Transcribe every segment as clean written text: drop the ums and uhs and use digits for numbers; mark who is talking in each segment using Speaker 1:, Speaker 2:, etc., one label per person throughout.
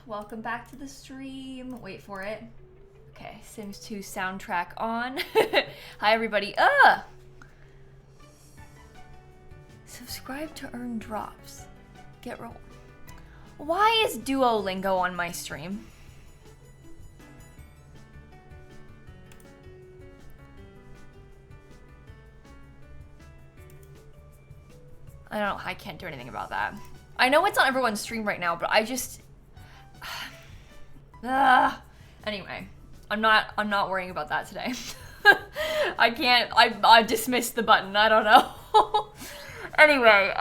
Speaker 1: welcome back to the stream. Wait for it. Okay, Sims 2 soundtrack on. Hi everybody. Subscribe to earn drops. Get roll. Why is Duolingo on my stream? I don't know, I can't do anything about that. I know it's on everyone's stream right now, but I just anyway, I'm not worrying about that today. I dismissed the button. I don't know. Anyway,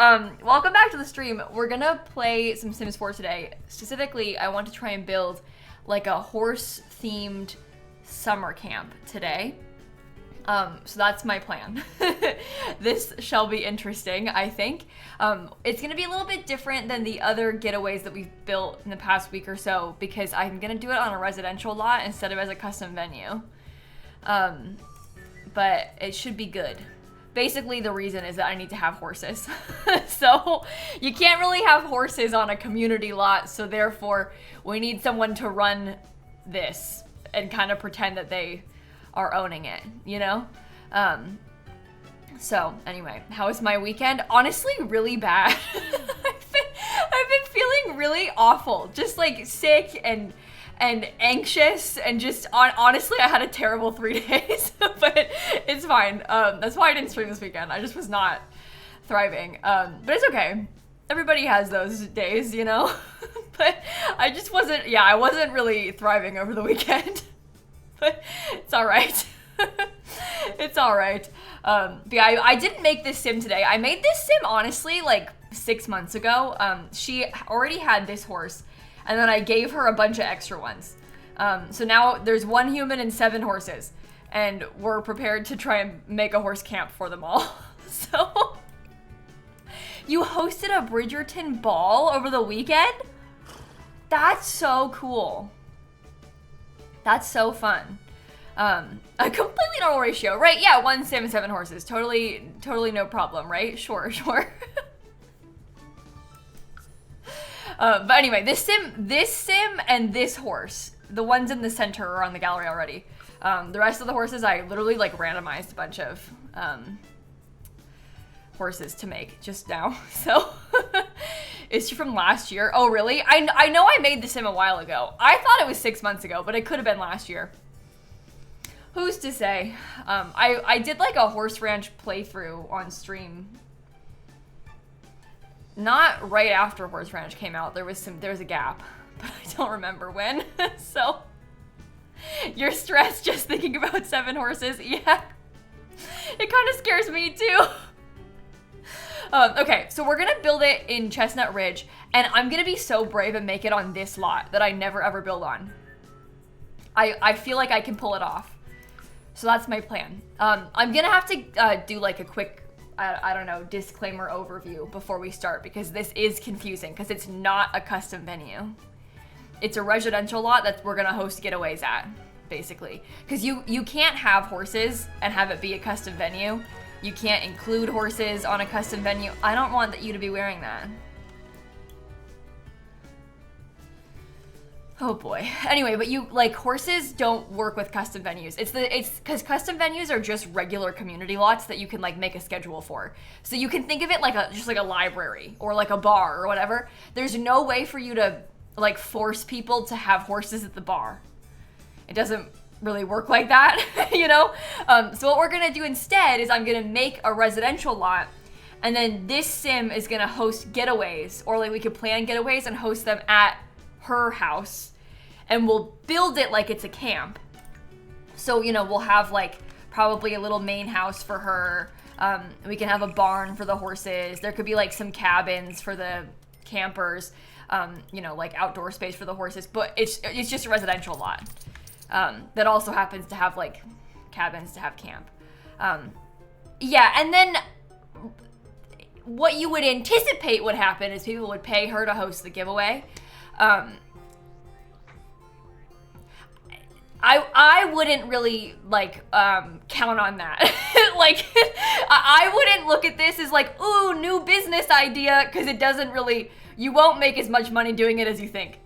Speaker 1: welcome back to the stream. We're gonna play some Sims 4 today. Specifically, I want to try and build like a horse-themed summer camp today. So that's my plan. This shall be interesting, I think. It's gonna be a little bit different than the other getaways that we've built in the past week or so because I'm gonna do it on a residential lot instead of as a custom venue. But it should be good. Basically, the reason is that I need to have horses. So you can't really have horses on a community lot, so therefore we need someone to run this and kind of pretend that they are owning it, you know? So anyway, how was my weekend? Honestly, really bad. I've been feeling really awful, just like sick and anxious and just honestly, I had a terrible 3 days, but it's fine. That's why I didn't stream this weekend. I just was not thriving. But it's okay. Everybody has those days, you know? But I just wasn't, I wasn't really thriving over the weekend. But it's all right. It's all right. But yeah, I didn't make this sim today. I made this sim, honestly, like 6 months ago. She already had this horse, and then I gave her a bunch of extra ones. So now there's 1 human and 7 horses, and we're prepared to try and make a horse camp for them all. So, you hosted a Bridgerton ball over the weekend? That's so cool. That's so fun. A completely normal ratio, right? Yeah, 1 sim and 7 horses. Totally no problem, right? Sure. But anyway, this sim and this horse, the ones in the center are on the gallery already. The rest of the horses, I literally like randomized a bunch of horses to make just now. So is she from last year? Oh, really? I know I made the sim a while ago. I thought it was 6 months ago, but it could have been last year. Who's to say? I did like a horse ranch playthrough on stream. Not right after Horse Ranch came out. There was a gap, but I don't remember when. So you're stressed just thinking about 7 horses. Yeah, it kind of scares me too. Okay, so we're gonna build it in Chestnut Ridge, and I'm gonna be so brave and make it on this lot that I never ever build on. I feel like I can pull it off. So that's my plan. I'm gonna have to do like a quick, I don't know, disclaimer overview before we start, because this is confusing because it's not a custom venue. It's a residential lot that we're gonna host getaways at, basically. Because you can't have horses and have it be a custom venue. You can't include horses on a custom venue. I don't want you to be wearing that. Oh boy. Anyway, but horses don't work with custom venues. It's because custom venues are just regular community lots that you can like make a schedule for. So you can think of it like just like a library or like a bar or whatever. There's no way for you to like force people to have horses at the bar. It doesn't really work like that, you know? So what we're gonna do instead is I'm gonna make a residential lot, and then this sim is gonna host getaways, or like we could plan getaways and host them at her house, and we'll build it like it's a camp. So, you know, we'll have like probably a little main house for her. We can have a barn for the horses. There could be like some cabins for the campers, you know, like outdoor space for the horses, but it's just a residential lot that also happens to have like cabins to have camp. Yeah, and then what you would anticipate would happen is people would pay her to host the giveaway. I wouldn't really like count on that. Like I wouldn't look at this as like, ooh, new business idea, because it doesn't really, you won't make as much money doing it as you think.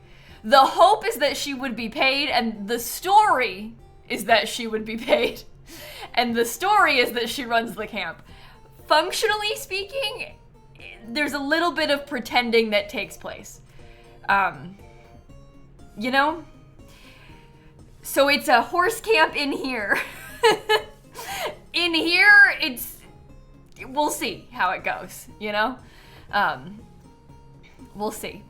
Speaker 1: The hope is that she would be paid, and the story is that she would be paid. And the story is that she runs the camp. Functionally speaking, there's a little bit of pretending that takes place. You know? So it's a horse camp in here. In here, we'll see how it goes, you know? We'll see.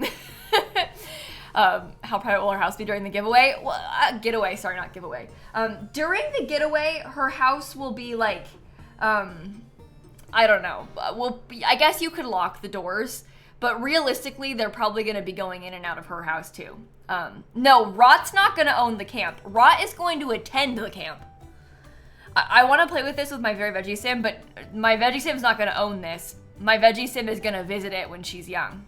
Speaker 1: How private will her house be during the giveaway? Well, getaway, sorry, not giveaway. During the getaway, her house will be like, I don't know. I guess you could lock the doors, but realistically, they're probably gonna be going in and out of her house too. No, Rot's not gonna own the camp. Rot is going to attend the camp. I wanna play with this with my Very Veggie Sim, but my Veggie Sim's not gonna own this. My Veggie Sim is gonna visit it when she's young.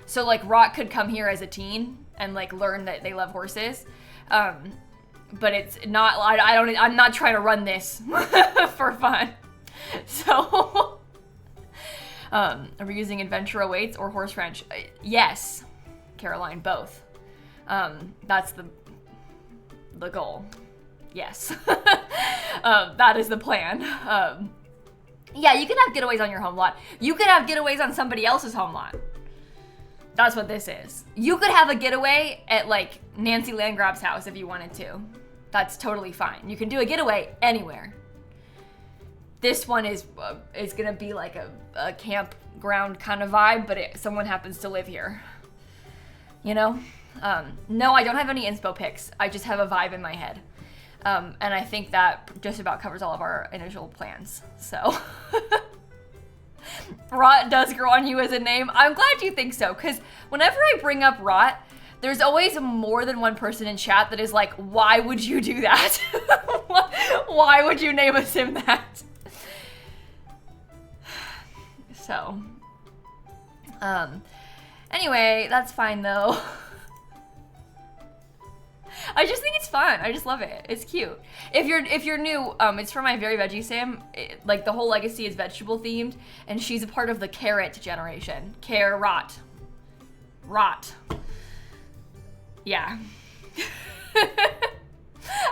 Speaker 1: So like Rot could come here as a teen and like learn that they love horses. But it's not, I'm not trying to run this for fun. So, are we using Adventure Awaits or Horse Ranch? Yes, Caroline, both. That's the goal. Yes. That is the plan. Yeah, you can have getaways on your home lot. You could have getaways on somebody else's home lot. That's what this is. You could have a getaway at like Nancy Landgrab's house if you wanted to. That's totally fine. You can do a getaway anywhere. This one is gonna be like a campground kind of vibe, but someone happens to live here. You know? No, I don't have any inspo pics. I just have a vibe in my head. And I think that just about covers all of our initial plans. So, Rot does grow on you as a name. I'm glad you think so, because whenever I bring up Rot, there's always more than one person in chat that is like, why would you do that? Why would you name a sim that? So, anyway, that's fine though. I just think it's fun. I just love it. It's cute. If you're new, it's from my Very Veggie Sim. Like the whole legacy is vegetable themed, and she's a part of the carrot generation. Carrot. Rot. Yeah.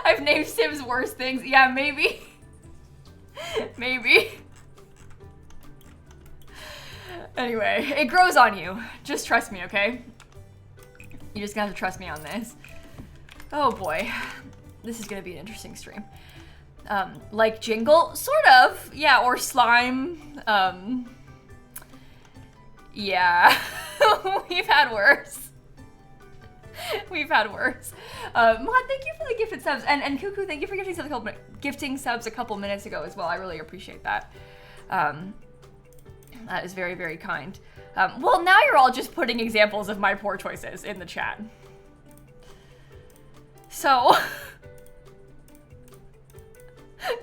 Speaker 1: I've named Sims worse things. Yeah, maybe. Maybe. Anyway, it grows on you. Just trust me, okay? You just gotta trust me on this. Oh boy, this is gonna be an interesting stream. Like Jingle, sort of, yeah, or Slime. Yeah, we've had worse. We've had worse. Mod, thank you for the gifted subs, and Cuckoo, thank you for gifting subs a couple minutes ago as well. I really appreciate that. That is very, very kind. Well, now you're all just putting examples of my poor choices in the chat. So,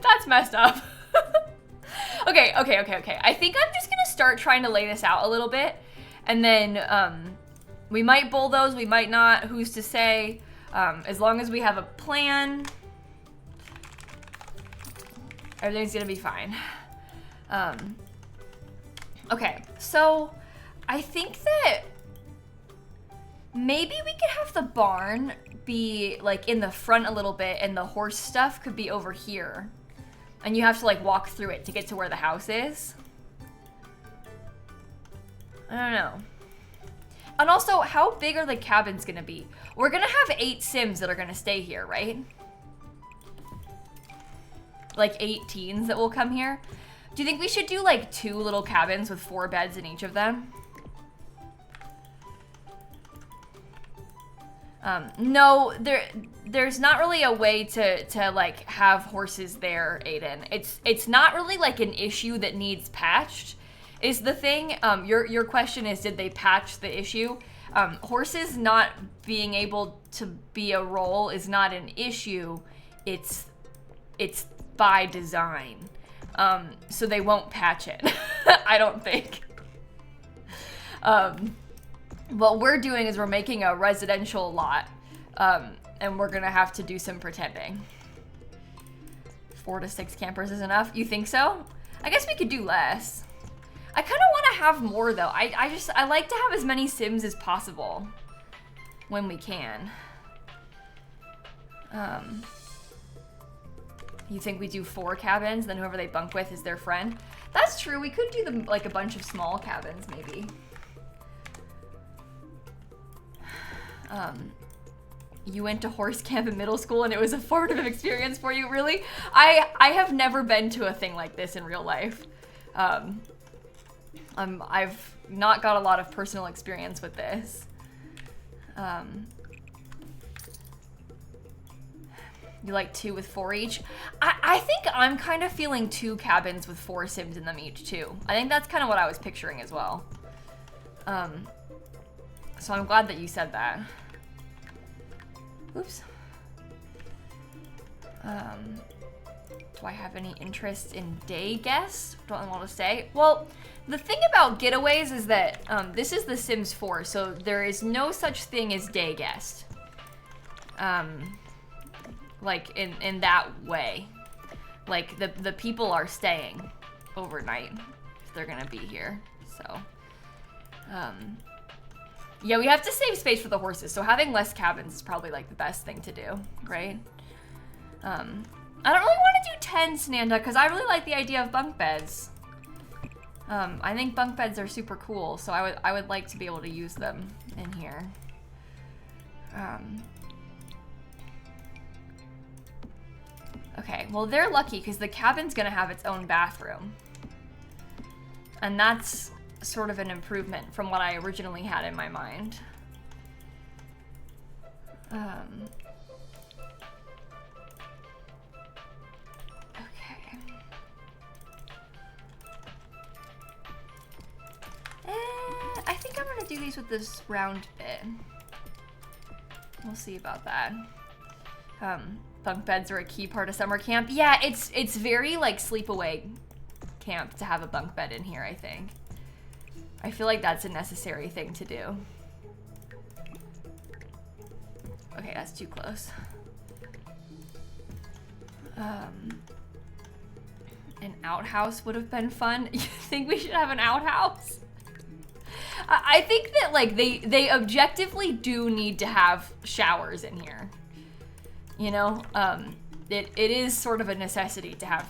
Speaker 1: that's messed up. Okay. I think I'm just gonna start trying to lay this out a little bit, and then we might bulldoze, we might not, who's to say, as long as we have a plan, everything's gonna be fine. Okay, so I think that maybe we could have the barn be like in the front a little bit and the horse stuff could be over here. And you have to like walk through it to get to where the house is. I don't know. And also, how big are the cabins gonna be? We're gonna have 8 Sims that are gonna stay here, right? Like 8 teens that will come here. Do you think we should do like 2 little cabins with 4 beds in each of them? No, there's not really a way to like have horses there, Aiden. It's not really like an issue that needs patched, is the thing. Your question is, did they patch the issue? Horses not being able to be a role is not an issue. It's by design. So they won't patch it. I don't think. What we're doing is we're making a residential lot, and we're gonna have to do some pretending. 4 to 6 campers is enough? You think so? I guess we could do less. I kind of want to have more though. I like to have as many Sims as possible. when we can. You think we do 4 cabins, then whoever they bunk with is their friend? That's true. We could do them like a bunch of small cabins, maybe. You went to horse camp in middle school and it was a formative experience for you, really? I have never been to a thing like this in real life. I've not got a lot of personal experience with this. You like 2 with 4 each? I think I'm kind of feeling 2 cabins with 4 Sims in them each too. I think that's kind of what I was picturing as well. So I'm glad that you said that. Oops. Do I have any interest in day guests? Don't want to say. Well, the thing about getaways is that this is The Sims 4, so there is no such thing as day guest. Like in that way. Like the people are staying overnight if they're gonna be here. So yeah, we have to save space for the horses, so having less cabins is probably like the best thing to do, right? I don't really want to do 10, Sananda, because I really like the idea of bunk beds. I think bunk beds are super cool, so I would like to be able to use them in here. Okay, well they're lucky because the cabin's gonna have its own bathroom. And that's sort of an improvement from what I originally had in my mind. Okay. I think I'm gonna do these with this round bit. We'll see about that. Bunk beds are a key part of summer camp. Yeah, it's very like sleepaway camp to have a bunk bed in here, I think. I feel like that's a necessary thing to do. Okay, that's too close. An outhouse would have been fun. You think we should have an outhouse? I think that like they objectively do need to have showers in here. You know, it is sort of a necessity to have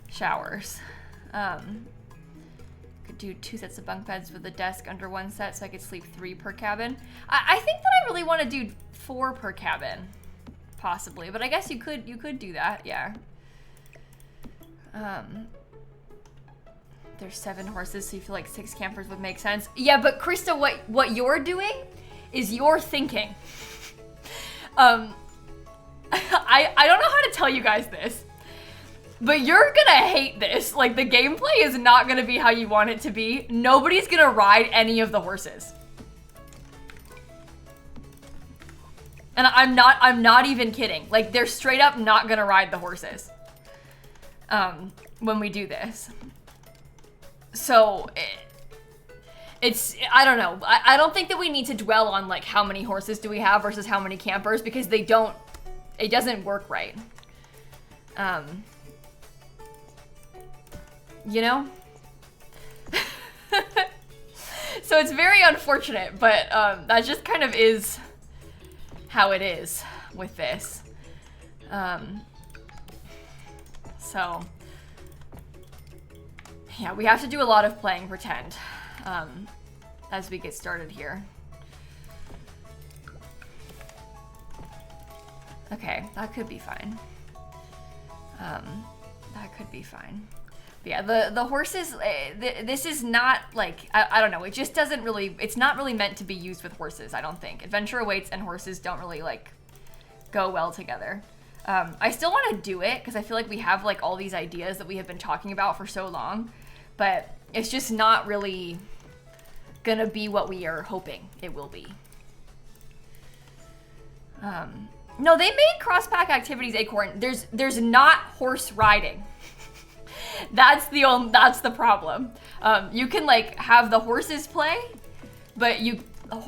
Speaker 1: showers. Could do 2 sets of bunk beds with a desk under 1 set so I could sleep 3 per cabin. I think that I really want to do 4 per cabin, possibly, but I guess you could do that, yeah. There's 7 horses, so you feel like 6 campers would make sense. Yeah, but Krista, what you're doing is you're thinking. I don't know how to tell you guys this, but you're gonna hate this. Like, the gameplay is not gonna be how you want it to be. Nobody's gonna ride any of the horses. And I'm not even kidding. Like, they're straight up not gonna ride the horses. When we do this. So, it's, I don't know. I don't think that we need to dwell on, like, how many horses do we have versus how many campers, because it doesn't work right. You know? So it's very unfortunate, but that just kind of is how it is with this. So, yeah, we have to do a lot of playing pretend as we get started here. Okay, that could be fine. That could be fine. But yeah, the horses, this is not like, I don't know, it just doesn't really, it's not really meant to be used with horses, I don't think. Adventure awaits and horses don't really like go well together. I still want to do it because I feel like we have like all these ideas that we have been talking about for so long, but it's just not really gonna be what we are hoping it will be. No, they made cross-pack activities Acorn. There's not horse riding. That's the problem. You can like have the horses play, but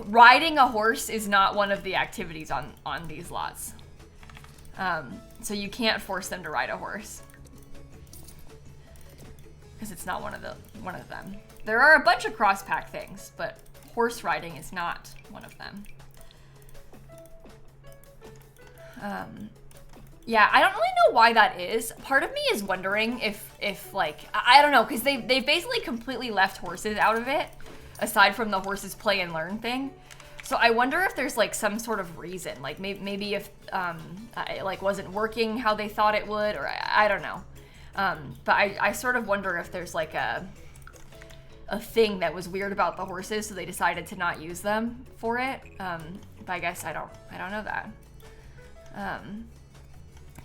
Speaker 1: riding a horse is not one of the activities on these lots. So you can't force them to ride a horse because it's not one of them. There are a bunch of cross-pack things, but horse riding is not one of them. Yeah, I don't really know why that is. Part of me is wondering if like, I don't know, because they've basically completely left horses out of it, aside from the horses play and learn thing. So I wonder if there's like some sort of reason, like maybe if it like wasn't working how they thought it would, or I don't know. But I sort of wonder if there's like a thing that was weird about the horses, so they decided to not use them for it. But I guess I don't know that.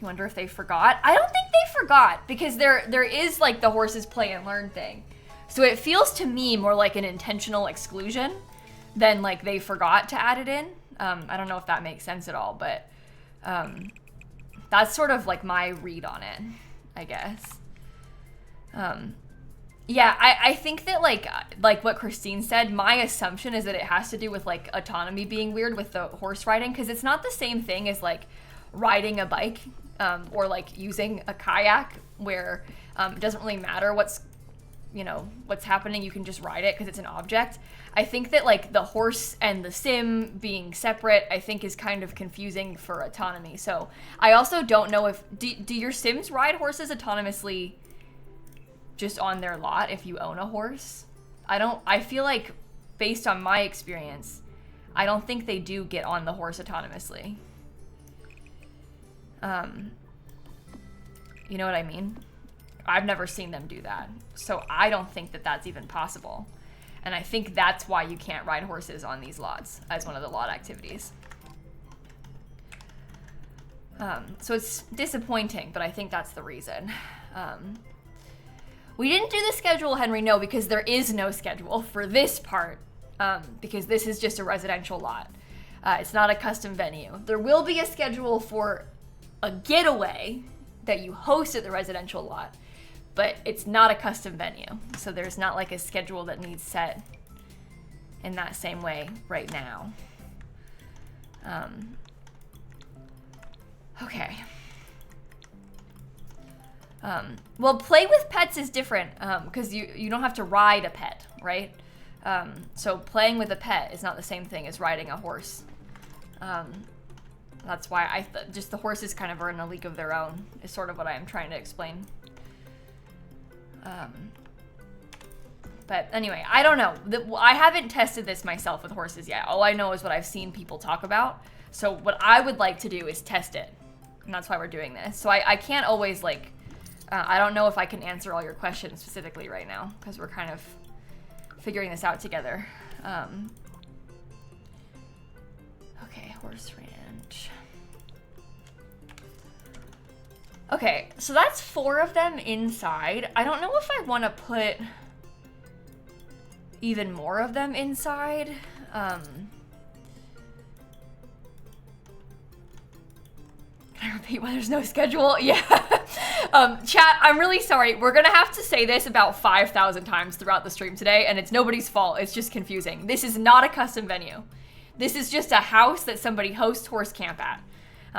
Speaker 1: You wonder if they forgot? I don't think they forgot, because there is like the horses play and learn thing. So it feels to me more like an intentional exclusion than like they forgot to add it in. I don't know if that makes sense at all, but that's sort of like my read on it, I guess. Yeah, I think that like what Christine said, my assumption is that it has to do with like autonomy being weird with the horse riding, because it's not the same thing as like riding a bike or like using a kayak, where it doesn't really matter what's happening, you can just ride it because it's an object. I think that like the horse and the sim being separate, I think is kind of confusing for autonomy. So I also don't know if, do your sims ride horses autonomously just on their lot if you own a horse? I feel like based on my experience, I don't think they do get on the horse autonomously. You know what I mean? I've never seen them do that. So I don't think that that's even possible. And I think that's why you can't ride horses on these lots as one of the lot activities. So it's disappointing, but I think that's the reason. We didn't do the schedule, Henry, no, because there is no schedule for this part, because this is just a residential lot. It's not a custom venue. There will be a schedule for a getaway that you host at the residential lot, but it's not a custom venue. So there's not like a schedule that needs set in that same way right now. Okay. Well, play with pets is different because you don't have to ride a pet, right? So playing with a pet is not the same thing as riding a horse. That's why just the horses kind of are in a league of their own, is sort of what I am trying to explain. But anyway, I don't know. I haven't tested this myself with horses yet. All I know is what I've seen people talk about. So what I would like to do is test it. And that's why we're doing this. So I can't always like, I don't know if I can answer all your questions specifically right now, because we're kind of figuring this out together. Okay, horse ranch. Okay, so that's 4 of them inside. I don't know if I want to put even more of them inside. Can I repeat why there's no schedule? Yeah. Chat, I'm really sorry. We're gonna have to say this about 5,000 times throughout the stream today, and it's nobody's fault. It's just confusing. This is not a custom venue. This is just a house that somebody hosts horse camp at.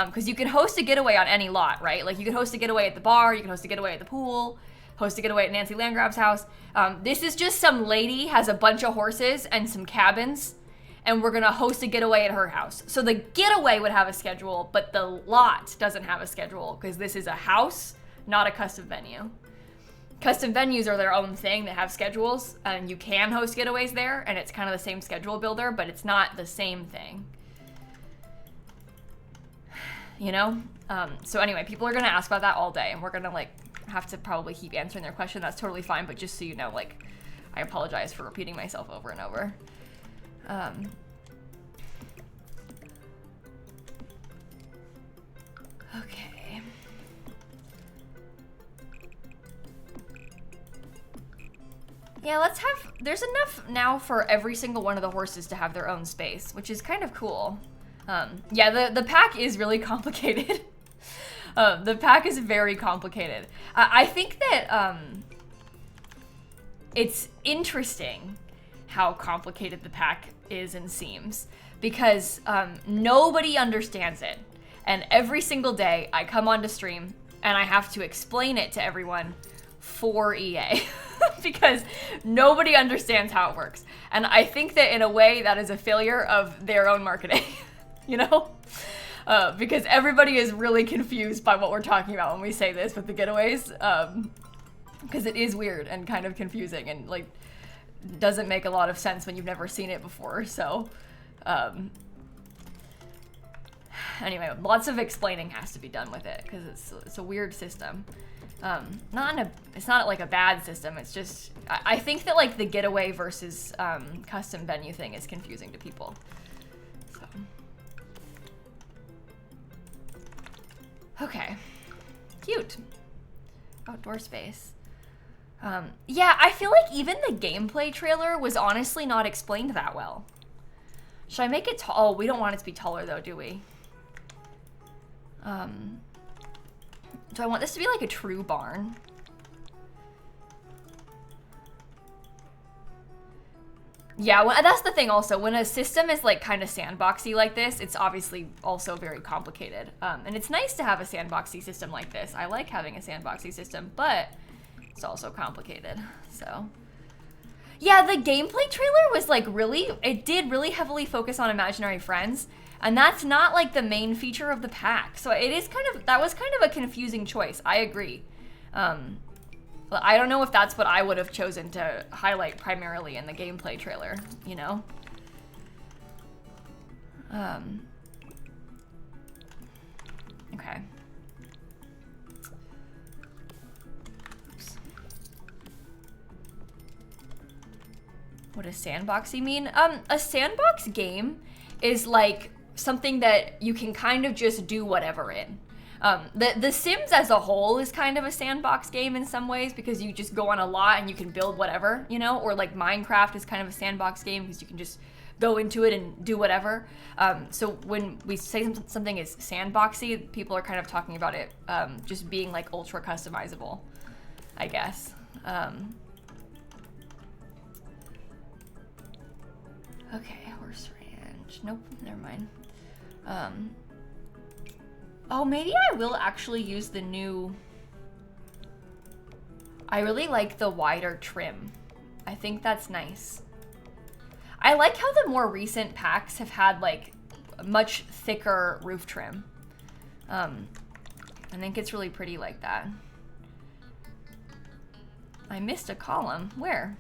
Speaker 1: Because you can host a getaway on any lot, right? Like you can host a getaway at the bar, you can host a getaway at the pool, host a getaway at Nancy Landgrab's house. This is just some lady has a bunch of horses and some cabins, and we're gonna host a getaway at her house. So the getaway would have a schedule, but the lot doesn't have a schedule, because this is a house, not a custom venue. Custom venues are their own thing that have schedules, and you can host getaways there, and it's kind of the same schedule builder, but it's not the same thing. You know? So anyway, people are gonna ask about that all day, and we're gonna like have to probably keep answering their question. That's totally fine, but just so you know, like, I apologize for repeating myself over and over. Okay. Yeah, let's have, there's enough now for every single one of the horses to have their own space, which is kind of cool. Yeah, the pack is really complicated. The pack is very complicated. I think that it's interesting how complicated the pack is and seems, because nobody understands it. And every single day I come onto stream and I have to explain it to everyone for EA because nobody understands how it works. And I think that in a way that is a failure of their own marketing. You know? because everybody is really confused by what we're talking about when we say this with the getaways, because it is weird and kind of confusing and like doesn't make a lot of sense when you've never seen it before. So anyway, lots of explaining has to be done with it because it's a weird system. It's not like a bad system. It's just I think that like the getaway versus custom venue thing is confusing to people. So okay, cute outdoor space. Yeah, I feel like even the gameplay trailer was honestly not explained that well. Should I make it tall? Oh, we don't want it to be taller though, do we? Do I want this to be like a true barn? Yeah, well, that's the thing also. When a system is like kind of sandboxy like this, it's obviously also very complicated. And it's nice to have a sandboxy system like this. I like having a sandboxy system, but it's also complicated, so. Yeah, the gameplay trailer was like it did really heavily focus on imaginary friends. And that's not like the main feature of the pack. So it is that was kind of a confusing choice. I agree. But I don't know if that's what I would have chosen to highlight primarily in the gameplay trailer, you know? Okay. Oops. What does sandboxy mean? A sandbox game is like something that you can kind of just do whatever in. The Sims as a whole is kind of a sandbox game in some ways because you just go on a lot and you can build whatever, you know? Or like Minecraft is kind of a sandbox game because you can just go into it and do whatever. So when we say something is sandboxy, people are kind of talking about it just being like ultra customizable, I guess. Okay, horse ranch. Nope, never mind. Oh, maybe I will actually use the new... I really like the wider trim. I think that's nice. I like how the more recent packs have had like much thicker roof trim. I think it's really pretty like that. I missed a column. Where?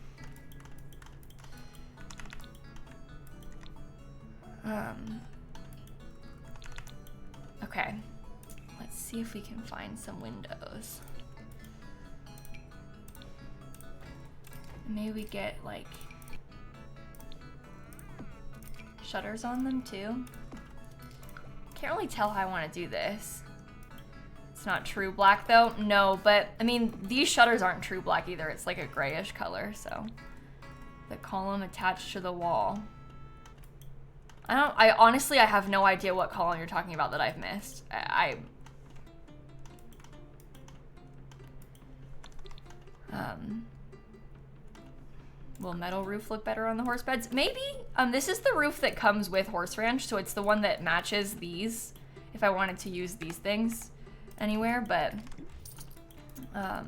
Speaker 1: Okay, let's see if we can find some windows. Maybe we get like shutters on them too. Can't really tell how I want to do this. It's not true black though. No, but I mean, these shutters aren't true black either. It's like a grayish color, so. The column attached to the wall. I honestly have no idea what column you're talking about that I've missed. Will metal roof look better on the horse beds? Maybe. This is the roof that comes with Horse Ranch, so it's the one that matches these, if I wanted to use these things anywhere, but I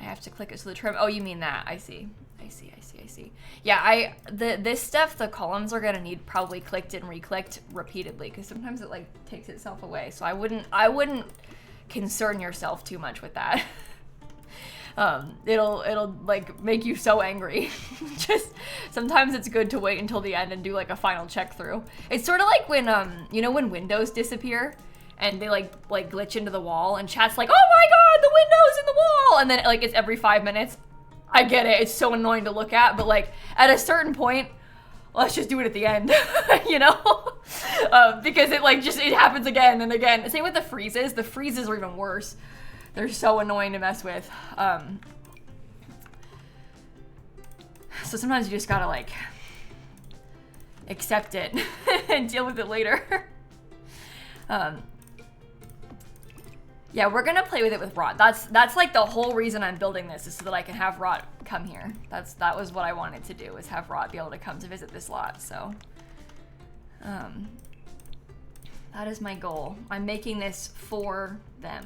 Speaker 1: have to click it to the trim. Oh, you mean that. I see. Yeah, this stuff, the columns are gonna need probably clicked and re-clicked repeatedly because sometimes it like takes itself away. So I wouldn't concern yourself too much with that. It'll like make you so angry. Just sometimes it's good to wait until the end and do like a final check through. It's sort of like when you know when windows disappear and they like glitch into the wall and chat's like, oh my god, the window's in the wall, and then like it's every 5 minutes. I get it, it's so annoying to look at, but like at a certain point, let's just do it at the end, you know? Because it like it happens again and again. Same with the freezes. The freezes are even worse. They're so annoying to mess with. So sometimes you just gotta like accept it and deal with it later. Yeah, we're gonna play with it with Rot. That's like the whole reason I'm building this, is so that I can have Rot come here. That was what I wanted to do, is have Rot be able to come to visit this lot. So that is my goal. I'm making this for them,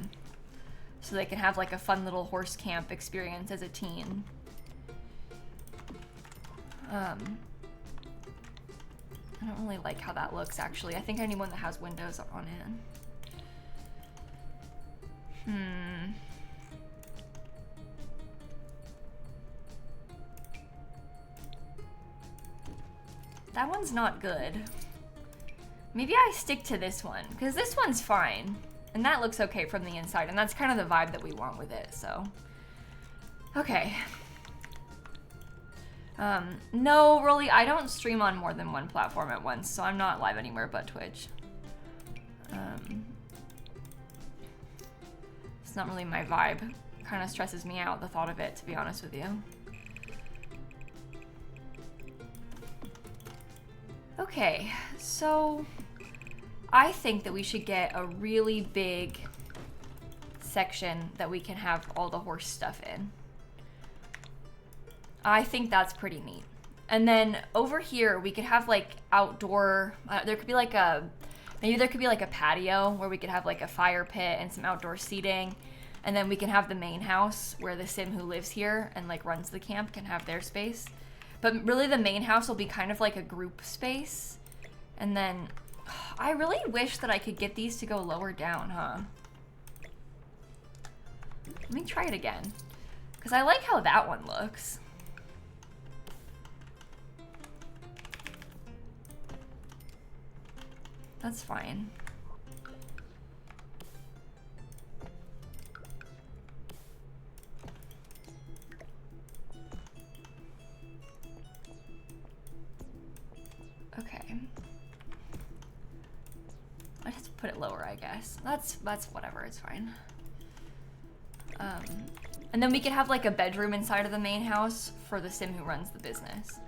Speaker 1: so they can have like a fun little horse camp experience as a teen. don't really like how that looks, actually. I think I need one that has windows on it. That one's not good. Maybe I stick to this one, because this one's fine. And that looks okay from the inside, and that's kind of the vibe that we want with it, so. Okay. No, really, I don't stream on more than one platform at once, so I'm not live anywhere but Twitch. It's not really my vibe. Kind of stresses me out, the thought of it, to be honest with you. Okay, so I think that we should get a really big section that we can have all the horse stuff in. I think that's pretty neat. And then over here, we could have like outdoor, there could be like maybe there could be like a patio where we could have like a fire pit and some outdoor seating. And then we can have the main house where the sim who lives here and like runs the camp can have their space. But really the main house will be kind of like a group space. And then I really wish that I could get these to go lower down, huh? Let me try it again. Because I like how that one looks. That's fine. Okay. I just put it lower, I guess. That's whatever, it's fine. And then we could have like a bedroom inside of the main house for the sim who runs the business.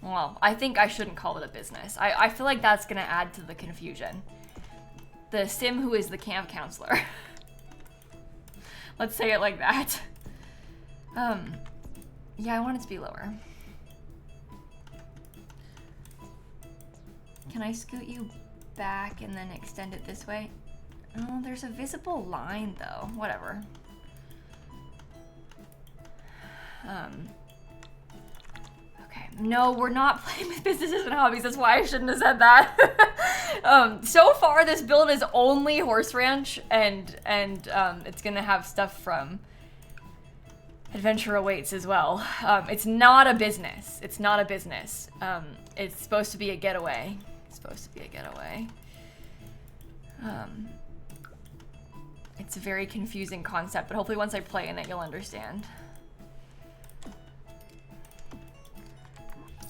Speaker 1: Well, I think I shouldn't call it a business. I feel like that's gonna add to the confusion. The sim who is the camp counselor. Let's say it like that. Yeah, I want it to be lower. Can I scoot you back and then extend it this way? Oh, there's a visible line though. Whatever. Okay. No, we're not playing with businesses and hobbies. That's why I shouldn't have said that. So far, this build is only horse ranch, and it's gonna have stuff from Adventure Awaits as well. It's not a business. It's not a business. It's supposed to be a getaway. It's supposed to be a getaway. It's a very confusing concept, but hopefully once I play in it, you'll understand.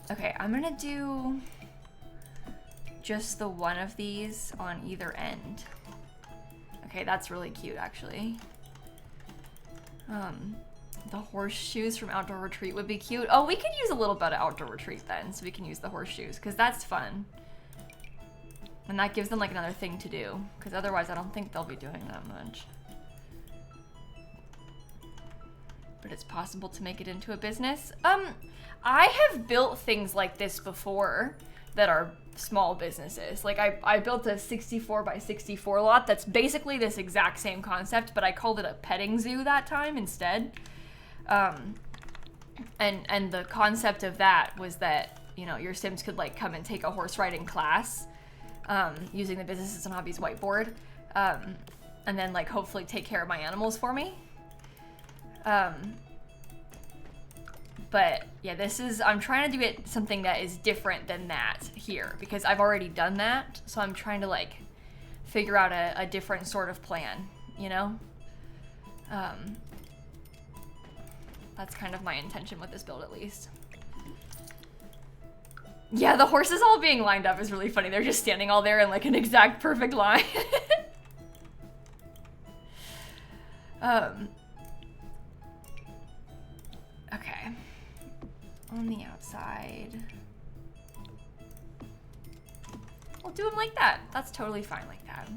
Speaker 1: Okay, I'm gonna do just the one of these on either end. Okay, that's really cute, actually. The horseshoes from Outdoor Retreat would be cute. Oh, we could use a little bit of Outdoor Retreat then, so we can use the horseshoes, because that's fun. And that gives them like another thing to do, because otherwise I don't think they'll be doing that much. But it's possible to make it into a business. I have built things like this before that are small businesses. Like I built a 64 by 64 lot that's basically this exact same concept, but I called it a petting zoo that time instead. And the concept of that was that, you know, your Sims could like come and take a horse riding class using the Businesses and Hobbies whiteboard, and then like hopefully take care of my animals for me. But yeah, I'm trying to do it something that is different than that here, because I've already done that. So I'm trying to like figure out a different sort of plan, you know? That's kind of my intention with this build, at least. Yeah, the horses all being lined up is really funny. They're just standing all there in like an exact perfect line. Okay. On the outside. We'll do them like that. That's totally fine like that.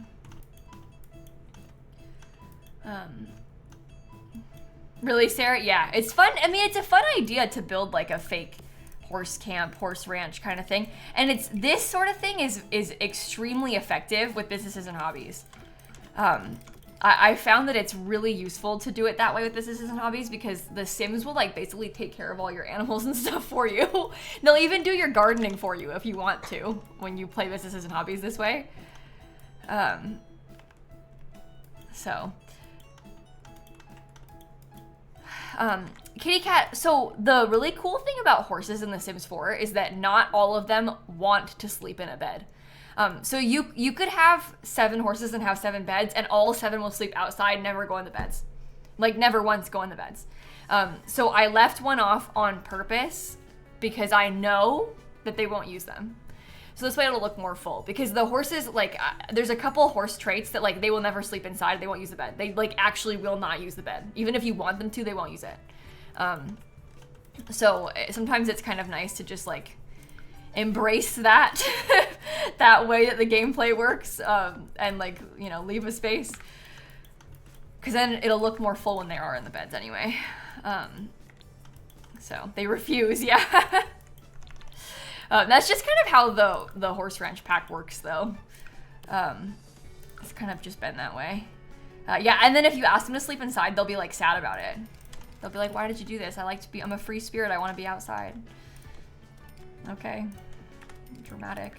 Speaker 1: Really, Sarah? Yeah, it's fun. I mean, it's a fun idea to build like a fake horse camp, horse ranch kind of thing. And it's this sort of thing is extremely effective with Businesses and Hobbies. I found that it's really useful to do it that way with businesses and hobbies because the Sims will like basically take care of all your animals and stuff for you. They'll even do your gardening for you if you want to when you play businesses and hobbies this way. Kitty cat. So the really cool thing about horses in The Sims 4 is that not all of them want to sleep in a bed. So you could have 7 horses and have 7 beds, and all 7 will sleep outside, never go in the beds. Like, never once go in the beds. So I left one off on purpose because I know that they won't use them. So this way it'll look more full. Because the horses, like, there's a couple horse traits that, like, they will never sleep inside. They won't use the bed. They, like, actually will not use the bed. Even if you want them to, they won't use it. So sometimes it's kind of nice to just, like, embrace that that way that the gameplay works, and like, you know, leave a space, because then it'll look more full when they are in the beds anyway. So they refuse. Yeah. That's just kind of how the horse ranch pack works though. It's kind of just been that way. Yeah, and then if you ask them to sleep inside, they'll be like sad about it. They'll be like, why did you do this? I'm a free spirit, I want to be outside. Okay. Dramatic.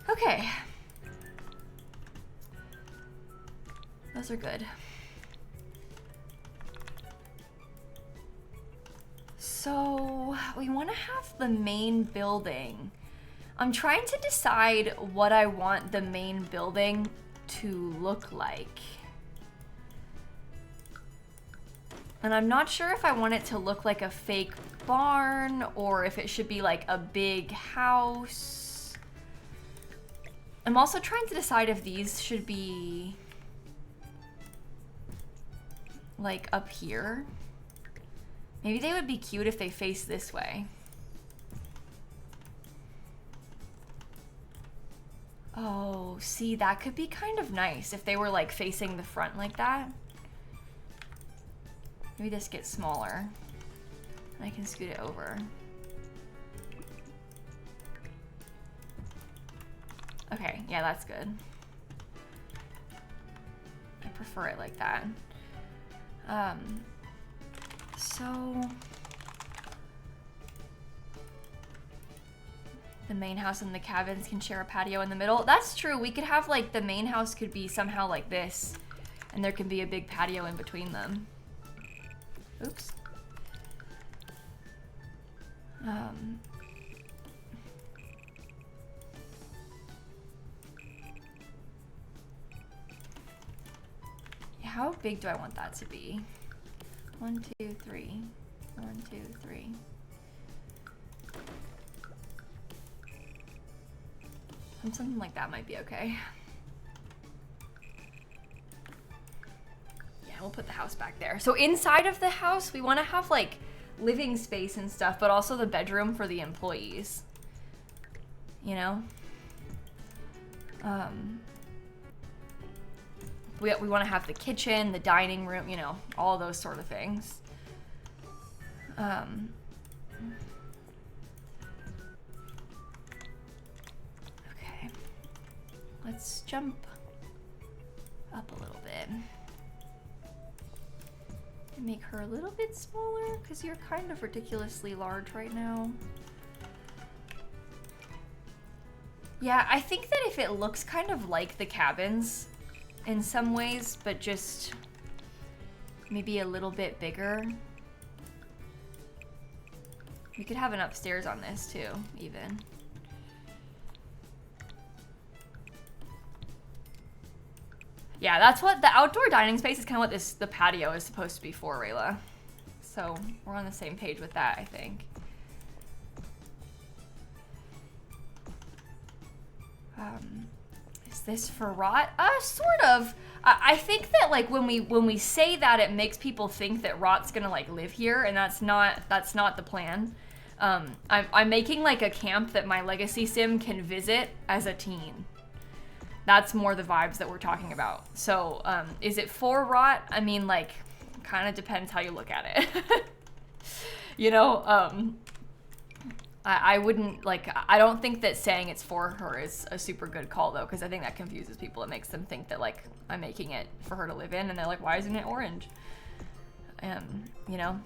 Speaker 1: Okay. Those are good. So we want to have the main building. I'm trying to decide what I want the main building to look like. And I'm not sure if I want it to look like a fake barn or if it should be like a big house. I'm also trying to decide if these should be like up here. Maybe they would be cute if they face this way. Oh, see, that could be kind of nice if they were like facing the front like that. Maybe this gets smaller and I can scoot it over. Okay, yeah, that's good. I prefer it like that. So the main house and the cabins can share a patio in the middle. That's true. We could have like the main house could be somehow like this, and there can be a big patio in between them. Oops. How big do I want that to be? 1, 2, 3. 1, 2, 3. Something like that might be okay. Yeah, we'll put the house back there. So inside of the house, we want to have like living space and stuff, but also the bedroom for the employees. You know? We want to have the kitchen, the dining room, you know, all those sort of things. Okay. Let's jump up a little bit. And make her a little bit smaller, because you're kind of ridiculously large right now. Yeah, I think that if it looks kind of like the cabins in some ways, but just maybe a little bit bigger. We could have an upstairs on this too, even. Yeah, that's what the outdoor dining space is, kind of what the patio is supposed to be for, Rayla. So we're on the same page with that, I think. Is this for Rot? Sort of. I think that like when we say that, it makes people think that Rot's gonna like live here, and that's not the plan. I'm making like a camp that my legacy sim can visit as a teen. That's more the vibes that we're talking about. So is it for Rot? I mean, like, kind of depends how you look at it. You know, I wouldn't, like, I don't think that saying it's for her is a super good call, though, because I think that confuses people. It makes them think that, like, I'm making it for her to live in, and they're like, why isn't it orange? You know?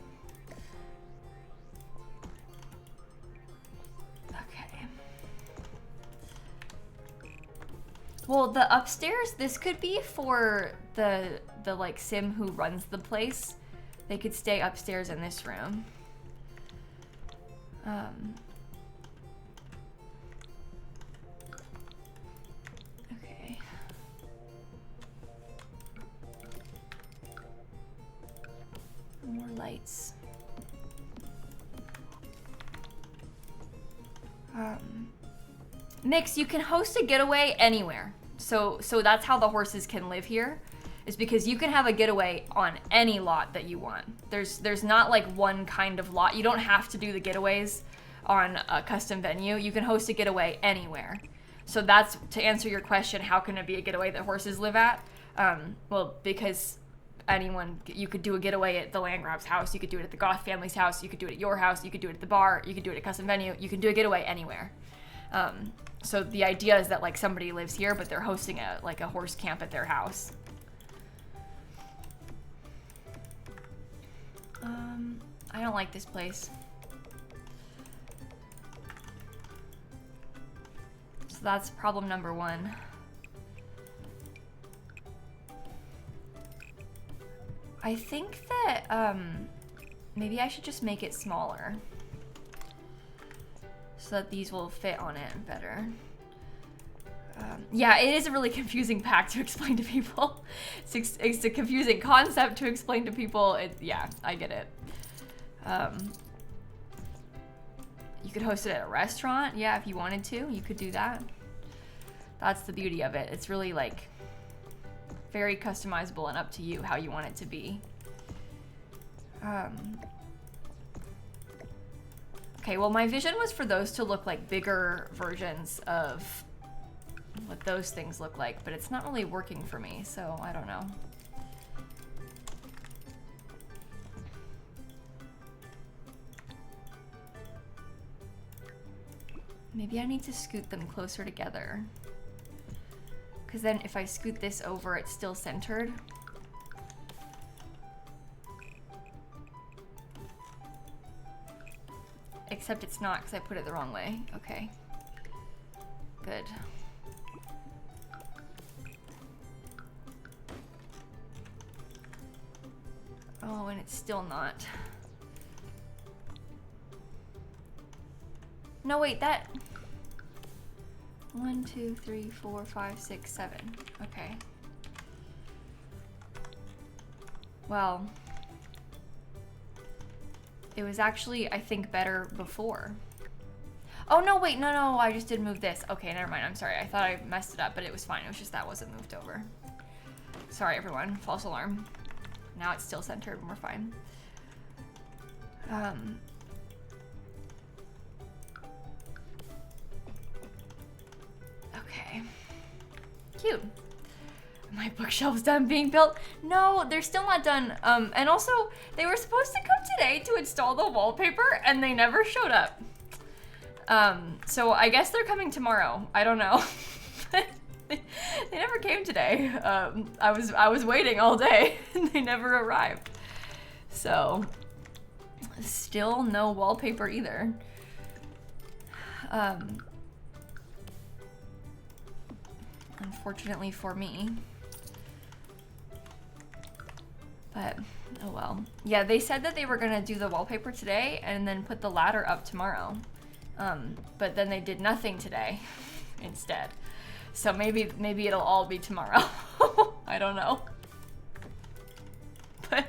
Speaker 1: Okay. Well, the upstairs, this could be for the like, sim who runs the place. They could stay upstairs in this room. Okay. More lights. Mix, you can host a getaway anywhere. So that's how the horses can live here, is because you can have a getaway on any lot that you want. There's not like one kind of lot. You don't have to do the getaways on a custom venue. You can host a getaway anywhere. So that's, to answer your question, how can it be a getaway that horses live at? Well, because anyone, you could do a getaway at the Landgrab's house, you could do it at the Goth family's house, you could do it at your house, you could do it at the bar, you could do it at a custom venue, you can do a getaway anywhere. So the idea is that like somebody lives here, but they're hosting a horse camp at their house. I don't like this place. So that's problem number one. I think that maybe I should just make it smaller so that these will fit on it better. Yeah, it is a really confusing pack to explain to people. It's a confusing concept to explain to people. Yeah, I get it. You could host it at a restaurant. Yeah, if you wanted to, you could do that. That's the beauty of it. It's really like very customizable and up to you how you want it to be. Okay, well, my vision was for those to look like bigger versions of what those things look like, but it's not really working for me, so I don't know. Maybe I need to scoot them closer together, because then if I scoot this over, it's still centered. Except it's not, because I put it the wrong way. Okay. Good. Oh, and it's still not. No, wait, that... 1, 2, 3, 4, 5, 6, 7. Okay. Well, it was actually, I think, better before. Oh, no, wait, no, I just did move this. Okay, never mind, I'm sorry. I thought I messed it up, but it was fine. It was just that wasn't moved over. Sorry, everyone. False alarm. Now it's still centered and we're fine. Okay. Cute. My bookshelf's done being built. No, they're still not done. And also, they were supposed to come today to install the wallpaper, and they never showed up. So I guess they're coming tomorrow. I don't know. They never came today. I was waiting all day, and they never arrived. So, still no wallpaper either. Unfortunately for me. But, oh well. Yeah, they said that they were gonna do the wallpaper today and then put the ladder up tomorrow. But then they did nothing today instead. So maybe it'll all be tomorrow. I don't know. But,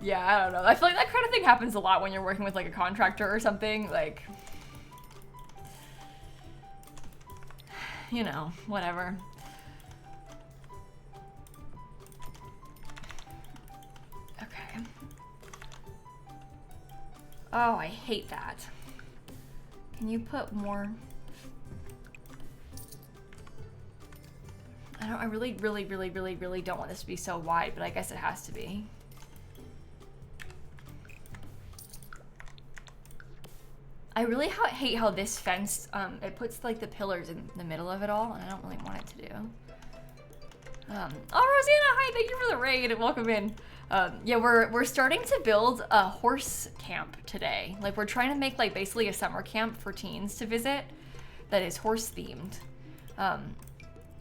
Speaker 1: yeah, I don't know. I feel like that kind of thing happens a lot when you're working with like a contractor or something. Like, you know, whatever. Okay. Oh, I hate that. Can you put more? I really don't want this to be so wide, but I guess it has to be. I really hate how this fence, it puts like the pillars in the middle of it all, and I don't really want it to do. Oh, Rosanna, hi, thank you for the raid, welcome in. Yeah, we're starting to build a horse camp today. Like, we're trying to make like basically a summer camp for teens to visit that is horse themed.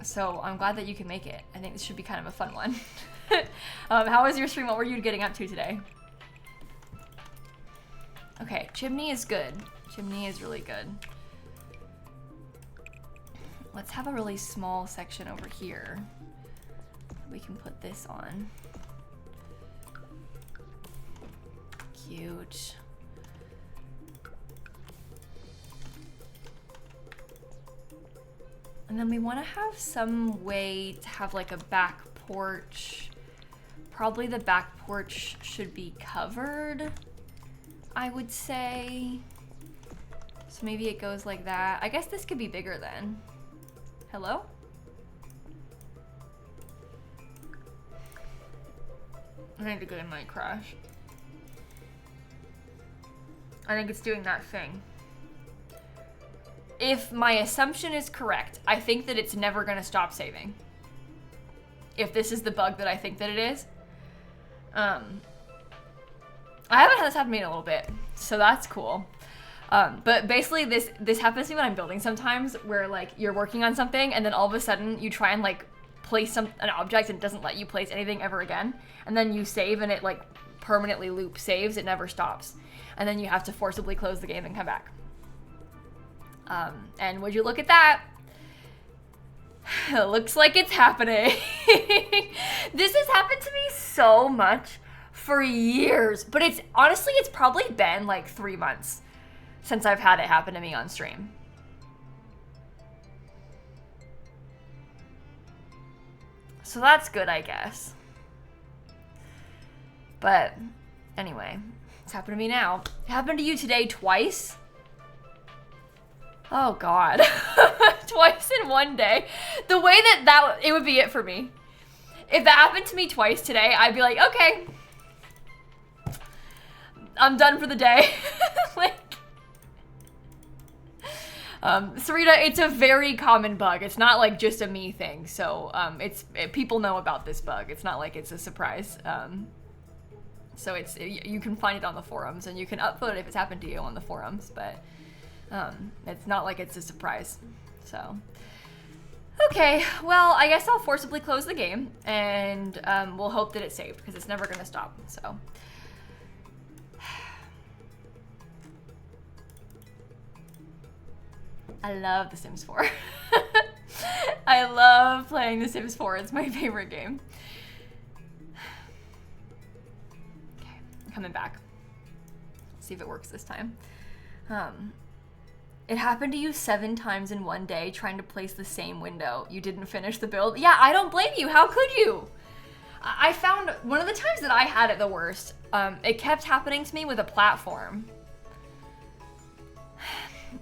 Speaker 1: So I'm glad that you can make it. I think this should be kind of a fun one. How was your stream? What were you getting up to today? Okay, chimney is good. Chimney is really good. Let's have a really small section over here. We can put this on. Cute. And then we want to have some way to have like a back porch. Probably the back porch should be covered, I would say. So maybe it goes like that. I guess this could be bigger then. Hello? I think the game might crash. I think it's doing that thing. If my assumption is correct, I think that it's never gonna stop saving. If this is the bug that I think that it is. I haven't had this happen to me in a little bit, so that's cool. But basically this happens to me when I'm building sometimes, where like you're working on something and then all of a sudden you try and like place an object and it doesn't let you place anything ever again. And then you save and it like permanently loop saves, it never stops. And then you have to forcibly close the game and come back. And would you look at that? It looks like it's happening. This has happened to me so much for years, but it's honestly, it's probably been like 3 months since I've had it happen to me on stream. So that's good, I guess. But anyway, it's happened to me now. It happened to you today twice? Oh God, twice in one day. The way that it would be it for me. If that happened to me twice today, I'd be like, okay, I'm done for the day. Like, Sarita, it's a very common bug. It's not like just a me thing. So people know about this bug. It's not like it's a surprise. So you can find it on the forums and you can upvote it if it's happened to you on the forums, but it's not like it's a surprise. So, okay, well, I guess I'll forcibly close the game and we'll hope that it's saved because it's never gonna stop, so. I love The Sims 4. I love playing The Sims 4. It's my favorite game. Okay, I'm coming back. Let's see if it works this time. It happened to you 7 times in one day trying to place the same window. You didn't finish the build. Yeah, I don't blame you. How could you? I found one of the times that I had it the worst, it kept happening to me with a platform.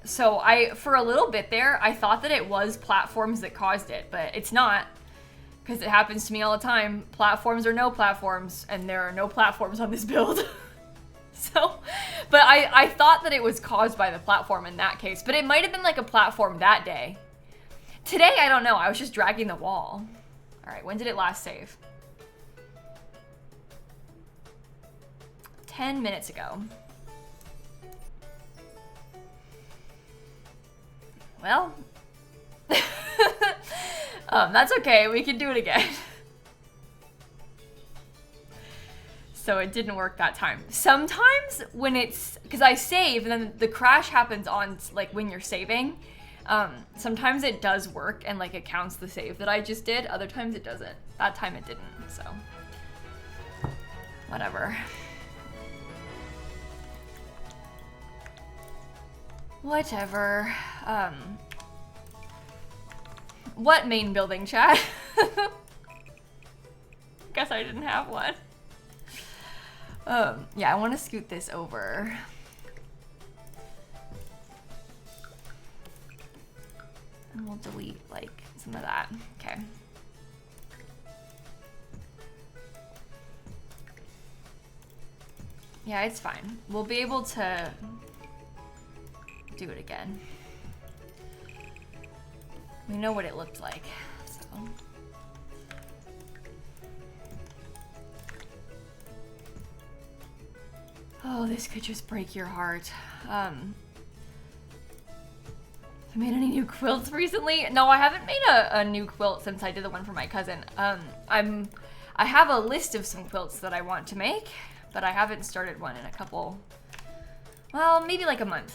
Speaker 1: So for a little bit there, I thought that it was platforms that caused it, but it's not, because it happens to me all the time. Platforms or no platforms, and there are no platforms on this build. So, but I thought that it was caused by the platform in that case, but it might have been like a platform that day. Today, I don't know. I was just dragging the wall. All right, when did it last save? 10 minutes ago. Well, that's okay. We can do it again. So it didn't work that time. Sometimes when it's, because I save and then the crash happens on like when you're saving, sometimes it does work and like it counts the save that I just did. Other times it doesn't. That time it didn't, so whatever. Whatever. What main building, chat? Guess I didn't have one. Yeah, I want to scoot this over. And we'll delete like some of that. Okay. Yeah, it's fine. We'll be able to do it again. We know what it looked like, so. Oh, this could just break your heart. I made any new quilts recently? No, I haven't made a new quilt since I did the one for my cousin. I have a list of some quilts that I want to make, but I haven't started one in a couple, well, maybe like a month,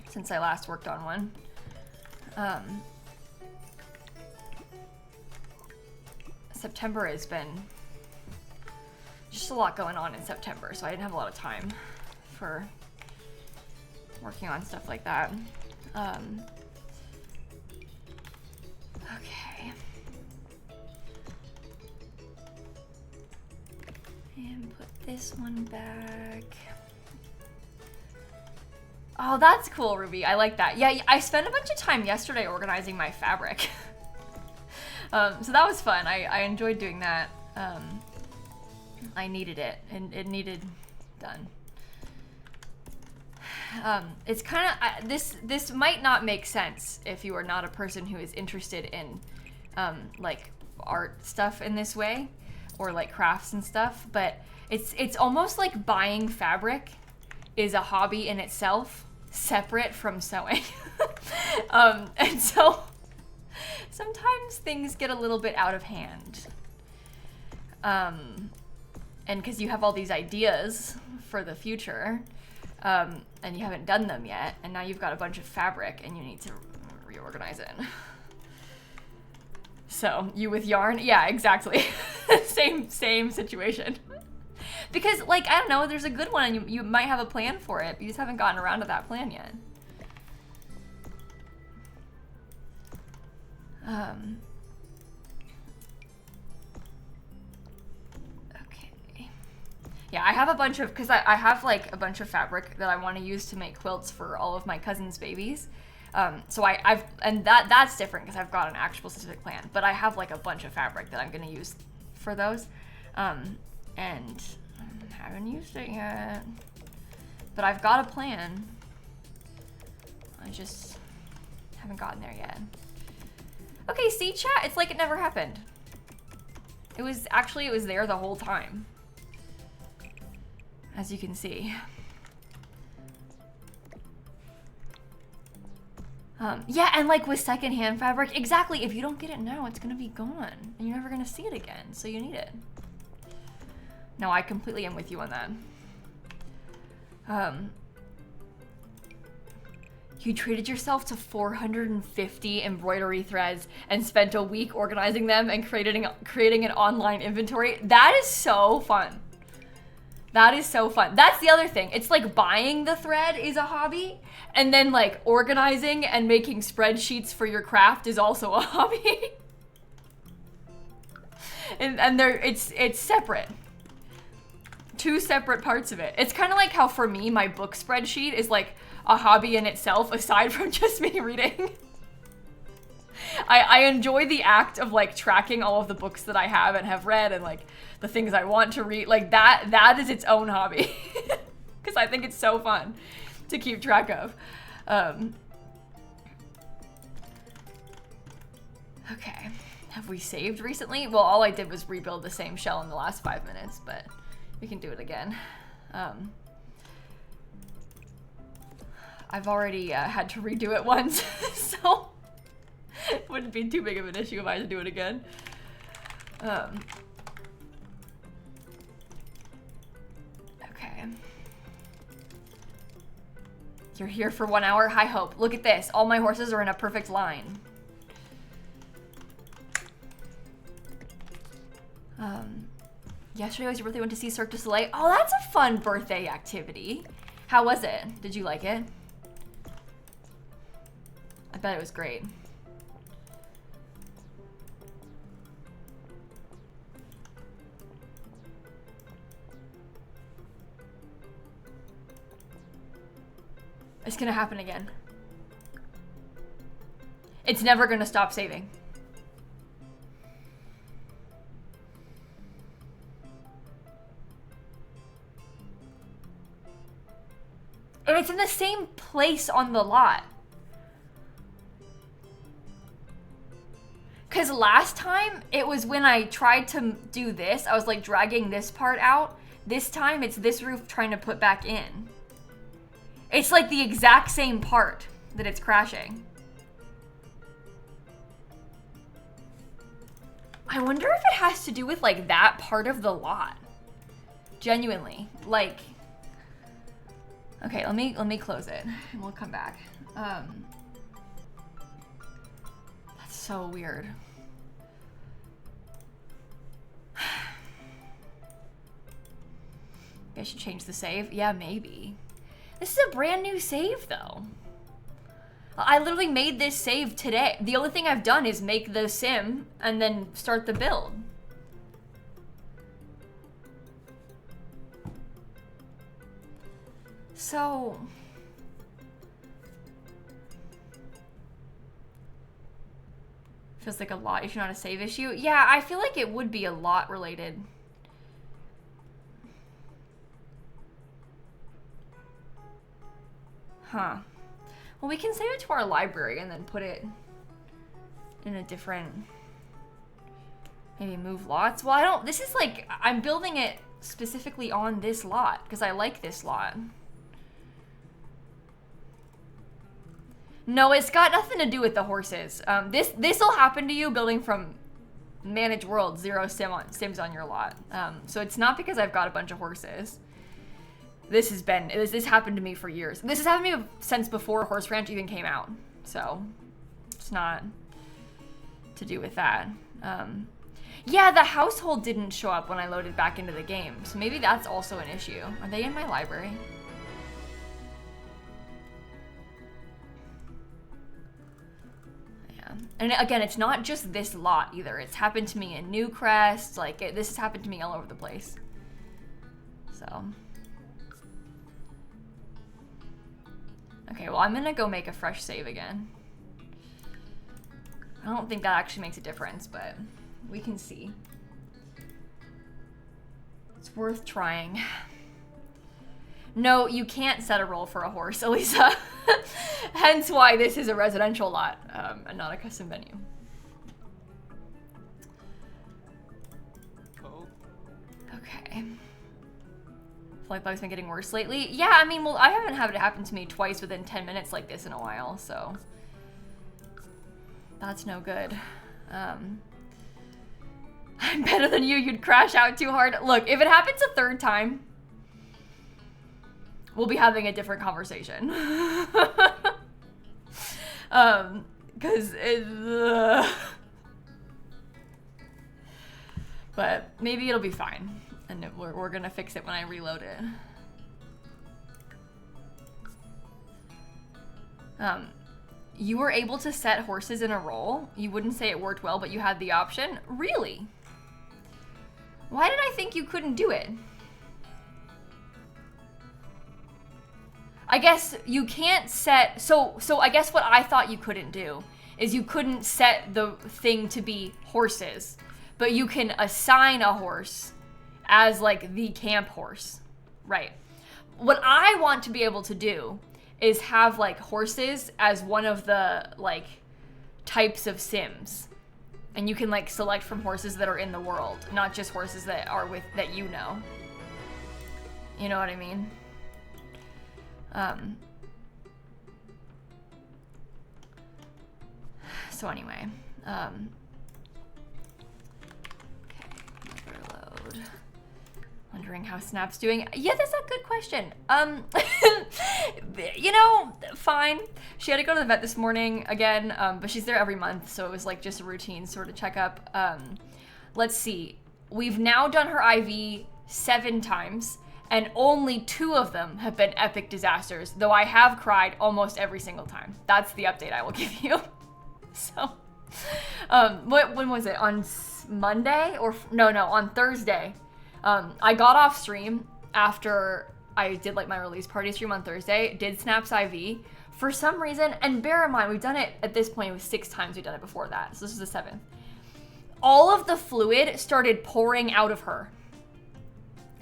Speaker 1: since I last worked on one. September has been just a lot going on in September, so I didn't have a lot of time for working on stuff like that. Okay. And put this one back. Oh, that's cool, Ruby. I like that. Yeah, I spent a bunch of time yesterday organizing my fabric. So that was fun. I enjoyed doing that. I needed it, and it needed done. It's kind of, this might not make sense if you are not a person who is interested in like art stuff in this way, or like crafts and stuff, but it's almost like buying fabric is a hobby in itself, separate from sewing. And so sometimes things get a little bit out of hand. And because you have all these ideas for the future, and you haven't done them yet, and now you've got a bunch of fabric and you need to reorganize it. So, you with yarn? Yeah, exactly. Same situation. Because, like, I don't know, there's a good one and you might have a plan for it, but you just haven't gotten around to that plan yet. Okay. Yeah, I have a bunch of, because I have like a bunch of fabric that I want to use to make quilts for all of my cousin's babies. So that's different because I've got an actual specific plan, but I have like a bunch of fabric that I'm going to use for those. And I haven't used it yet, but I've got a plan. I just haven't gotten there yet. Okay, see, chat, it's like it never happened. It was there the whole time, as you can see. Yeah, and like with secondhand fabric, exactly, if you don't get it now, it's gonna be gone, and you're never gonna see it again, so you need it. No, I completely am with you on that. You treated yourself to 450 embroidery threads and spent a week organizing them and creating an online inventory. That is so fun. That is so fun. That's the other thing. It's like buying the thread is a hobby, and then like organizing and making spreadsheets for your craft is also a hobby. and it's separate. Two separate parts of it. It's kind of like how for me, my book spreadsheet is like a hobby in itself aside from just me reading. I enjoy the act of like tracking all of the books that I have and have read and like the things I want to read. Like that is its own hobby because I think it's so fun to keep track of. Okay, have we saved recently? Well, all I did was rebuild the same shell in the last 5 minutes, but we can do it again. I've already had to redo it once, so it wouldn't be too big of an issue if I had to do it again. Okay. You're here for 1 hour? High hope. Look at this. All my horses are in a perfect line. Yesterday was your birthday, went to see Cirque du Soleil. Oh, that's a fun birthday activity. How was it? Did you like it? I bet it was great. It's gonna happen again. It's never gonna stop saving. And it's in the same place on the lot. Because last time, it was when I tried to do this, I was like dragging this part out. This time, it's this roof trying to put back in. It's like the exact same part that it's crashing. I wonder if it has to do with like that part of the lot. Genuinely, like, okay, let me close it and we'll come back. That's so weird. I should change the save. Yeah, maybe. This is a brand new save though. I literally made this save today. The only thing I've done is make the sim and then start the build. So, feels like a lot issue, not a save issue. Yeah, I feel like it would be a lot related. Huh. Well, we can save it to our library and then put it in a different, maybe move lots. Well, I don't, this is like, I'm building it specifically on this lot because I like this lot. No, it's got nothing to do with the horses. This will happen to you building from Manage World, 0 sims on your lot. So it's not because I've got a bunch of horses. This happened to me for years. This has happened to me since before Horse Ranch even came out. So it's not to do with that. Yeah, the household didn't show up when I loaded back into the game. So maybe that's also an issue. Are they in my library? And again, it's not just this lot either. It's happened to me in Newcrest. Like, this has happened to me all over the place. So. Okay, well, I'm gonna go make a fresh save again. I don't think that actually makes a difference, but we can see. It's worth trying. No, you can't set a roll for a horse, Elisa. Hence why this is a residential lot and not a custom venue.
Speaker 2: Oh.
Speaker 1: Okay. I feel like life's been getting worse lately. Yeah, I mean, well, I haven't had it happen to me twice within 10 minutes like this in a while, so that's no good. I'm better than you. You'd crash out too hard. Look, if it happens a third time, we'll be having a different conversation. Cause but maybe it'll be fine. And we're gonna fix it when I reload it. You were able to set horses in a roll. You wouldn't say it worked well, but you had the option. Really? Why did I think you couldn't do it? I guess you can't set, so I guess what I thought you couldn't do is you couldn't set the thing to be horses, but you can assign a horse as like the camp horse, right? What I want to be able to do is have like horses as one of the like types of sims. And you can like select from horses that are in the world, not just horses that are that you know. You know what I mean? So anyway, okay, overload. Wondering how Snap's doing. Yeah, that's a good question. You know, fine. She had to go to the vet this morning again, but she's there every month, so it was like just a routine sort of checkup. Let's see. We've now done her IV 7 times. And only 2 of them have been epic disasters, though I have cried almost every single time. That's the update I will give you. So, when was it? On Monday? Or, no, on Thursday. I got off stream after I did like my release party stream on Thursday, did Snap's IV. For some reason, and bear in mind, we've done it, at this point, it was 6 times we've done it before that. So this is the 7th. All of the fluid started pouring out of her.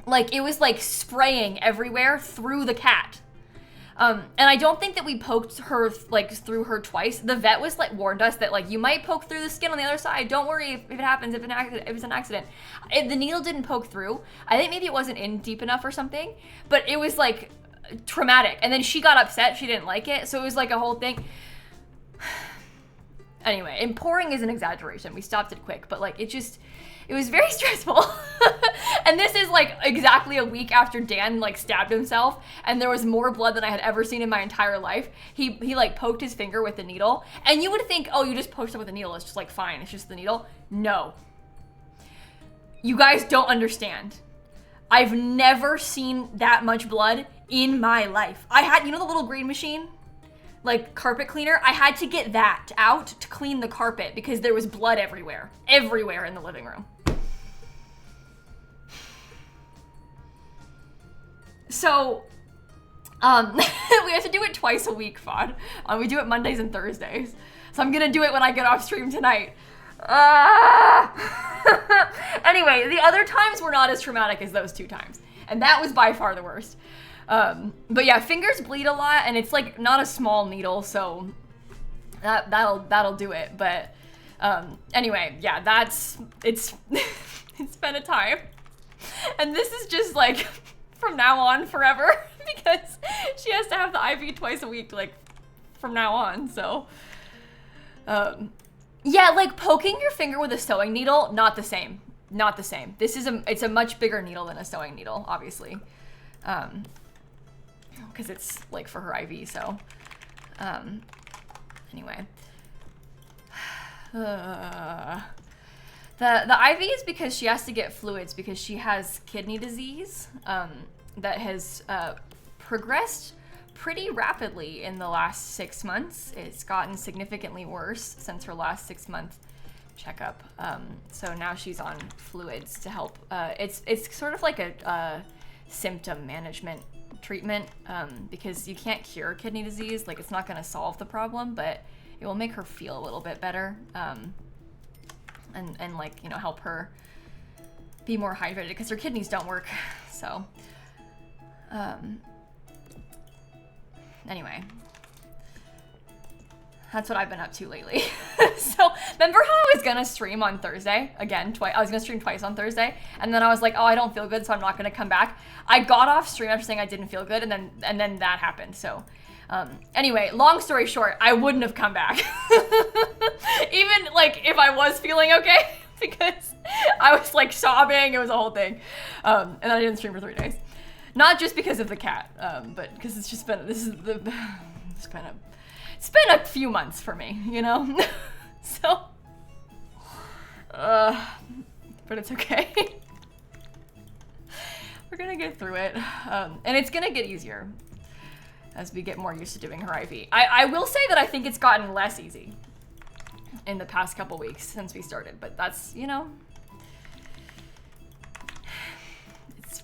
Speaker 1: Like, it was like spraying everywhere through the cat. And I don't think that we poked her like through her twice. The vet was like warned us that like you might poke through the skin on the other side. Don't worry if it happens, if it's an accident. The needle didn't poke through. I think maybe it wasn't in deep enough or something, but it was like traumatic. And then she got upset. She didn't like it. So it was like a whole thing. Anyway, and pouring is an exaggeration. We stopped it quick, but like it was very stressful. And this is like exactly a week after Dan like stabbed himself and there was more blood than I had ever seen in my entire life. He like poked his finger with the needle and you would think, oh, you just poked it with a needle. It's just like fine. It's just the needle. No. You guys don't understand. I've never seen that much blood in my life. I had, you know the little green machine? Like carpet cleaner, I had to get that out to clean the carpet because there was blood everywhere in the living room. So, we have to do it twice a week, Fod. We do it Mondays and Thursdays. So I'm gonna do it when I get off stream tonight. Anyway, the other times were not as traumatic as those 2 times. And that was by far the worst. But yeah, fingers bleed a lot, and it's like not a small needle, so that'll do it. But anyway, yeah, it's been a time, and this is just like from now on forever because she has to have the IV twice a week, like from now on. So yeah, like poking your finger with a sewing needle, not the same. Not the same. It's a much bigger needle than a sewing needle, obviously. Because it's like for her IV, so anyway. The IV is because she has to get fluids because she has kidney disease that has progressed pretty rapidly in the last 6 months. It's gotten significantly worse since her last 6-month checkup. So now she's on fluids to help. It's sort of like a symptom management treatment because you can't cure kidney disease. Like it's not going to solve the problem, but it will make her feel a little bit better and like, you know, help her be more hydrated because her kidneys don't work. So anyway, that's what I've been up to lately. So remember how I was gonna stream on Thursday again? I was gonna stream twice on Thursday, and then I was like, oh, I don't feel good, so I'm not gonna come back. I got off stream after saying I didn't feel good, and then that happened. So anyway, long story short, I wouldn't have come back, even like if I was feeling okay, because I was like sobbing. It was a whole thing, and then I didn't stream for 3 days. Not just because of the cat, but because it's just been it's been a few months for me, you know? So, but it's okay. We're gonna get through it. And it's gonna get easier as we get more used to doing her IV. I will say that I think it's gotten less easy in the past couple weeks since we started, but that's, you know,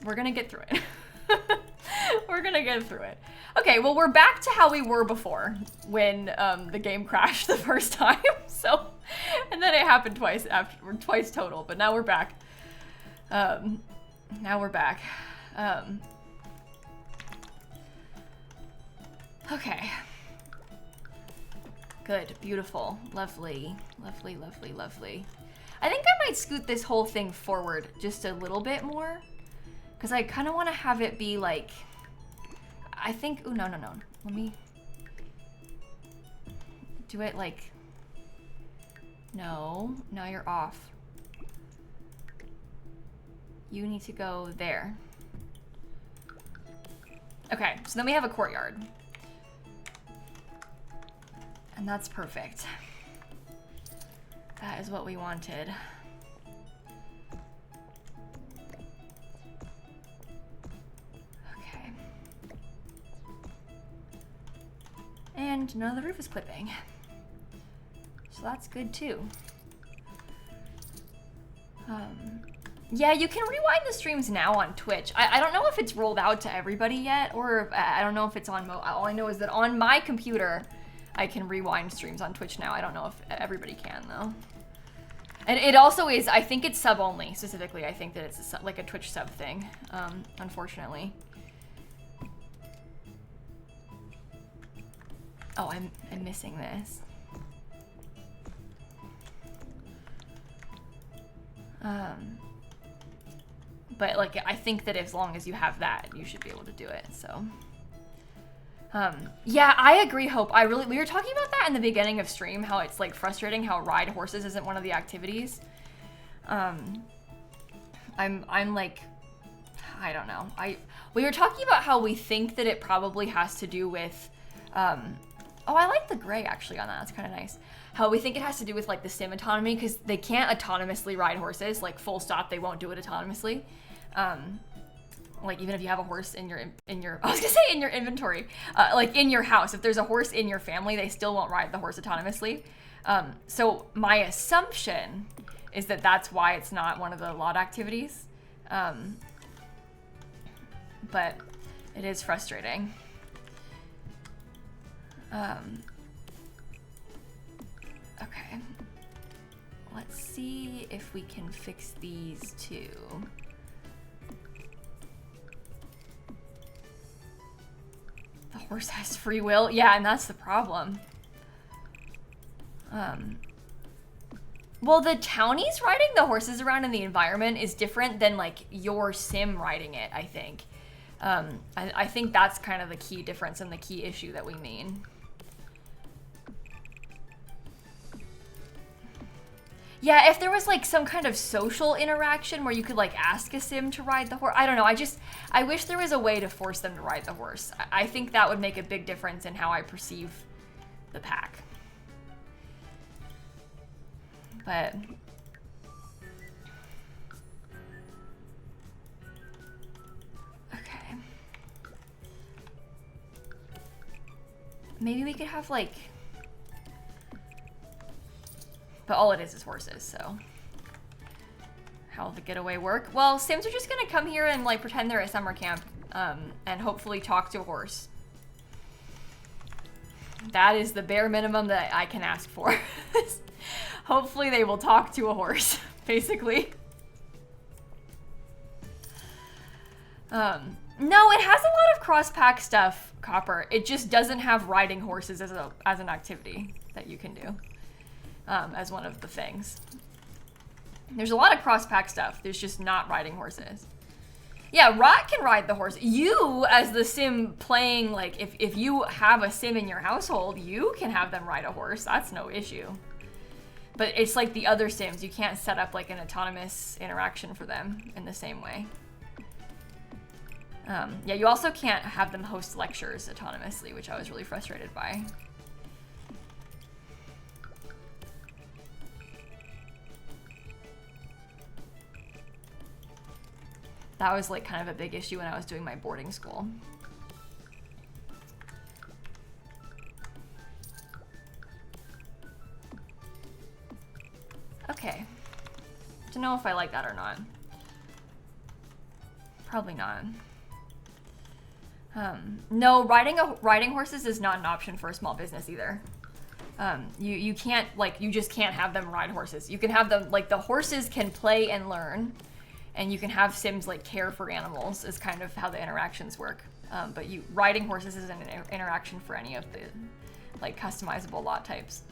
Speaker 1: we're gonna get through it. We're gonna get through it. Okay, well, we're back to how we were before when the game crashed the first time. So, and then it happened twice total, but now we're back. Now we're back. Okay. Good, beautiful, lovely, lovely, lovely, lovely. I think I might scoot this whole thing forward just a little bit more because I kind of want to have it be like, I think, oh, no. Let me do it like, no, now you're off. You need to go there. Okay, so then we have a courtyard. And that's perfect. That is what we wanted. Okay. And none of the roof is clipping. So that's good too. Yeah, you can rewind the streams now on Twitch. I don't know if it's rolled out to everybody yet, or I don't know if it's on all I know is that on my computer, I can rewind streams on Twitch now. I don't know if everybody can though. And it also is, I think it's sub only specifically. I think that it's like a Twitch sub thing, unfortunately. Oh, I'm missing this. But like, I think that as long as you have that, you should be able to do it, so. Yeah, I agree, Hope. We were talking about that in the beginning of stream, how it's like frustrating how ride horses isn't one of the activities. I'm like, I don't know. We were talking about how we think that it probably has to do with, oh, I like the gray actually on that. That's kind of nice. How we think it has to do with like the sim autonomy, because they can't autonomously ride horses, like full stop, they won't do it autonomously. Like even if you have a horse in your I was gonna say in your inventory, like in your house, if there's a horse in your family, they still won't ride the horse autonomously. So my assumption is that that's why it's not one of the lot activities. But it is frustrating. Okay. Let's see if we can fix these two. The horse has free will. Yeah, and that's the problem. Well, the townies riding the horses around in the environment is different than like your sim riding it, I think. I think that's kind of the key difference and the key issue that we mean. Yeah, if there was like some kind of social interaction where you could like ask a sim to ride the horse. I don't know. I wish there was a way to force them to ride the horse. I think that would make a big difference in how I perceive the pack. But okay. Maybe we could have like, but all it is horses, so. How'll the getaway work? Well, Sims are just gonna come here and like pretend they're at summer camp, and hopefully talk to a horse. That is the bare minimum that I can ask for. Hopefully they will talk to a horse, basically. No, it has a lot of cross-pack stuff, Copper. It just doesn't have riding horses as an activity that you can do. As one of the things. There's a lot of cross-pack stuff. There's just not riding horses. Yeah, Rot can ride the horse. You, as the sim playing, like, if you have a sim in your household, you can have them ride a horse. That's no issue. But it's like the other sims. You can't set up, like, an autonomous interaction for them in the same way. Yeah, you also can't have them host lectures autonomously, which I was really frustrated by. That was like kind of a big issue when I was doing my boarding school. Okay. Don't know if I like that or not. Probably not. No, riding horses is not an option for a small business either. You can't, like, you just can't have them ride horses. You can have them, like, the horses can play and learn. And you can have sims like care for animals is kind of how the interactions work. But riding horses isn't an interaction for any of the like customizable lot types.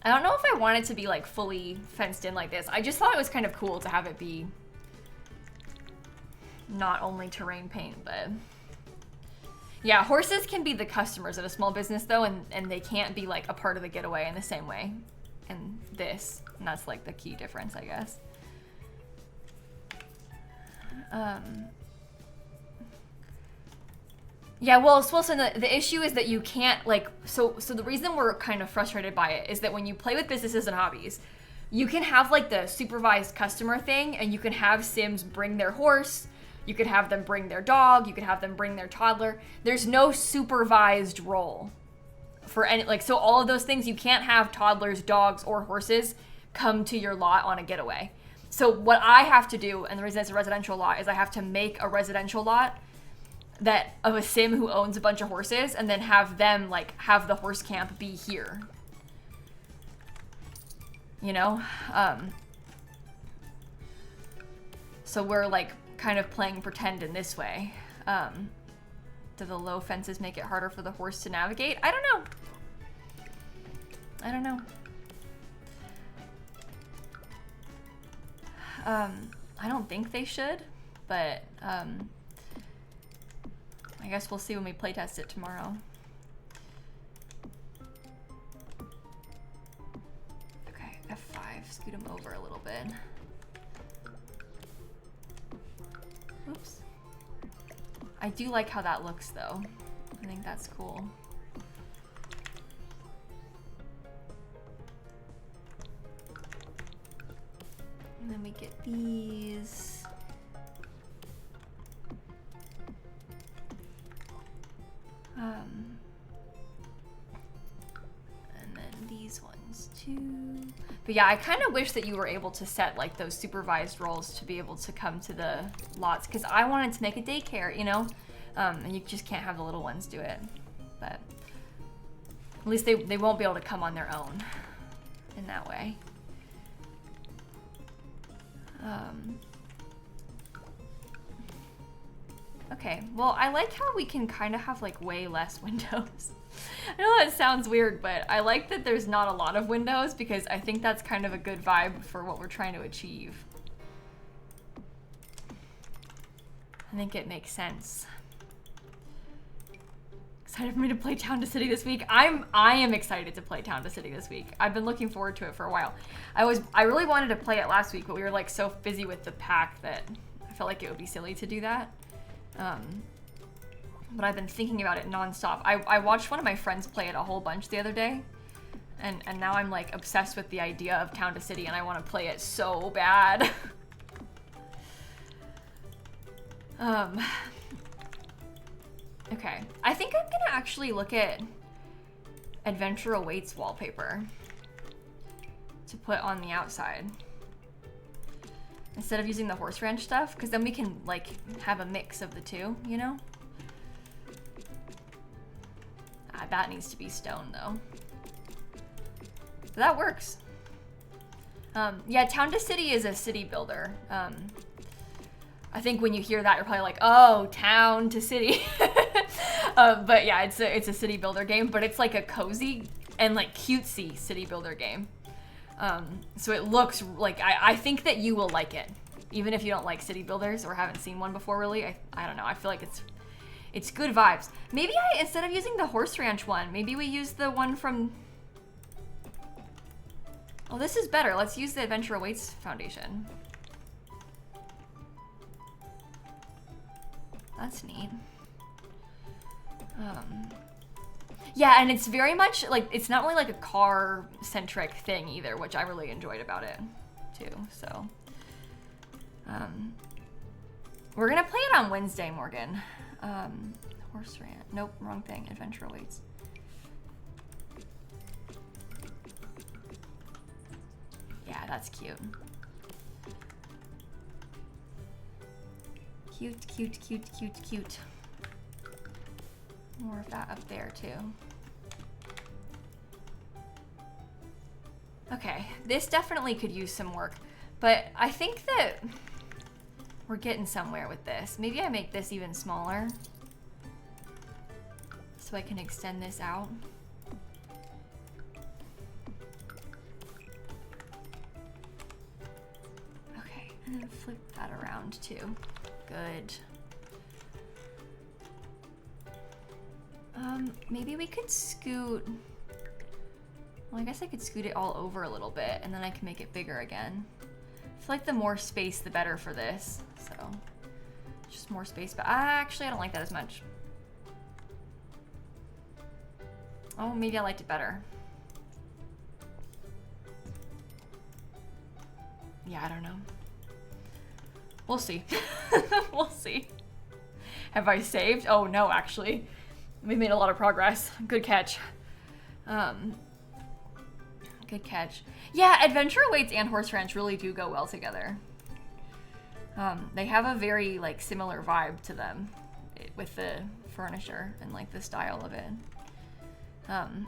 Speaker 1: I don't know if I want it to be like fully fenced in like this. I just thought it was kind of cool to have it be not only terrain paint, but yeah, horses can be the customers at a small business though, and they can't be like a part of the getaway in the same way. And this, and that's like the key difference, I guess. Yeah, well, Wilson, the issue is that you can't like, so the reason we're kind of frustrated by it is that when you play with businesses and hobbies, you can have like the supervised customer thing, and you can have sims bring their horse, you could have them bring their dog, you could have them bring their toddler. There's no supervised role. For any, like, so all of those things, you can't have toddlers, dogs, or horses come to your lot on a getaway. So what I have to do, and the reason it's a residential lot, is I have to make a residential lot that of a sim who owns a bunch of horses, and then have them like have the horse camp be here. You know? So we're like kind of playing pretend in this way. Do the low fences make it harder for the horse to navigate? I don't know. I don't know. I don't think they should, but I guess we'll see when we playtest it tomorrow. Okay, F5, scoot him over a little bit. Oops. I do like how that looks though. I think that's cool. And then we get these. And then these ones too. But yeah, I kind of wish that you were able to set like those supervised roles to be able to come to the lots, because I wanted to make a daycare, you know? And you just can't have the little ones do it. But at least they won't be able to come on their own in that way. Okay, well, I like how we can kind of have like way less windows. I know that sounds weird, but I like that there's not a lot of windows because I think that's kind of a good vibe for what we're trying to achieve. I think it makes sense. Excited for me to play Town to City this week. I am excited to play Town to City this week. I've been looking forward to it for a while. I really wanted to play it last week, but we were like so busy with the pack that I felt like it would be silly to do that. But I've been thinking about it nonstop. I watched one of my friends play it a whole bunch the other day, and now I'm like obsessed with the idea of Town to City, and I want to play it so bad. Okay, I think I'm gonna actually look at Adventure Awaits wallpaper to put on the outside instead of using the horse ranch stuff, because then we can like have a mix of the two, you know? That needs to be stone though. But that works. Yeah, Town to City is a city builder. I think when you hear that, you're probably like, oh, Town to City. But yeah, it's a city builder game, but it's like a cozy and like cutesy city builder game. So it looks like, I think that you will like it. Even if you don't like city builders or haven't seen one before really, I don't know, I feel like it's good vibes. Maybe instead of using the horse ranch one, maybe we use the one from, oh, this is better. Let's use the Adventure Awaits foundation. That's neat. Yeah, and it's very much like, it's not really like a car centric thing either, which I really enjoyed about it too. So we're gonna play it on Wednesday, Morgan. Horse ranch, nope, wrong thing. Adventure Awaits. Yeah, that's cute. Cute, cute, cute, cute, cute. More of that up there too. Okay, this definitely could use some work, but I think that we're getting somewhere with this. Maybe I make this even smaller so I can extend this out. Okay, and then flip that around too. Good. Maybe we could scoot. Well, I guess I could scoot it all over a little bit and then I can make it bigger again. I feel like the more space, the better for this. So just more space, but actually I don't like that as much. Oh, maybe I liked it better. Yeah, I don't know. We'll see. We'll see. Have I saved? Oh no, actually. We've made a lot of progress. Good catch. Good catch. Yeah, Adventure Awaits and Horse Ranch really do go well together. They have a very like similar vibe to them with the furniture and like the style of it. Am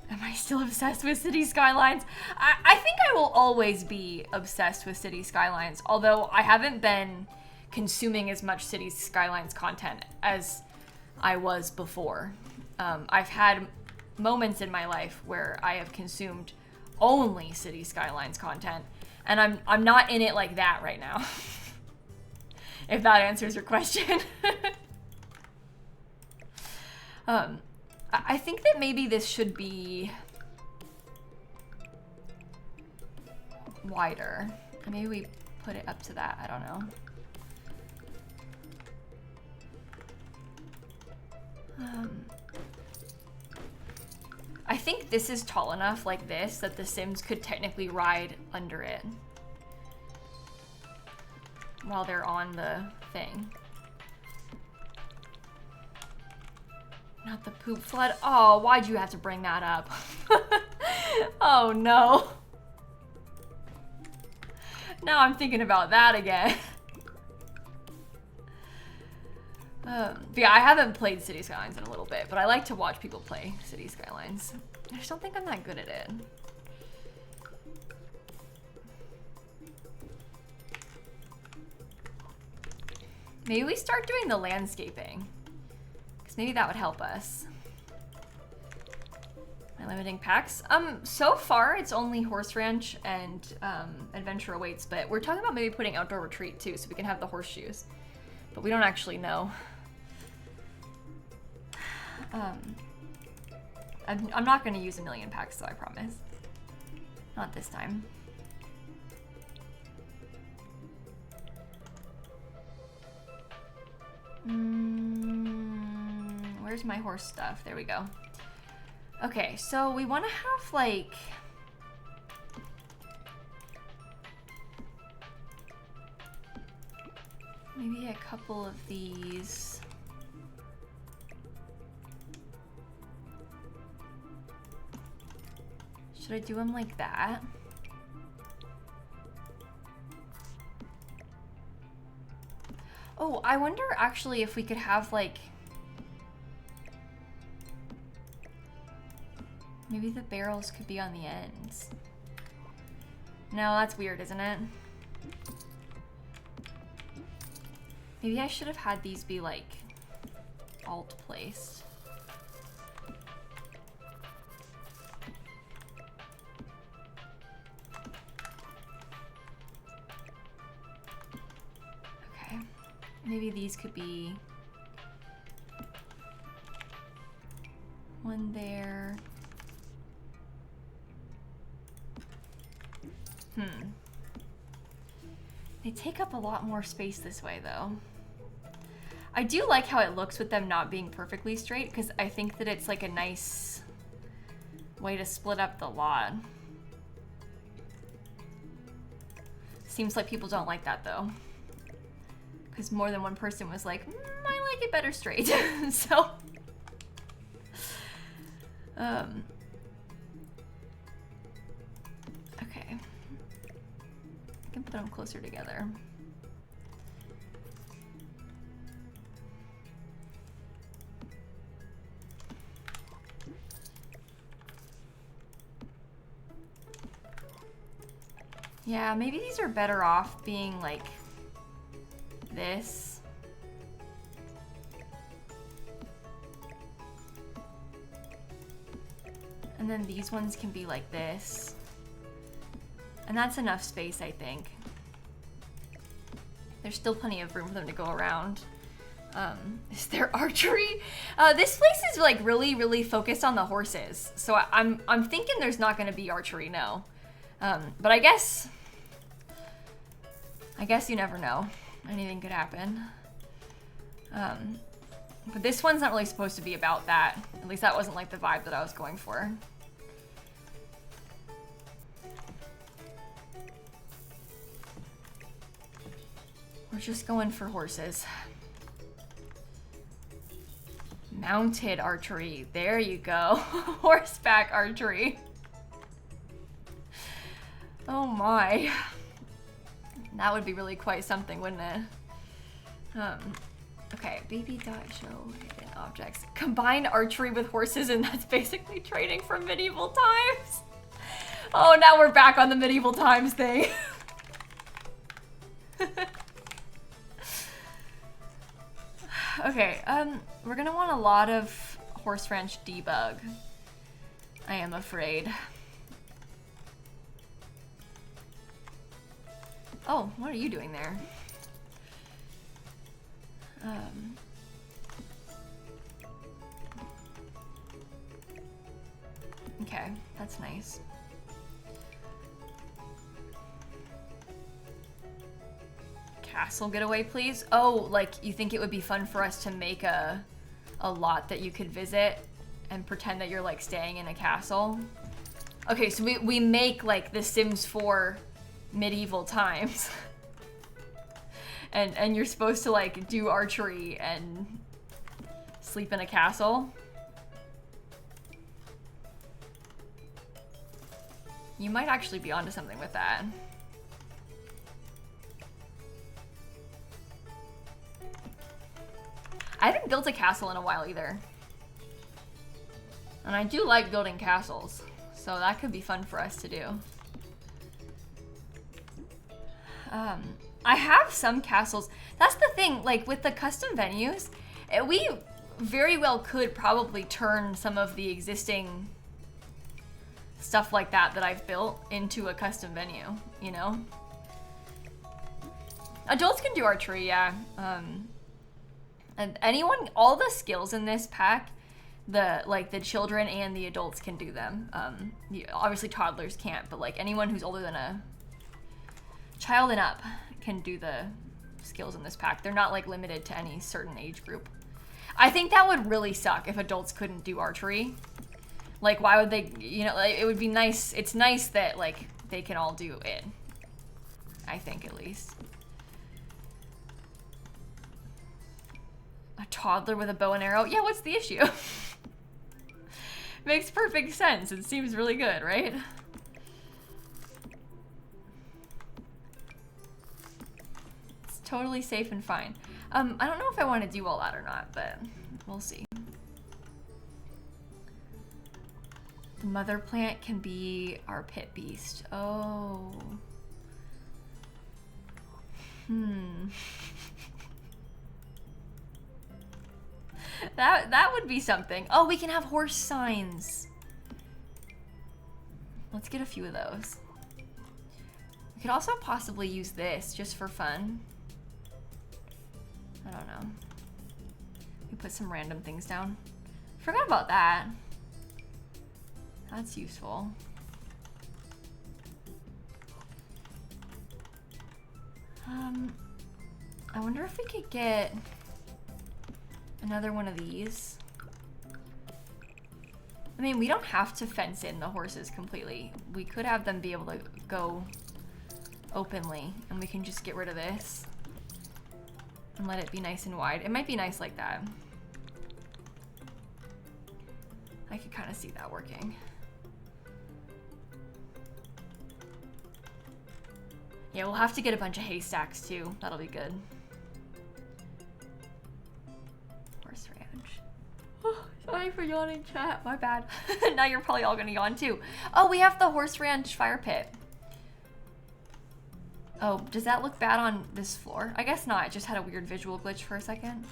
Speaker 1: I still obsessed with City Skylines? I think I will always be obsessed with City Skylines, although I haven't been consuming as much Cities Skylines content as I was before. I've had moments in my life where I have consumed only Cities Skylines content, and I'm not in it like that right now. If that answers your question. I think that maybe this should be wider. Maybe we put it up to that, I don't know. I think this is tall enough like this that the Sims could technically ride under it while they're on the thing. Not the poop flood. Oh, why'd you have to bring that up? Oh no. Now I'm thinking about that again. But yeah, I haven't played Cities Skylines in a little bit, but I like to watch people play Cities Skylines. I just don't think I'm that good at it. Maybe we start doing the landscaping, because maybe that would help us. Am I limiting packs? So far it's only Horse Ranch and Adventure Awaits, but we're talking about maybe putting Outdoor Retreat too, so we can have the horseshoes. But we don't actually know. I'm not going to use 1,000,000 packs, though, I promise. Not this time. Where's my horse stuff? There we go. Okay, so we want to have, like... maybe a couple of these. Should I do them like that? Oh, I wonder actually if we could have like... maybe the barrels could be on the ends. No, that's weird, isn't it? Maybe I should have had these be like alt placed. Okay, maybe these could be one there. They take up a lot more space this way though. I do like how it looks with them not being perfectly straight, because I think that it's like a nice way to split up the lot. Seems like people don't like that though, because more than one person was like, I like it better straight. So okay, I can put them closer together. Yeah, maybe these are better off being like this. And then these ones can be like this. And that's enough space, I think. There's still plenty of room for them to go around. Is there archery? This place is like really, really focused on the horses. So I'm thinking there's not gonna be archery, no. But I guess you never know. Anything could happen. But this one's not really supposed to be about that. At least that wasn't like the vibe that I was going for. We're just going for horses. Mounted archery. There you go. Horseback archery. Oh my. That would be really quite something, wouldn't it? Okay, baby.show hidden objects. Combine archery with horses, and that's basically trading from medieval times. Oh, now we're back on the medieval times thing. Okay, we're gonna want a lot of horse ranch debug. I am afraid. Oh, what are you doing there? Okay, that's nice. Castle getaway, please. Oh, like you think it would be fun for us to make a lot that you could visit and pretend that you're like staying in a castle? Okay, so we make like the Sims 4 medieval times. and you're supposed to like do archery and sleep in a castle. You might actually be onto something with that. I haven't built a castle in a while either. And I do like building castles, so that could be fun for us to do. I have some castles. That's the thing, like with the custom venues, we very well could probably turn some of the existing stuff like that I've built into a custom venue, you know? Adults can do archery, yeah. And anyone, all the skills in this pack, the children and the adults can do them. Obviously toddlers can't, but like anyone who's older than a child and up can do the skills in this pack. They're not like limited to any certain age group. I think that would really suck if adults couldn't do archery. Like, why would they, you know, like, it would be nice. It's nice that like they can all do it. I think at least. A toddler with a bow and arrow? Yeah, what's the issue? Makes perfect sense. It seems really good, right? It's totally safe and fine. I don't know if I want to do all that or not, but we'll see. The mother plant can be our pit beast. Oh. That would be something. Oh, we can have horse signs. Let's get a few of those. We could also possibly use this just for fun. I don't know. We put some random things down. Forgot about that. That's useful. I wonder if we could get another one of these. I mean, we don't have to fence in the horses completely. We could have them be able to go openly, and we can just get rid of this and let it be nice and wide. It might be nice like that. I could kind of see that working. Yeah, we'll have to get a bunch of haystacks too. That'll be good. Horse ranch. Oh, sorry for yawning, chat. My bad. Now you're probably all gonna yawn too. Oh, we have the horse ranch fire pit. Oh, does that look bad on this floor? I guess not. It just had a weird visual glitch for a second.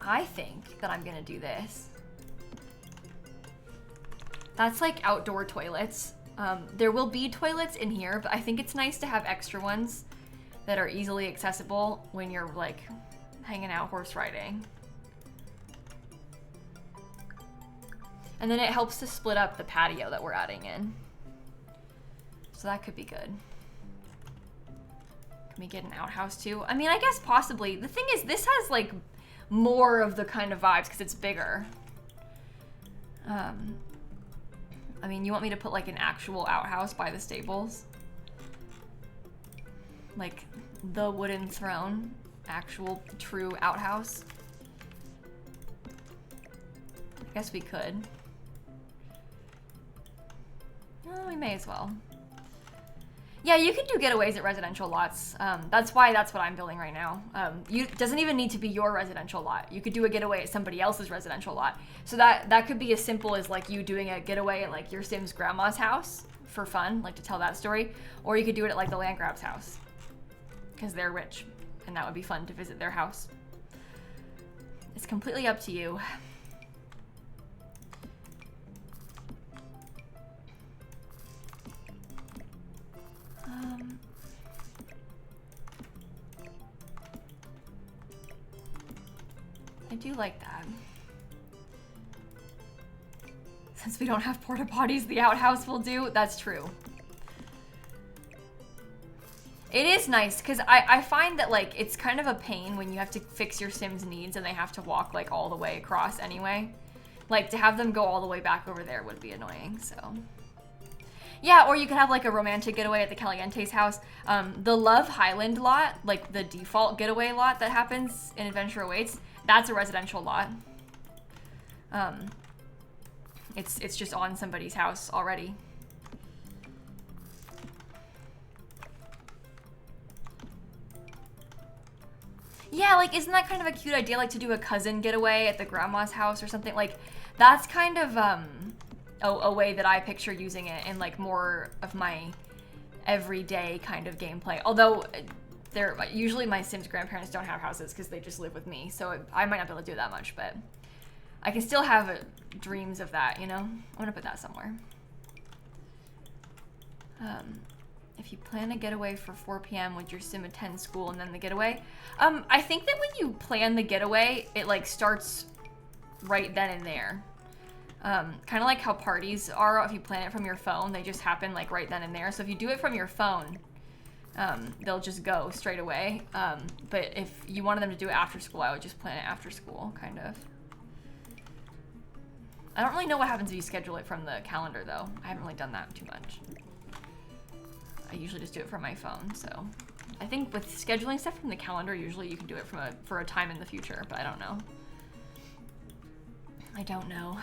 Speaker 1: I think that I'm gonna do this. That's like outdoor toilets. There will be toilets in here, but I think it's nice to have extra ones that are easily accessible when you're like hanging out horse riding. And then it helps to split up the patio that we're adding in. So that could be good. Can we get an outhouse too? I mean, I guess possibly. The thing is, this has like more of the kind of vibes because it's bigger. I mean, you want me to put like an actual outhouse by the stables? Like the wooden throne, actual true outhouse? I guess we could. Well, we may as well. Yeah, you can do getaways at residential lots. That's what I'm building right now. Doesn't even need to be your residential lot. You could do a getaway at somebody else's residential lot. So that could be as simple as like you doing a getaway at like your Sim's grandma's house for fun, like to tell that story. Or you could do it at like the land grab's house because they're rich and that would be fun to visit their house. It's completely up to you. I do like that. Since we don't have porta potties, the outhouse will do. That's true. It is nice because I find that like it's kind of a pain when you have to fix your Sim's needs and they have to walk like all the way across anyway. Like to have them go all the way back over there would be annoying, so. Yeah, or you could have like a romantic getaway at the Caliente's house. The Love Highland lot, like the default getaway lot that happens in Adventure Awaits, that's a residential lot. It's just on somebody's house already. Yeah, like isn't that kind of a cute idea, like to do a cousin getaway at the grandma's house or something? Like that's kind of a way that I picture using it in like more of my everyday kind of gameplay. Although usually my Sims grandparents don't have houses because they just live with me, so I might not be able to do that much, but I can still have dreams of that, you know? I'm gonna put that somewhere. If you plan a getaway for 4 p.m., would your Sim attend school and then the getaway? I think that when you plan the getaway, it like starts right then and there. Kind of like how parties are, if you plan it from your phone, they just happen like right then and there. So if you do it from your phone, they'll just go straight away. But if you wanted them to do it after school, I would just plan it after school, kind of. I don't really know what happens if you schedule it from the calendar, though. I haven't really done that too much. I usually just do it from my phone, so. I think with scheduling stuff from the calendar, usually you can do it for a time in the future, but I don't know. I don't know.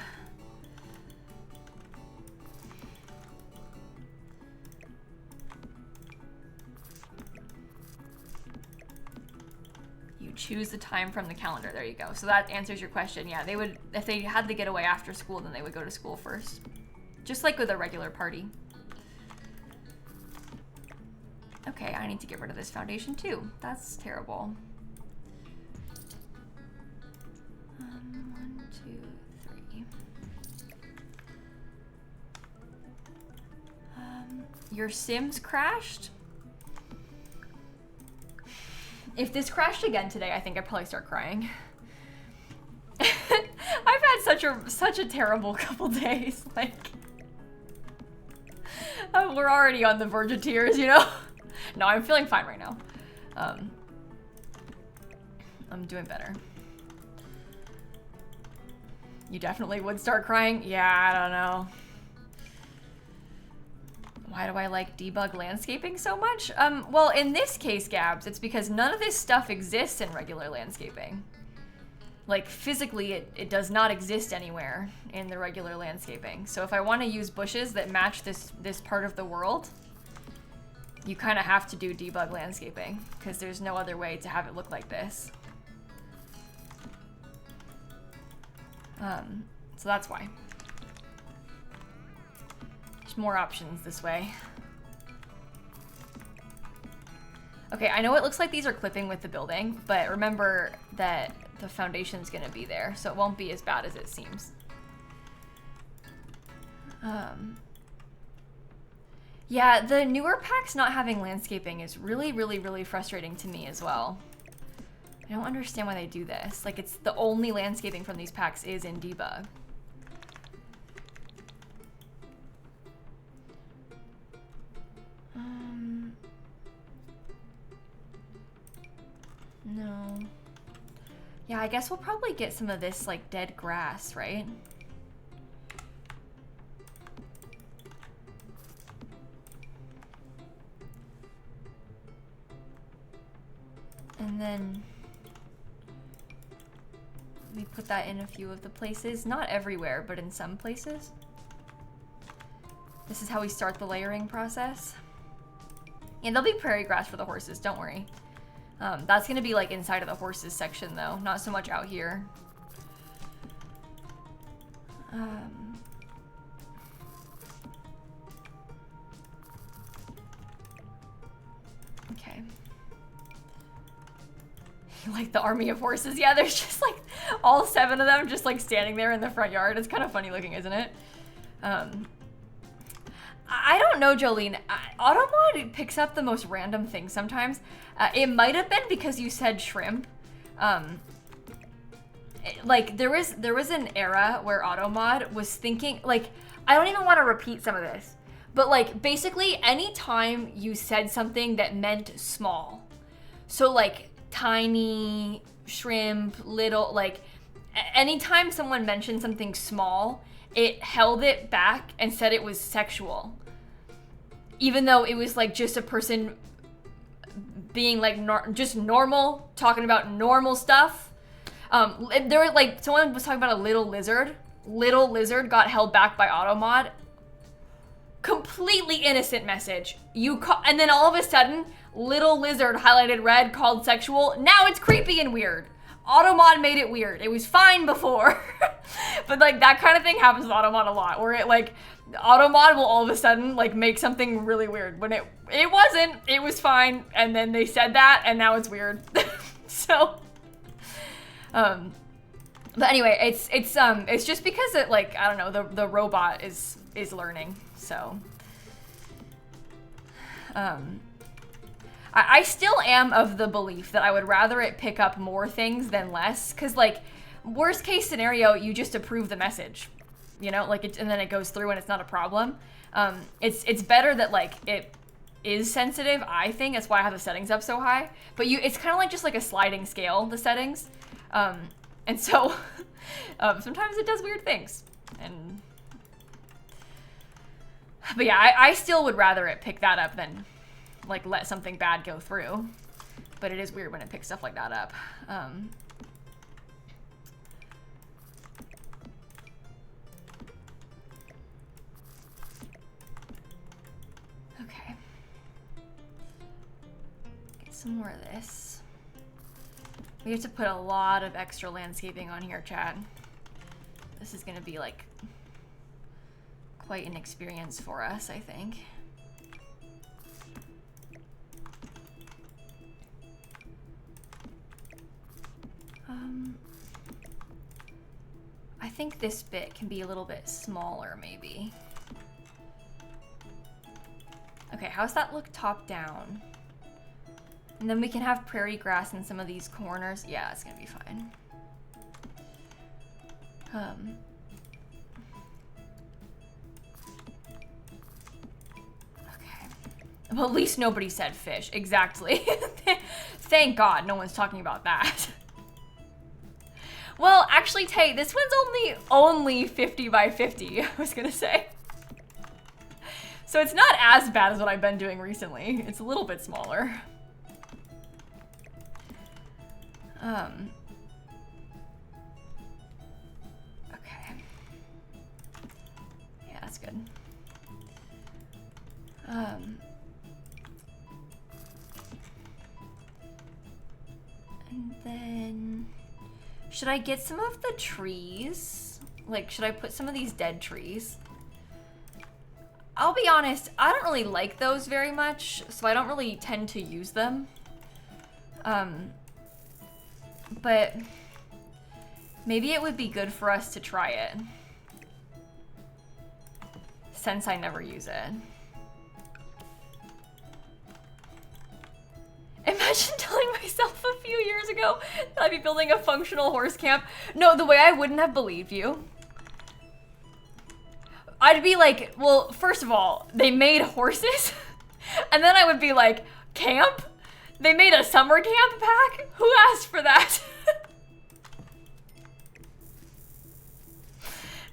Speaker 1: You choose the time from the calendar. There you go. So that answers your question. Yeah, they would, if they had the getaway after school, then they would go to school first. Just like with a regular party. Okay, I need to get rid of this foundation too. That's terrible. 1, 2, 3. Your Sims crashed? If this crashed again today, I think I'd probably start crying. I've had such a terrible couple days. Like, we're already on the verge of tears, you know? No, I'm feeling fine right now. I'm doing better. You definitely would start crying? Yeah, I don't know. Why do I like debug landscaping so much? Well, in this case, Gabs, it's because none of this stuff exists in regular landscaping. Like, physically, it does not exist anywhere in the regular landscaping. So if I want to use bushes that match this part of the world, you kind of have to do debug landscaping, because there's no other way to have it look like this. So that's why. There's more options this way. Okay, I know it looks like these are clipping with the building, but remember that the foundation's gonna be there, so it won't be as bad as it seems. Yeah, the newer packs not having landscaping is really, really, really frustrating to me as well. I don't understand why they do this. Like, it's the only landscaping from these packs is in debug. No. Yeah, I guess we'll probably get some of this, like, dead grass, right? And then we put that in a few of the places. Not everywhere, but in some places. This is how we start the layering process. Yeah, there'll be prairie grass for the horses, don't worry. That's gonna be like inside of the horses section though, not so much out here. Okay. Like the army of horses. Yeah, there's just like all 7 of them just like standing there in the front yard. It's kind of funny looking, isn't it? I don't know, Jolene. Automod picks up the most random things sometimes. It might have been because you said shrimp. Like there was an era where Automod was thinking, like, I don't even want to repeat some of this, but like basically anytime you said something that meant small, so like tiny, shrimp, little, like anytime someone mentioned something small, it held it back and said it was sexual, even though it was like just a person being like just normal, talking about normal stuff. There were like, someone was talking about a little lizard. Little lizard got held back by Automod. Completely innocent message. And then all of a sudden, little lizard highlighted red called sexual. Now it's creepy and weird. Automod made it weird. It was fine before. But like that kind of thing happens with Automod a lot, where it like, Automod will all of a sudden like make something really weird when it wasn't, it was fine, and then they said that and now it's weird. So but anyway, it's just because it, like, I don't know, the robot is learning. So I still am of the belief that I would rather it pick up more things than less, because like worst case scenario, you just approve the message, you know, like and then it goes through and it's not a problem. It's better that like it is sensitive, I think. That's why I have the settings up so high. But it's kind of like just like a sliding scale, the settings. And so sometimes it does weird things. But yeah, I still would rather it pick that up than like let something bad go through. But it is weird when it picks stuff like that up. Okay. Get some more of this. We have to put a lot of extra landscaping on here, Chad. This is gonna be like quite an experience for us, I think. I think this bit can be a little bit smaller, maybe. Okay, how's that look top down? And then we can have prairie grass in some of these corners. Yeah, it's gonna be fine. Okay. Well, at least nobody said fish. Exactly. Thank God no one's talking about that. Well, actually, Tay, this one's only 50 by 50, I was gonna say. So it's not as bad as what I've been doing recently. It's a little bit smaller. Okay. Yeah, that's good. And then, should I get some of the trees? Like, should I put some of these dead trees? I'll be honest, I don't really like those very much, so I don't really tend to use them. But maybe it would be good for us to try it, since I never use it. Imagine telling myself a few years ago that I'd be building a functional horse camp. No, the way I wouldn't have believed you. I'd be like, well, first of all, they made horses. And then I would be like, camp? They made a summer camp pack? Who asked for that?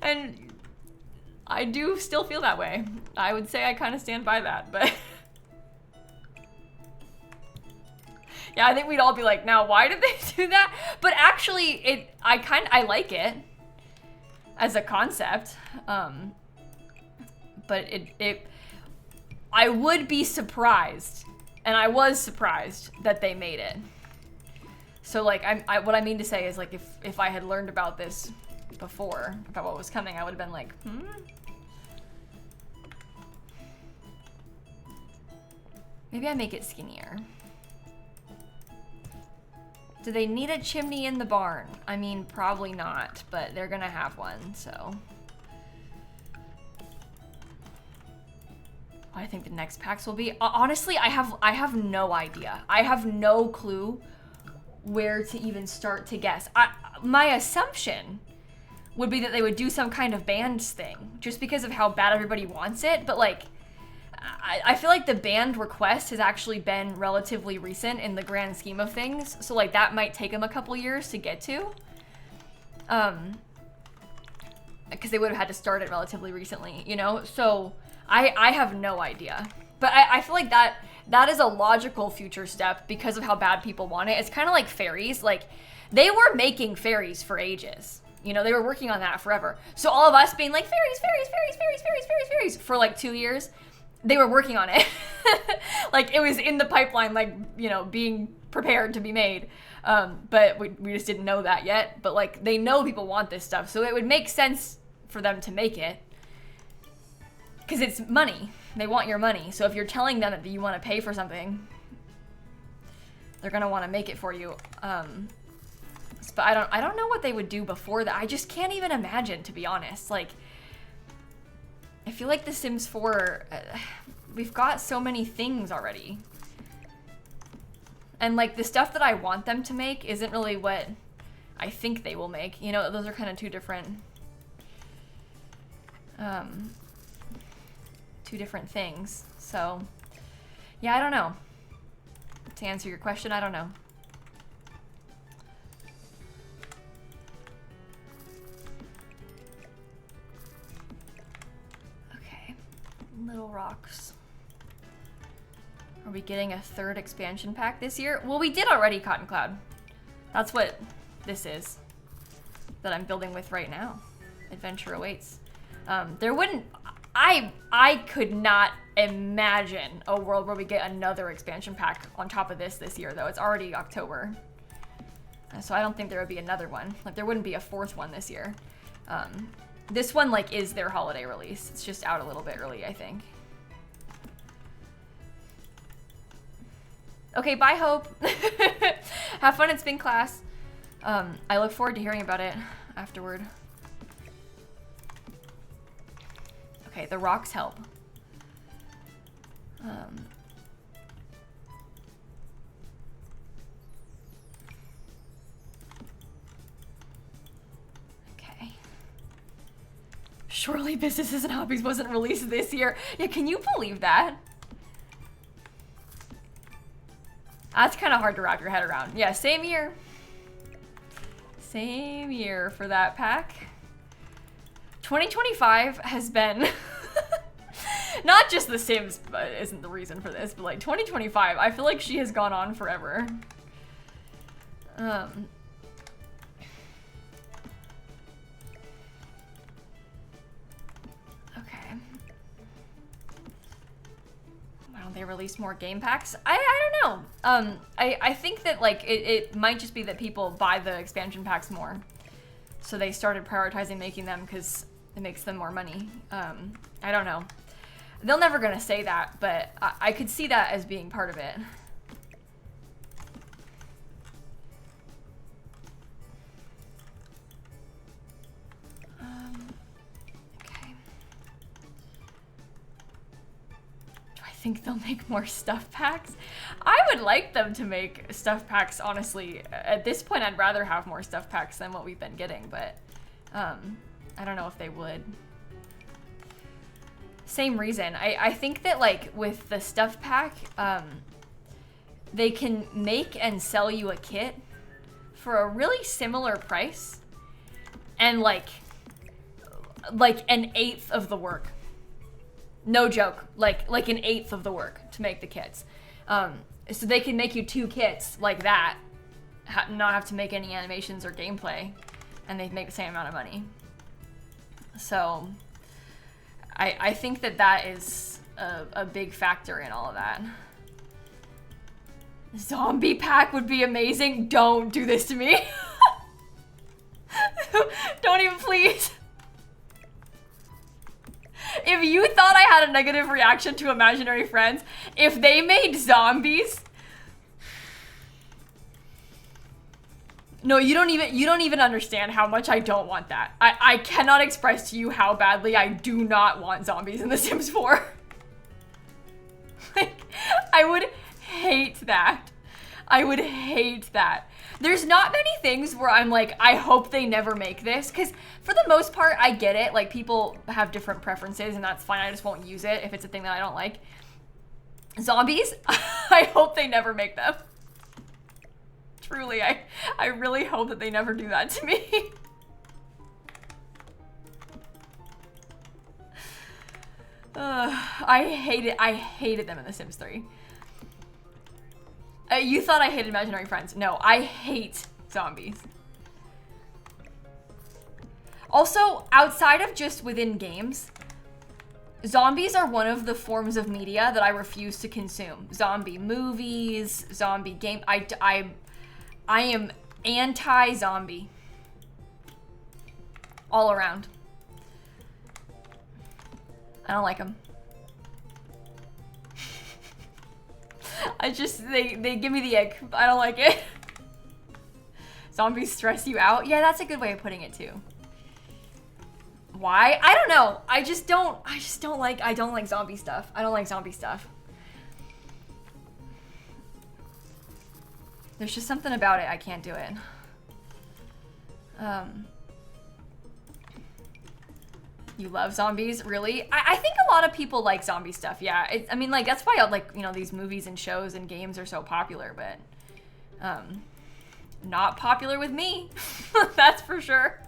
Speaker 1: And I do still feel that way. I would say I kind of stand by that, but yeah, I think we'd all be like, now why did they do that? But actually, I like it as a concept. But I would be surprised And I was surprised that they made it. So like, what I mean to say is like, if I had learned about this before, about what was coming, I would have been like, Maybe I make it skinnier. Do they need a chimney in the barn? I mean, probably not, but they're gonna have one, so. I think the next packs will be, honestly, I have no idea. I have no clue where to even start to guess. My assumption would be that they would do some kind of bands thing, just because of how bad everybody wants it, but like, I feel like the band request has actually been relatively recent in the grand scheme of things, so like that might take them a couple years to get to. Because they would have had to start it relatively recently, you know? So I have no idea. But I feel like that is a logical future step because of how bad people want it. It's kind of like fairies. Like, they were making fairies for ages. You know, they were working on that forever. So all of us being like, fairies, fairies, fairies, fairies, fairies, fairies, fairies, for like 2 years, they were working on it. Like, it was in the pipeline, like, you know, being prepared to be made. But we just didn't know that yet. But like, they know people want this stuff, so it would make sense for them to make it. Because it's money. They want your money. So if you're telling them that you want to pay for something, they're gonna want to make it for you. But I don't know what they would do before that. I just can't even imagine, to be honest. Like, I feel like The Sims 4, we've got so many things already. And like, the stuff that I want them to make isn't really what I think they will make. You know, those are kind of two different things. So yeah, I don't know. To answer your question, I don't know. Okay, Little Rocks. Are we getting a third expansion pack this year? Well, we did already, Cotton Cloud. That's what this is that I'm building with right now. Adventure awaits. There wouldn't, I could not imagine a world where we get another expansion pack on top of this year, though. It's already October. So I don't think there would be another one. Like, there wouldn't be a fourth one this year. This one, like, is their holiday release. It's just out a little bit early, I think. Okay, bye, Hope. Have fun at spin class. I look forward to hearing about it afterward. Okay, the rocks help. Okay. Surely Businesses and Hobbies wasn't released this year. Yeah, can you believe that? That's kind of hard to wrap your head around. Yeah, same year. Same year for that pack. 2025 has been not just The Sims isn't the reason for this, but like 2025, I feel like she has gone on forever. Okay. Why don't they release more game packs? I don't know. I think that like it might just be that people buy the expansion packs more. So they started prioritizing making them because it makes them more money. I don't know. They're never gonna say that, but I could see that as being part of it. Okay. Do I think they'll make more stuff packs? I would like them to make stuff packs, honestly. At this point, I'd rather have more stuff packs than what we've been getting, but I don't know if they would. Same reason. I think that like with the stuff pack, they can make and sell you a kit for a really similar price and like an eighth of the work. No joke. Like an eighth of the work to make the kits. So they can make you 2 kits like that, not have to make any animations or gameplay, and they make the same amount of money. So I think that is a big factor in all of that. Zombie pack would be amazing. Don't do this to me. Don't even, please. If you thought I had a negative reaction to imaginary friends, if they made zombies... No, you don't even understand how much I don't want that. I cannot express to you how badly I do not want zombies in The Sims 4. Like, I would hate that. I would hate that. There's not many things where I'm like, I hope they never make this, because for the most part, I get it. Like, people have different preferences, and that's fine. I just won't use it if it's a thing that I don't like. Zombies, I hope they never make them. Truly, I really hope that they never do that to me. I hated them in The Sims 3. You thought I hated imaginary friends. No, I hate zombies. Also, outside of just within games, zombies are one of the forms of media that I refuse to consume. Zombie movies, zombie game. I am anti-zombie. All around. I don't like them. They give me the ick. I don't like it. Zombies stress you out? Yeah, that's a good way of putting it too. Why? I don't know. I don't like zombie stuff. I don't like zombie stuff. There's just something about it. I can't do it. You love zombies? Really? I think a lot of people like zombie stuff, yeah. I mean, like, that's why, like, you know, these movies and shows and games are so popular, but, not popular with me. That's for sure.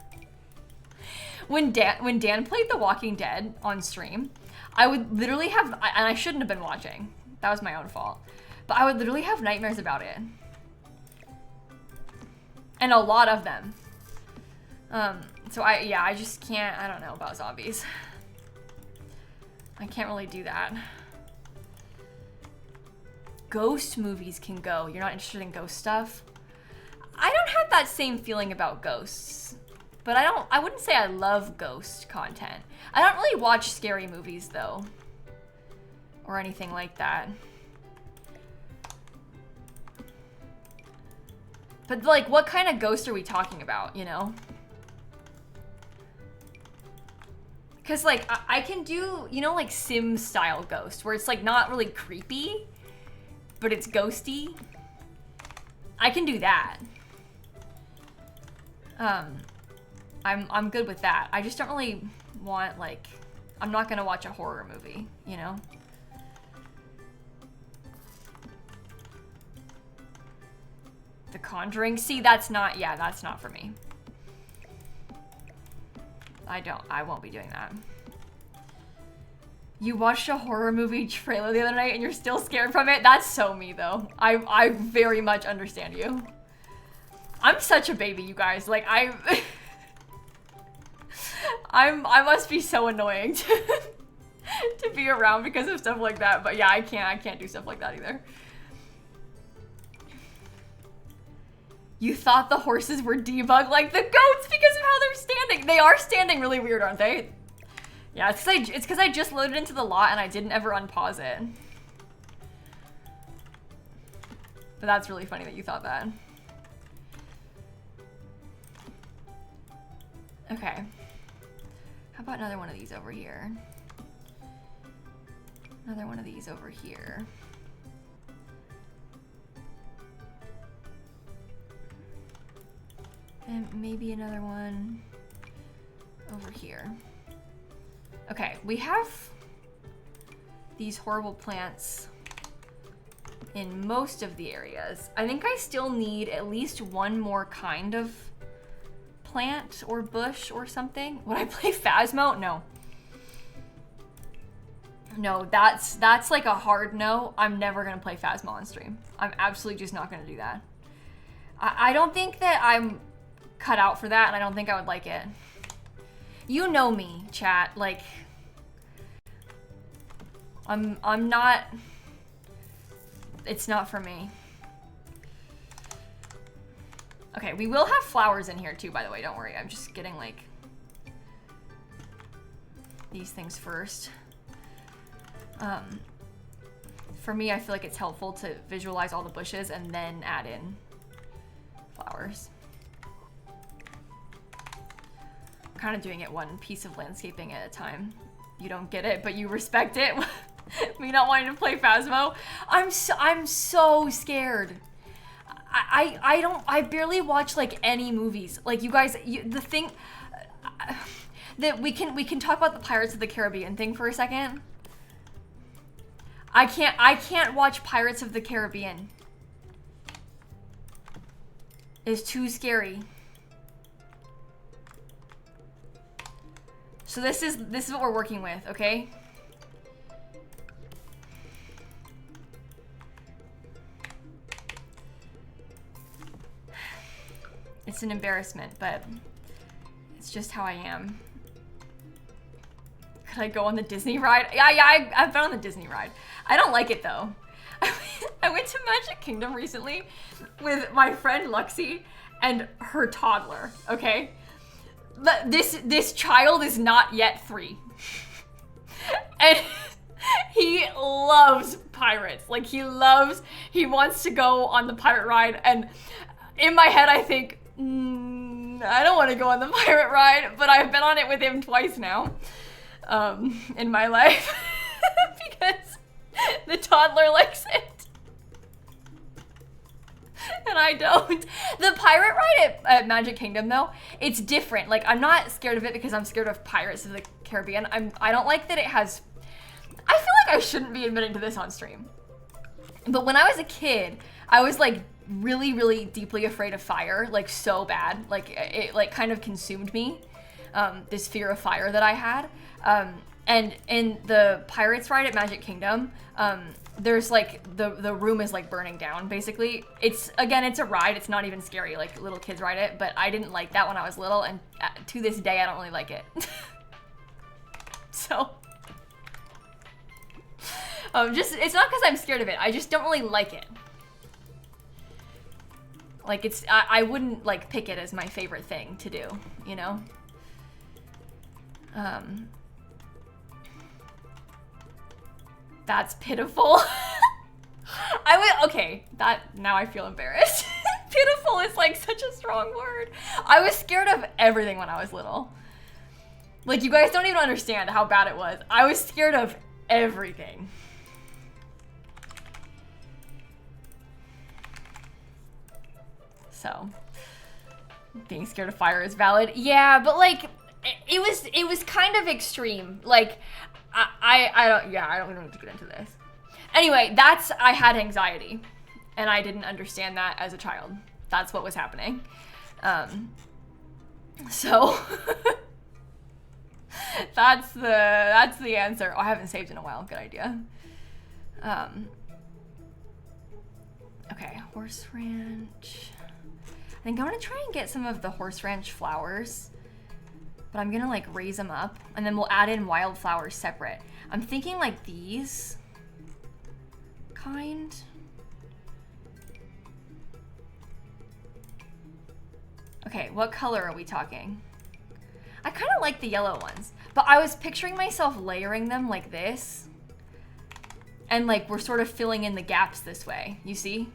Speaker 1: When Dan played The Walking Dead on stream, I would literally have, and I shouldn't have been watching. That was my own fault. But I would literally have nightmares about it. And a lot of them. So I just can't, I don't know about zombies. I can't really do that. Ghost movies can go. You're not interested in ghost stuff? I don't have that same feeling about ghosts. But I wouldn't say I love ghost content. I don't really watch scary movies though. Or anything like that. But like, what kind of ghost are we talking about, you know? Because like, I can do, you know, like Sim style ghost, where it's like not really creepy, but it's ghosty. I can do that. I'm good with that. I just don't really want, like, I'm not gonna watch a horror movie, you know? The Conjuring, see, that's not for me. I won't be doing that. You watched a horror movie trailer the other night and you're still scared from it? That's so me though. I very much understand you. I'm such a baby, you guys. Like, I must be so annoying to be around because of stuff like that. But yeah, I can't do stuff like that either. You thought the horses were debugged like the goats because of how they're standing. They are standing really weird, aren't they? Yeah, it's because I just loaded into the lot and I didn't ever unpause it. But that's really funny that you thought that. Okay. How about another one of these over here? Another one of these over here. And maybe another one over here. Okay, we have these horrible plants in most of the areas. I think I still need at least one more kind of plant or bush or something. Would I play Phasmo? No. No, that's like a hard no. I'm never gonna play Phasmo on stream. I'm absolutely just not gonna do that. I don't think that I'm cut out for that, and I don't think I would like it. You know me, chat. Like, I'm not. It's not for me. Okay, we will have flowers in here too, by the way, don't worry. I'm just getting like these things first. For me, I feel like it's helpful to visualize all the bushes and then add in flowers. I'm kind of doing it one piece of landscaping at a time. You don't get it, but you respect it. Me not wanting to play Phasmo. I'm so scared. I barely watch like any movies. Like you guys, the thing that we can talk about the Pirates of the Caribbean thing for a second. I can't watch Pirates of the Caribbean. It's too scary. So this is what we're working with, okay? It's an embarrassment, but it's just how I am. Could I go on the Disney ride? Yeah, I've been on the Disney ride. I don't like it though. I went to Magic Kingdom recently with my friend Luxie and her toddler, okay? This child is not yet 3. And he loves pirates. Like he wants to go on the pirate ride, and in my head I think, I don't want to go on the pirate ride, but I've been on it with him twice now in my life because the toddler likes it and I don't. The pirate ride at Magic Kingdom though, it's different. Like I'm not scared of it because I'm scared of Pirates of the Caribbean. I don't like that it has, I feel like I shouldn't be admitting to this on stream, but when I was a kid, I was like really, really deeply afraid of fire, like so bad. Like it like kind of consumed me, this fear of fire that I had. And in the Pirates ride at Magic Kingdom, there's like, the room is like burning down, basically. It's a ride, it's not even scary, like little kids ride it, but I didn't like that when I was little, and to this day I don't really like it. So, it's not because I'm scared of it, I just don't really like it. Like I wouldn't like pick it as my favorite thing to do, you know? That's pitiful. Okay, now I feel embarrassed. Pitiful is like such a strong word. I was scared of everything when I was little. Like you guys don't even understand how bad it was. I was scared of everything. So, being scared of fire is valid. Yeah, but like, it was kind of extreme. Like, I don't need to get into this. Anyway, I had anxiety, and I didn't understand that as a child. That's what was happening. So, that's the answer. Oh, I haven't saved in a while. Good idea. Okay, Horse Ranch. I think I'm gonna try and get some of the Horse Ranch flowers, but I'm gonna like raise them up, and then we'll add in wildflowers separate. I'm thinking like these kind. Okay, what color are we talking? I kind of like the yellow ones, but I was picturing myself layering them like this, and like we're sort of filling in the gaps this way, you see?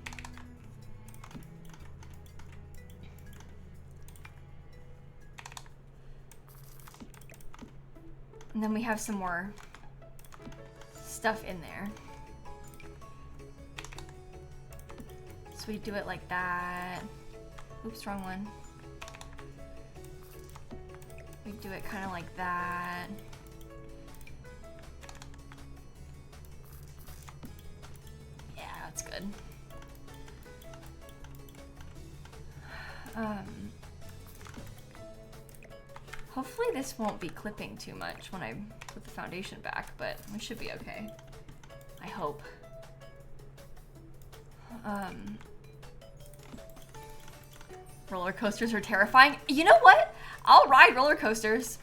Speaker 1: And then we have some more stuff in there. So we do it like that. Oops, wrong one. We do it kind of like that. Yeah, that's good. Hopefully this won't be clipping too much when I put the foundation back, but we should be okay. I hope. Roller coasters are terrifying. You know what? I'll ride roller coasters.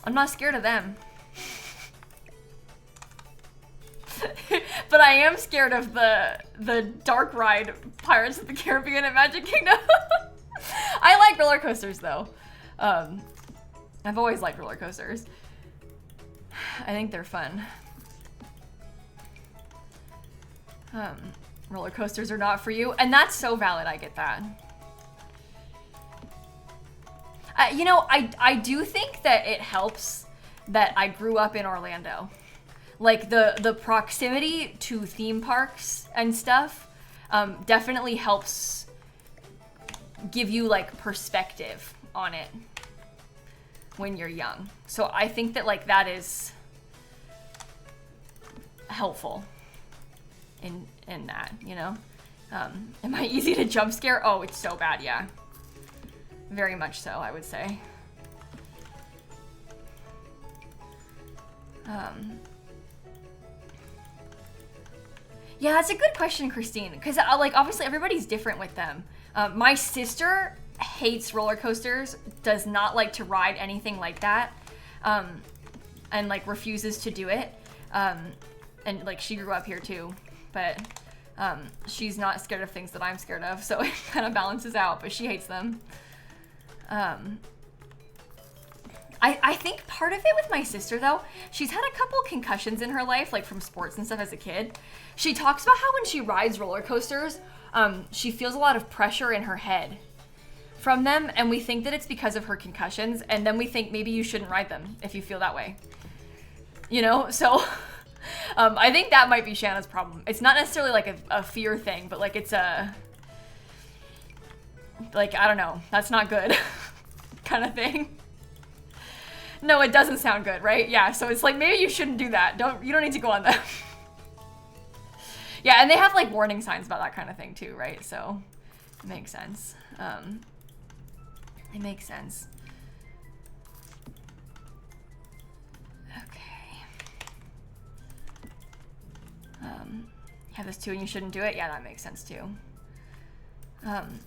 Speaker 1: I'm not scared of them. But I am scared of the dark ride Pirates of the Caribbean at Magic Kingdom. I like roller coasters though. I've always liked roller coasters. I think they're fun. Roller coasters are not for you, and that's so valid. I get that. You know, I do think that it helps that I grew up in Orlando. Like the proximity to theme parks and stuff definitely helps give you like perspective on it when you're young. So I think that like that is helpful in that, you know? Am I easy to jump scare? Oh, it's so bad, yeah. Very much so, I would say. Yeah, that's a good question, Christine, because like obviously everybody's different with them. My sister hates roller coasters, does not like to ride anything like that, and like refuses to do it. And like she grew up here too, but she's not scared of things that I'm scared of, so it kind of balances out, but she hates them. I think part of it with my sister though, she's had a couple concussions in her life, like from sports and stuff as a kid. She talks about how when she rides roller coasters, she feels a lot of pressure in her head from them, and we think that it's because of her concussions, and then we think maybe you shouldn't ride them if you feel that way. You know, so I think that might be Shanna's problem. It's not necessarily like a fear thing, but like it's a, like, I don't know, that's not good kind of thing. No, it doesn't sound good, right? Yeah, so it's like maybe you shouldn't do that. You don't need to go on that. Yeah, and they have like warning signs about that kind of thing too, right? So it makes sense. It makes sense. Okay. You have this too and you shouldn't do it? Yeah, that makes sense too. And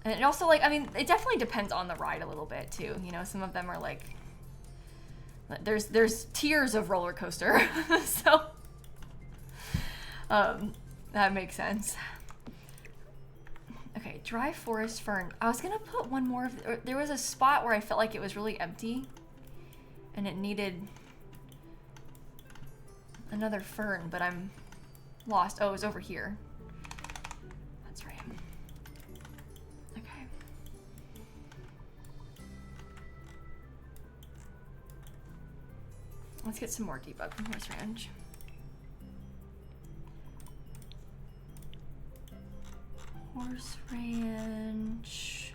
Speaker 1: it also, like, I mean, it definitely depends on the ride a little bit too. You know, some of them are like, there's tiers of roller coaster. So that makes sense. Okay, dry forest fern. I was gonna put one more of, there was a spot where I felt like it was really empty and it needed another fern, but I'm lost. Oh, it was over here. That's right. Okay. Let's get some more debug from Horse Ranch. Horse Ranch.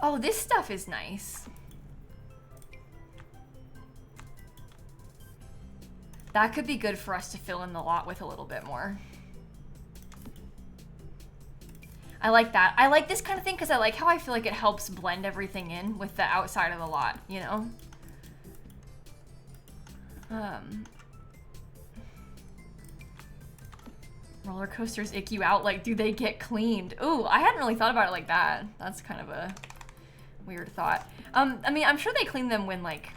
Speaker 1: Oh, this stuff is nice. That could be good for us to fill in the lot with a little bit more. I like that. I like this kind of thing because I like how I feel like it helps blend everything in with the outside of the lot, you know? Roller coasters ick you out, like, do they get cleaned? Ooh, I hadn't really thought about it like that. That's kind of a weird thought. I mean, I'm sure they clean them when, like,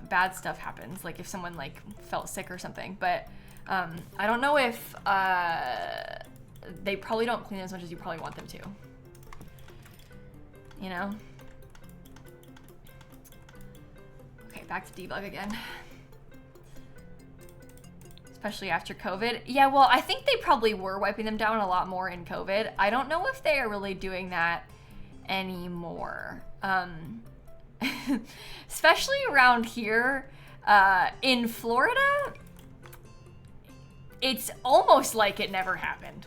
Speaker 1: bad stuff happens, like if someone, like, felt sick or something, but I don't know if, they probably don't clean as much as you probably want them to. You know? Okay, back to debug again. Especially after COVID. Yeah, well, I think they probably were wiping them down a lot more in COVID. I don't know if they are really doing that anymore. Especially around here. In Florida, it's almost like it never happened,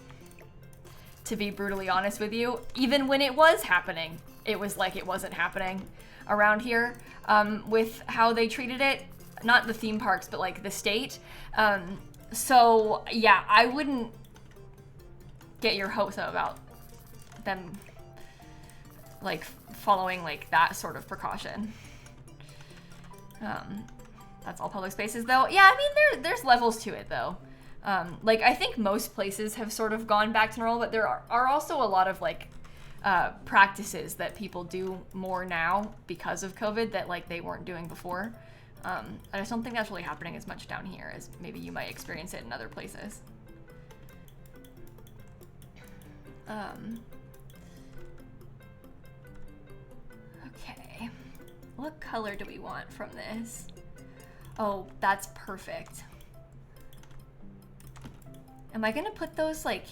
Speaker 1: to be brutally honest with you. Even when it was happening, it was like it wasn't happening around here, with how they treated it. Not the theme parks, but like the state. So yeah, I wouldn't get your hopes up about them like following like that sort of precaution. That's all public spaces though. Yeah, I mean there's levels to it though. Like I think most places have sort of gone back to normal, but there are also a lot of like practices that people do more now because of COVID that like they weren't doing before. I just don't think that's really happening as much down here as maybe you might experience it in other places. Okay, what color do we want from this? Oh, that's perfect. Am I gonna put those like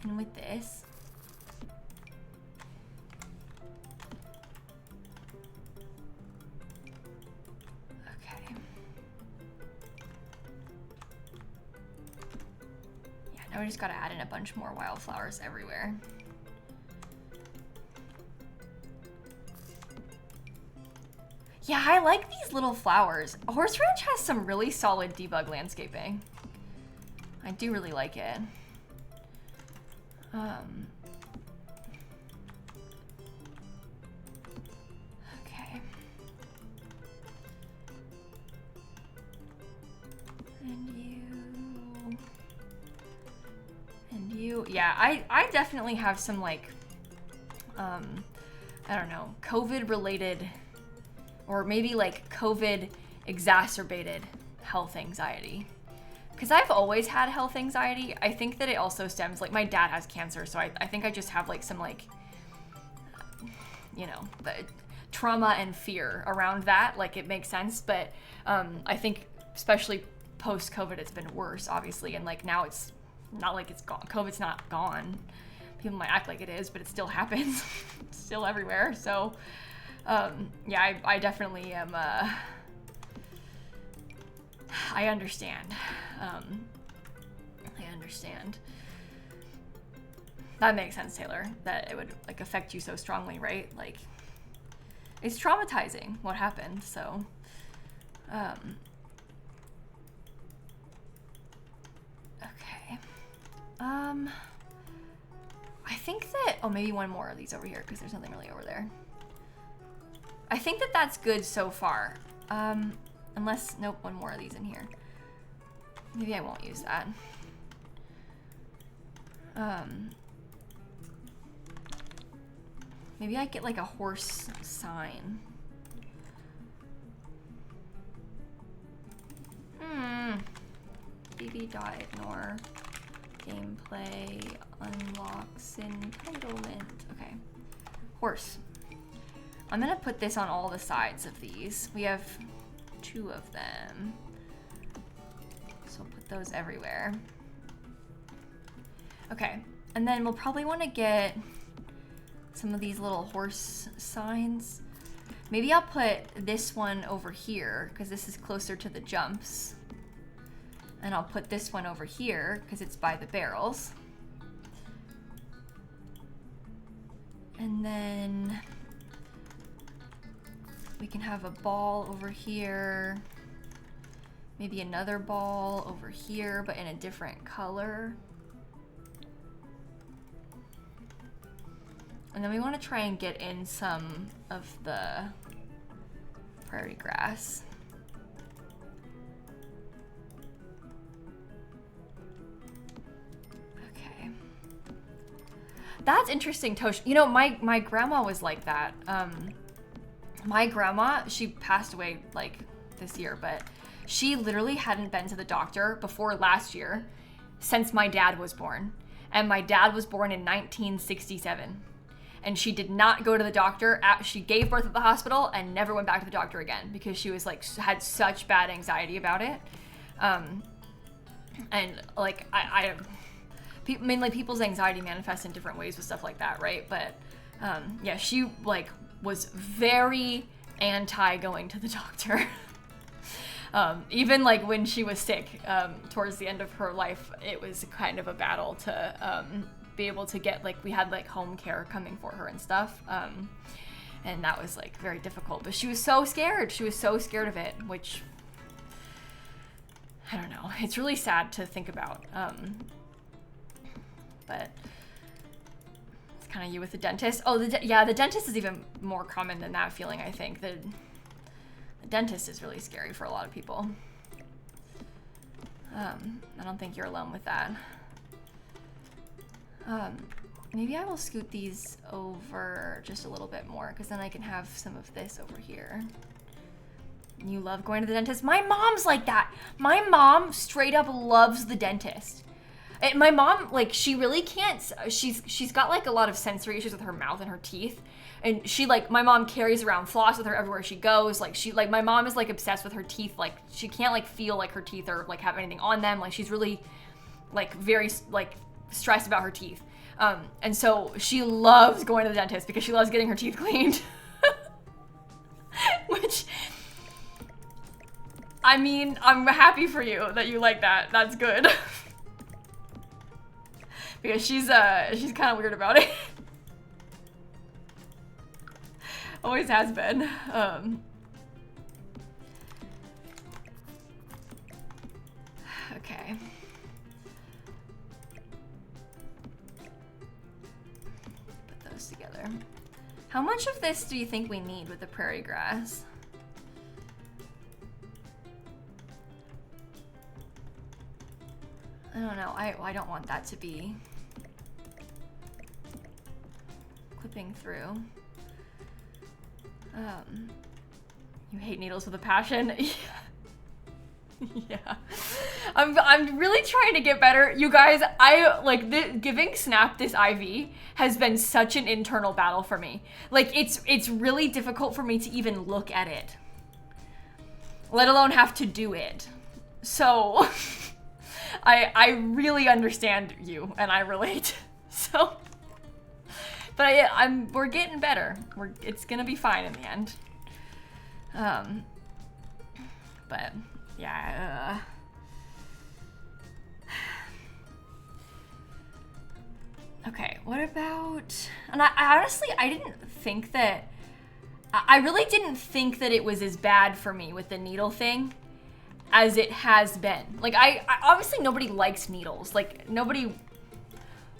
Speaker 1: in with this? Okay. Yeah, now we just gotta add in a bunch more wildflowers everywhere. Yeah, I like these little flowers. Horse Ranch has some really solid debug landscaping. I do really like it. Okay. And you. Yeah, I definitely have some like, I don't know, COVID related, or maybe like COVID exacerbated health anxiety. Because I've always had health anxiety. I think that it also stems, like my dad has cancer, so I think I just have like some like, you know, the trauma and fear around that. Like it makes sense, but I think especially post-COVID it's been worse, obviously, and like now it's not like it's gone. COVID's not gone. People might act like it is, but it still happens. It's still everywhere, so yeah, I definitely am, I understand. I understand. That makes sense, Taylor, that it would like affect you so strongly, right? Like, it's traumatizing what happened, so, okay. I think that, oh, maybe one more of these over here, because there's nothing really over there. I think that that's good so far. Unless, nope, one more of these in here. Maybe I won't use that. Maybe I get like a horse sign. bb.ignore gameplay unlocks entitlement. Okay, horse. I'm gonna put this on all the sides of these. We have 2 of them. So I'll put those everywhere. Okay, and then we'll probably want to get some of these little horse signs. Maybe I'll put this one over here because this is closer to the jumps. And I'll put this one over here because it's by the barrels. And then we can have a ball over here. Maybe another ball over here, but in a different color. And then we want to try and get in some of the prairie grass. Okay. That's interesting, Tosh. You know, my grandma was like that. My grandma, she passed away like this year, but she literally hadn't been to the doctor before last year since my dad was born. And my dad was born in 1967. And she did not go to the doctor. She gave birth at the hospital and never went back to the doctor again because she was like, had such bad anxiety about it. And like, I mean, like people's anxiety manifests in different ways with stuff like that, right? But yeah, she like was very anti going to the doctor. Even like when she was sick, towards the end of her life, it was kind of a battle to be able to get, like, we had like home care coming for her and stuff. And that was like very difficult, but she was so scared. She was so scared of it, which I don't know. It's really sad to think about. But it's kind of you with the dentist. Oh, yeah, the dentist is even more common than that feeling, I think. The dentist is really scary for a lot of people. I don't think you're alone with that. Maybe I will scoot these over just a little bit more because then I can have some of this over here. You love going to the dentist? My mom's like that. My mom straight up loves the dentist. And my mom, like, she really can't, she's got like a lot of sensory issues with her mouth and her teeth. And she, like, my mom carries around floss with her everywhere she goes. Like, my mom is like obsessed with her teeth. Like, she can't like feel like her teeth or like have anything on them. Like, she's really like very like stressed about her teeth. And so she loves going to the dentist because she loves getting her teeth cleaned. Which, I mean, I'm happy for you that you like that. That's good. Because she's kind of weird about it. Always has been. Okay. Put those together. How much of this do you think we need with the prairie grass? I don't know. I don't want that to be clipping through. You hate needles with a passion. Yeah. I'm really trying to get better. You guys, I like giving Snap this IV has been such an internal battle for me. Like it's really difficult for me to even look at it, let alone have to do it. So I really understand you and I relate. So, but we're getting better. It's gonna be fine in the end. But yeah. Okay, what about? And I honestly, I didn't think that. I really didn't think that it was as bad for me with the needle thing as it has been. Like I obviously nobody likes needles. Like nobody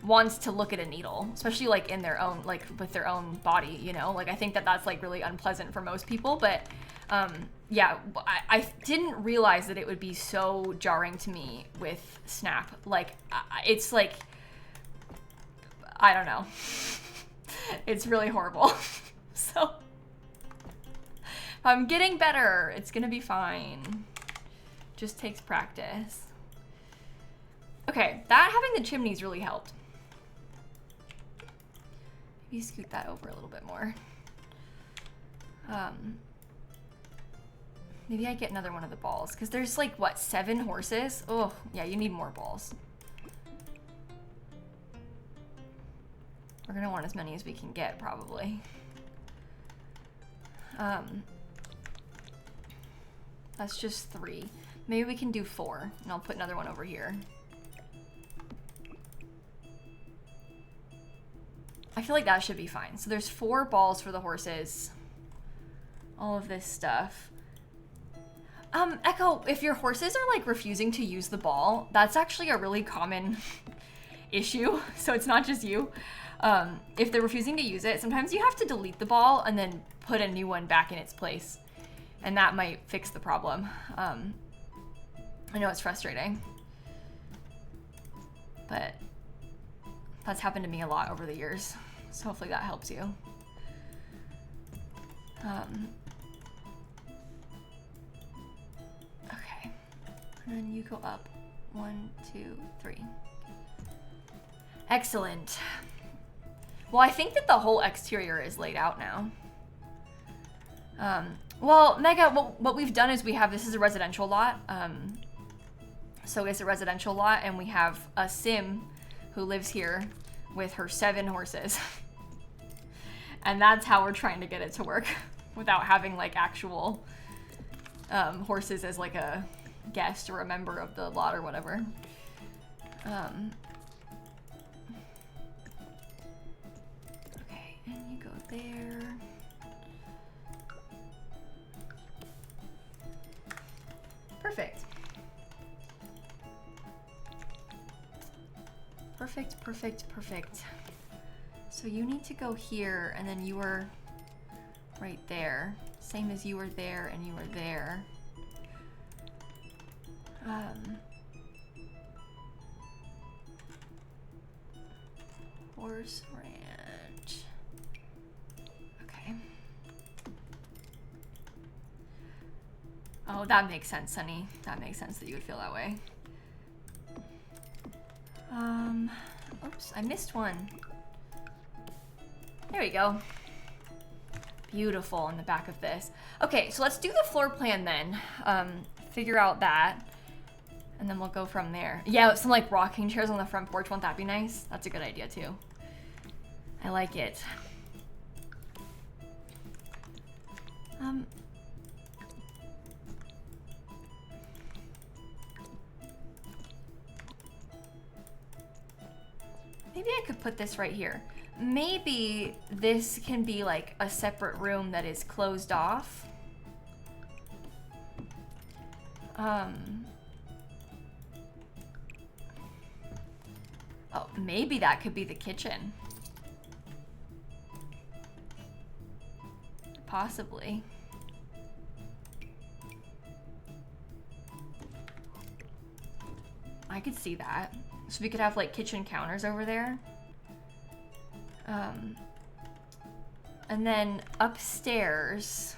Speaker 1: wants to look at a needle, especially like in their own, like with their own body, you know? Like I think that that's like really unpleasant for most people, but yeah, I didn't realize that it would be so jarring to me with Snap. Like it's like, I don't know. It's really horrible. So I'm getting better. It's gonna be fine. Just takes practice. Okay, that having the chimneys really helped. Maybe scoot that over a little bit more. Maybe I get another one of the balls, because there's like, what, 7 horses? Oh, yeah, you need more balls. We're gonna want as many as we can get, probably. That's just 3. Maybe we can do 4, and I'll put another one over here. I feel like that should be fine. So there's 4 balls for the horses. All of this stuff. Echo, if your horses are like refusing to use the ball, that's actually a really common issue. So it's not just you. If they're refusing to use it, sometimes you have to delete the ball and then put a new one back in its place. And that might fix the problem. I know it's frustrating, but that's happened to me a lot over the years. So hopefully that helps you. Okay, and then you go up 1, 2, 3. Excellent. Well, I think that the whole exterior is laid out now. Well, Mega, what we've done is this is a residential lot. So it's a residential lot, and we have a sim who lives here with her 7 horses. And that's how we're trying to get it to work without having like actual horses as like a guest or a member of the lot or whatever. Okay, and you go there. Perfect. Perfect, perfect, perfect. So you need to go here, and then you were right there. Same as you were there and you were there. Horse ranch. Okay. No, that makes sense, honey. That makes sense that you would feel that way. Oops, I missed one. There we go. Beautiful on the back of this. Okay, so let's do the floor plan then. Figure out that. And then we'll go from there. Yeah, some like rocking chairs on the front porch. Won't that be nice? That's a good idea too. I like it. Maybe I could put this right here. Maybe this can be like a separate room that is closed off. Oh, maybe that could be the kitchen. Possibly. I could see that. So we could have like kitchen counters over there. And then upstairs,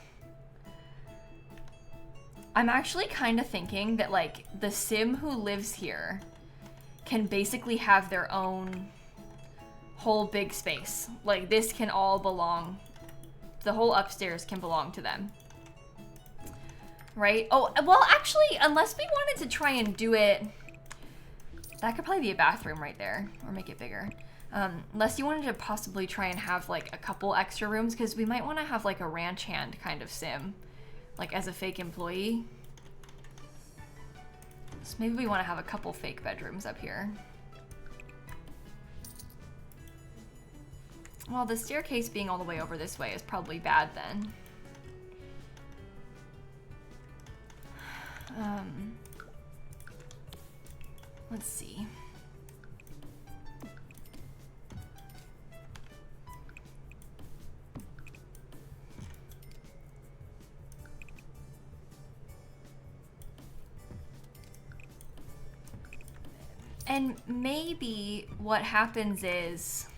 Speaker 1: I'm actually kind of thinking that like the sim who lives here can basically have their own whole big space. Like this can all belong, the whole upstairs can belong to them. Right? Oh, well actually, unless we wanted to try and do it, that could probably be a bathroom right there, or make it bigger. Unless you wanted to possibly try and have like a couple extra rooms, because we might want to have like a ranch hand kind of sim, like as a fake employee. So maybe we want to have a couple fake bedrooms up here. Well, the staircase being all the way over this way is probably bad then. Let's see. And maybe what happens is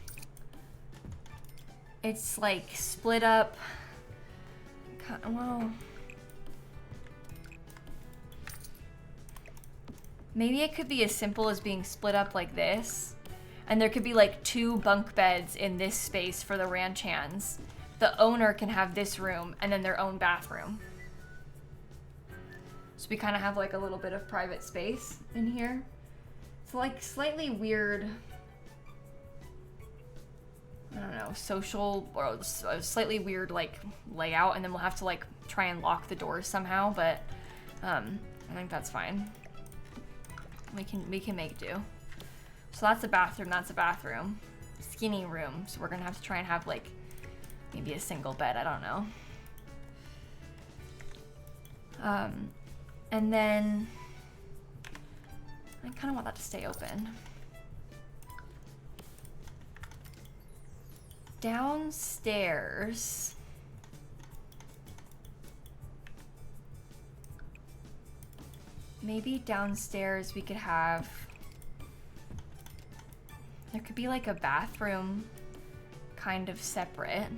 Speaker 1: it's like split up. Well, maybe it could be as simple as being split up like this. And there could be like 2 bunk beds in this space for the ranch hands. The owner can have this room and then their own bathroom. So we kind of have like a little bit of private space in here. It's like slightly weird, I don't know, social or a slightly weird like layout, and then we'll have to like try and lock the doors somehow, but I think that's fine. We can make do. So that's a bathroom, that's a bathroom. Skinny room, so we're gonna have to try and have like maybe a single bed, I don't know. And then I kind of want that to stay open. Downstairs. Maybe downstairs we could have, there could be like a bathroom kind of separate.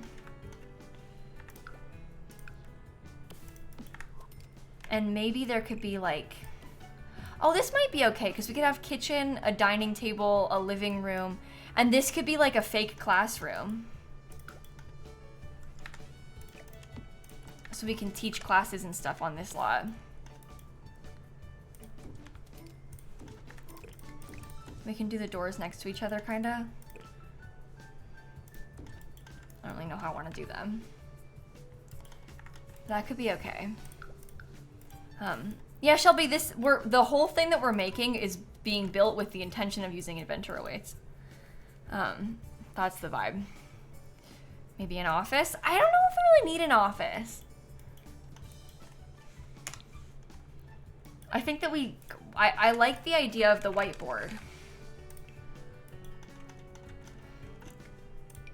Speaker 1: And maybe there could be like, oh, this might be okay, because we could have kitchen, a dining table, a living room, and this could be like a fake classroom. So we can teach classes and stuff on this lot. We can do the doors next to each other, kinda. I don't really know how I want to do them. That could be okay. Yeah, Shelby, the whole thing that we're making is being built with the intention of using adventure awaits. That's the vibe. Maybe an office? I don't know if I really need an office. I think that I like the idea of the whiteboard.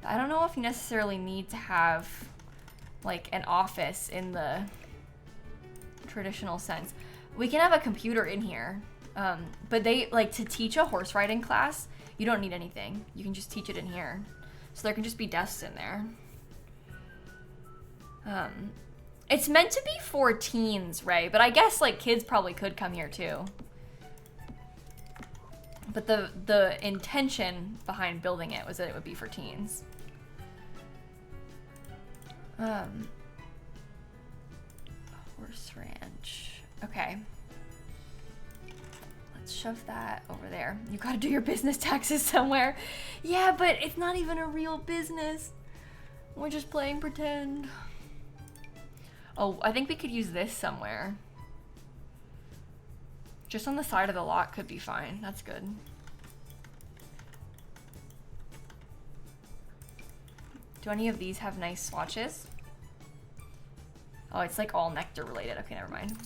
Speaker 1: I don't know if you necessarily need to have like an office in the traditional sense. We can have a computer in here, but they like to teach a horse riding class. You don't need anything. You can just teach it in here. So there can just be desks in there. It's meant to be for teens, right? But I guess like kids probably could come here too. But the intention behind building it was that it would be for teens. Horse ranch. Okay. Let's shove that over there. You gotta do your business taxes somewhere. Yeah, but it's not even a real business. We're just playing pretend. Oh, I think we could use this somewhere. Just on the side of the lot could be fine. That's good. Do any of these have nice swatches? Oh, it's like all nectar related. Okay, never mind.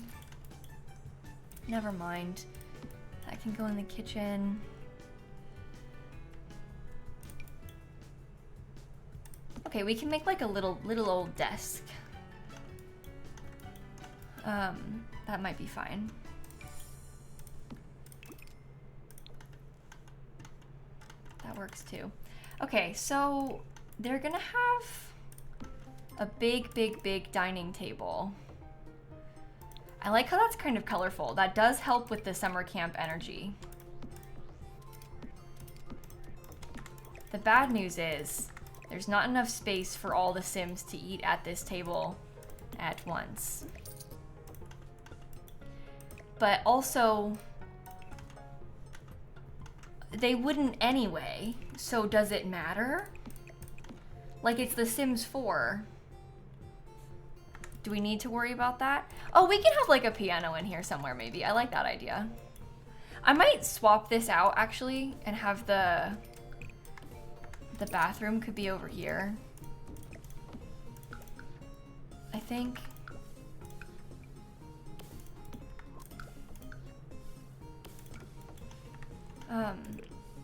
Speaker 1: Never mind. That can go in the kitchen. Okay, we can make like a little old desk. That might be fine. That works too. Okay, so they're gonna have a big dining table. I like how that's kind of colorful. That does help with the summer camp energy. The bad news is there's not enough space for all the Sims to eat at this table at once. But also, they wouldn't anyway, so does it matter? Like, it's The Sims 4. Do we need to worry about that? Oh, we can have like a piano in here somewhere maybe. I like that idea. I might swap this out actually and have the bathroom could be over here. I think.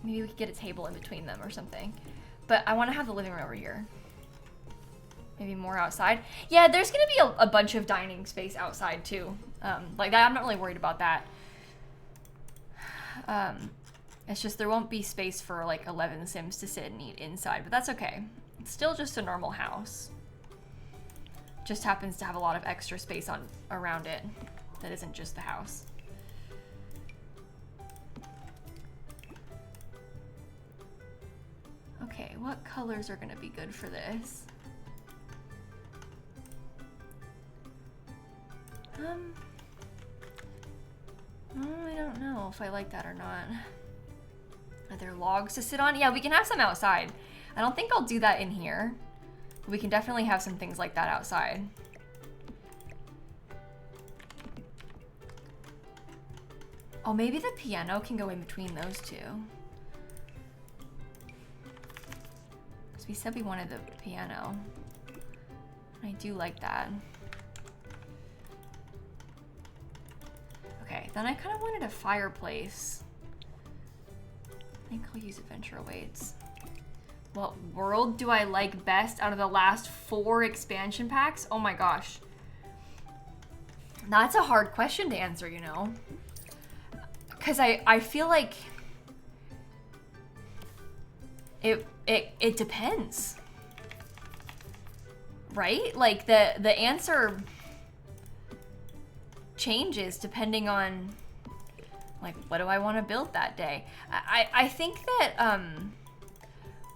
Speaker 1: Maybe we could get a table in between them or something. But I want to have the living room over here. Maybe more outside. Yeah, there's going to be a bunch of dining space outside too. Like that, I'm not really worried about that. It's just there won't be space for like 11 Sims to sit and eat inside, but that's okay. It's still just a normal house. Just happens to have a lot of extra space around it that isn't just the house. Okay, what colors are gonna be good for this? I don't know if I like that or not. Are there logs to sit on? Yeah, we can have some outside. I don't think I'll do that in here. But we can definitely have some things like that outside. Oh, maybe the piano can go in between those two. We said we wanted the piano. I do like that. Okay, then I kind of wanted a fireplace. I think I'll use adventure awaits. What world do I like best out of the last 4 expansion packs? Oh my gosh. That's a hard question to answer, you know? Because I feel like it depends, right? Like the answer changes depending on like what do I want to build that day. I think that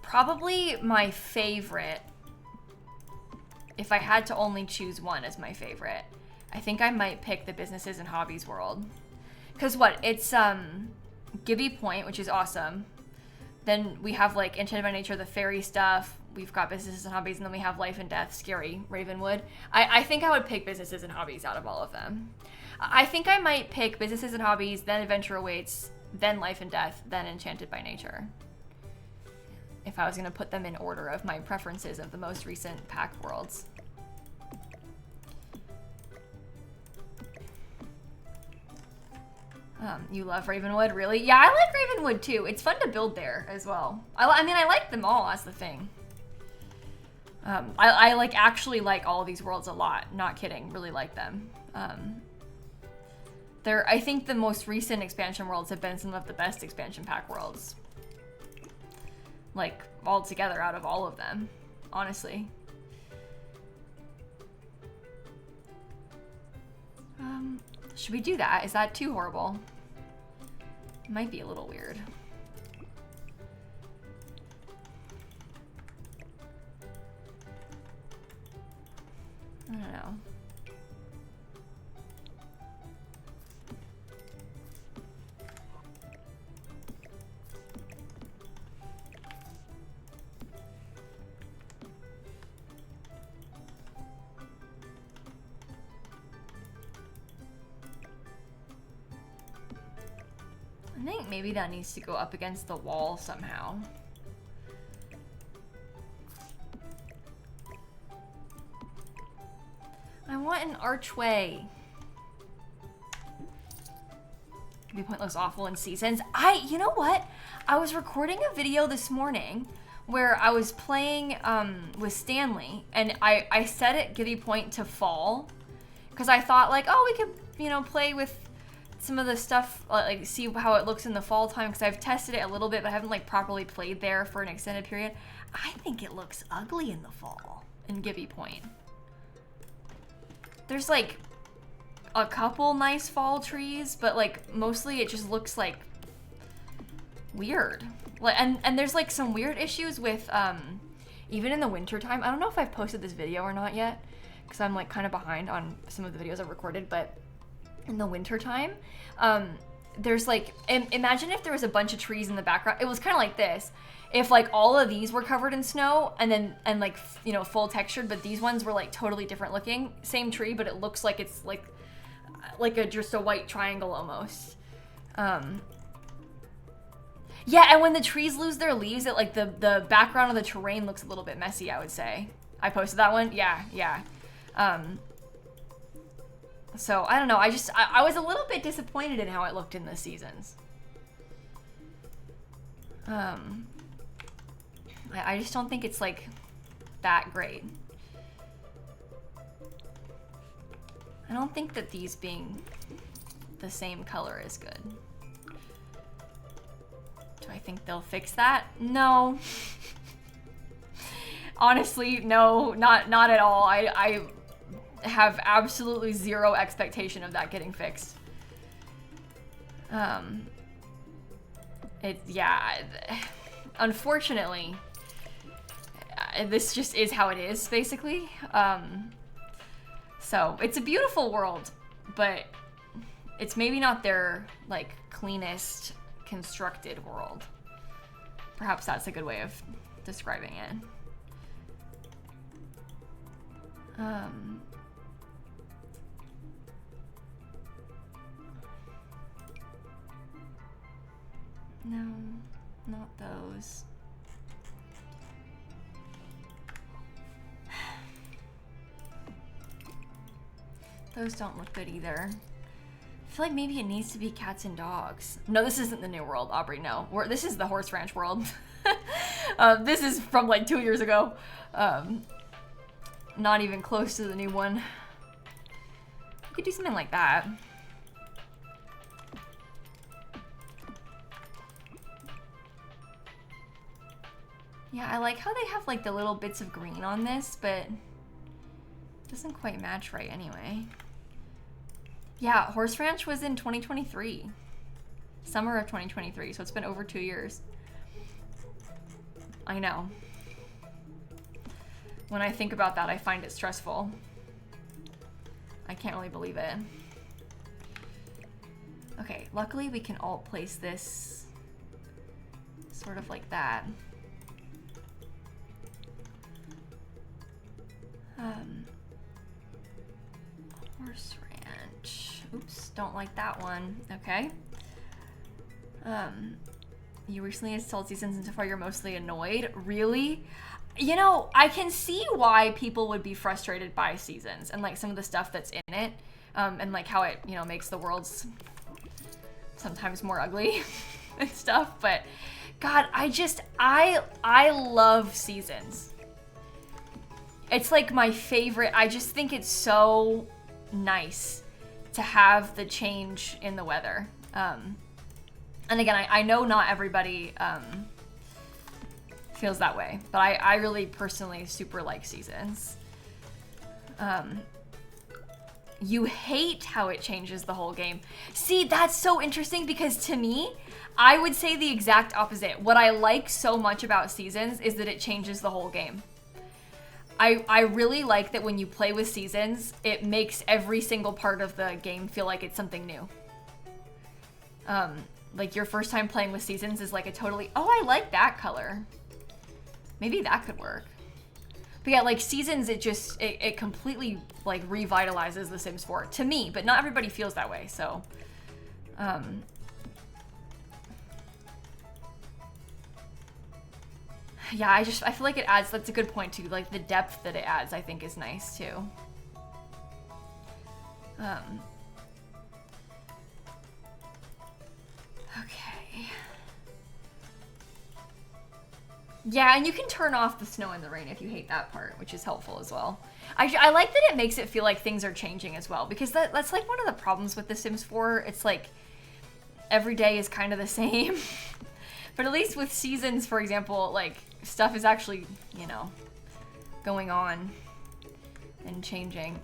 Speaker 1: probably my favorite, if I had to only choose one as my favorite, I think I might pick the businesses and hobbies world. Because what, it's Gibby Point, which is awesome. Then we have like Enchanted by Nature, the fairy stuff. We've got businesses and hobbies, and then we have life and death, scary, Ravenwood. I think I would pick businesses and hobbies out of all of them. I think I might pick businesses and hobbies, then adventure awaits, then life and death, then Enchanted by Nature. If I was gonna put them in order of my preferences of the most recent pack worlds. You love Ravenwood, really? Yeah, I like Ravenwood too. It's fun to build there as well. I mean, I like them all, that's the thing. I like actually like all of these worlds a lot. Not kidding, really like them. I think the most recent expansion worlds have been some of the best expansion pack worlds. Like, all together out of all of them, honestly. Should we do that? Is that too horrible? It might be a little weird. I don't know. I think maybe that needs to go up against the wall somehow. I want an archway. Viewpoint looks awful in Seasons. You know what? I was recording a video this morning where I was playing with Stanley, and I set it Giddy Point to fall because I thought like, oh, we could, you know, play with some of the stuff, like see how it looks in the fall time, because I've tested it a little bit, but I haven't like properly played there for an extended period. I think it looks ugly in the fall in Gibby Point. There's like a couple nice fall trees, but like mostly it just looks like weird. And there's like some weird issues with even in the winter time. I don't know if I've posted this video or not yet, because I'm like kind of behind on some of the videos I've recorded, but in the winter time, there's like, imagine if there was a bunch of trees in the background. It was kind of like this. If like all of these were covered in snow and like, you know, full textured, but these ones were like totally different looking. Same tree, but it looks like it's like just a white triangle almost. Yeah, and when the trees lose their leaves, it like the background of the terrain looks a little bit messy, I would say. I posted that one. Yeah. So I don't know. I was a little bit disappointed in how it looked in the Seasons. I just don't think it's like that great. I don't think that these being the same color is good. Do I think they'll fix that? No. Honestly, no, not at all. I have absolutely zero expectation of that getting fixed. Unfortunately, this just is how it is, basically. So it's a beautiful world, but it's maybe not their like cleanest constructed world. Perhaps that's a good way of describing it. No, not those. Those don't look good either. I feel like maybe it needs to be cats and dogs. No, this isn't the new world, Aubrey, no. This is the Horse Ranch world. This is from like 2 years ago. Not even close to the new one. You could do something like that. Yeah, I like how they have like the little bits of green on this, but it doesn't quite match right anyway. Yeah, Horse Ranch was in 2023. Summer of 2023, so it's been over 2 years. I know. When I think about that, I find it stressful. I can't really believe it. Okay, luckily we can alt place this sort of like that. Horse Ranch. Oops, don't like that one. Okay. You recently installed Seasons and so far you're mostly annoyed. Really? You know, I can see why people would be frustrated by Seasons and like some of the stuff that's in it, and like how it, you know, makes the worlds sometimes more ugly and stuff. But God, I love Seasons. It's like my favorite. I just think it's so nice to have the change in the weather. And again, I know not everybody feels that way, but I really personally super like Seasons. You hate how it changes the whole game. See, that's so interesting because to me, I would say the exact opposite. What I like so much about Seasons is that it changes the whole game. I really like that when you play with Seasons, it makes every single part of the game feel like it's something new. Like your first time playing with Seasons is like a totally, oh, I like that color. Maybe that could work. But yeah, like Seasons, it completely like revitalizes The Sims 4 to me, but not everybody feels that way. So, yeah, I feel like it adds, that's a good point too. Like the depth that it adds, I think is nice too. Okay. Yeah, and you can turn off the snow and the rain if you hate that part, which is helpful as well. I like that it makes it feel like things are changing as well, because that's like one of the problems with The Sims 4. It's like every day is kind of the same. But at least with Seasons, for example, like stuff is actually, you know, going on and changing.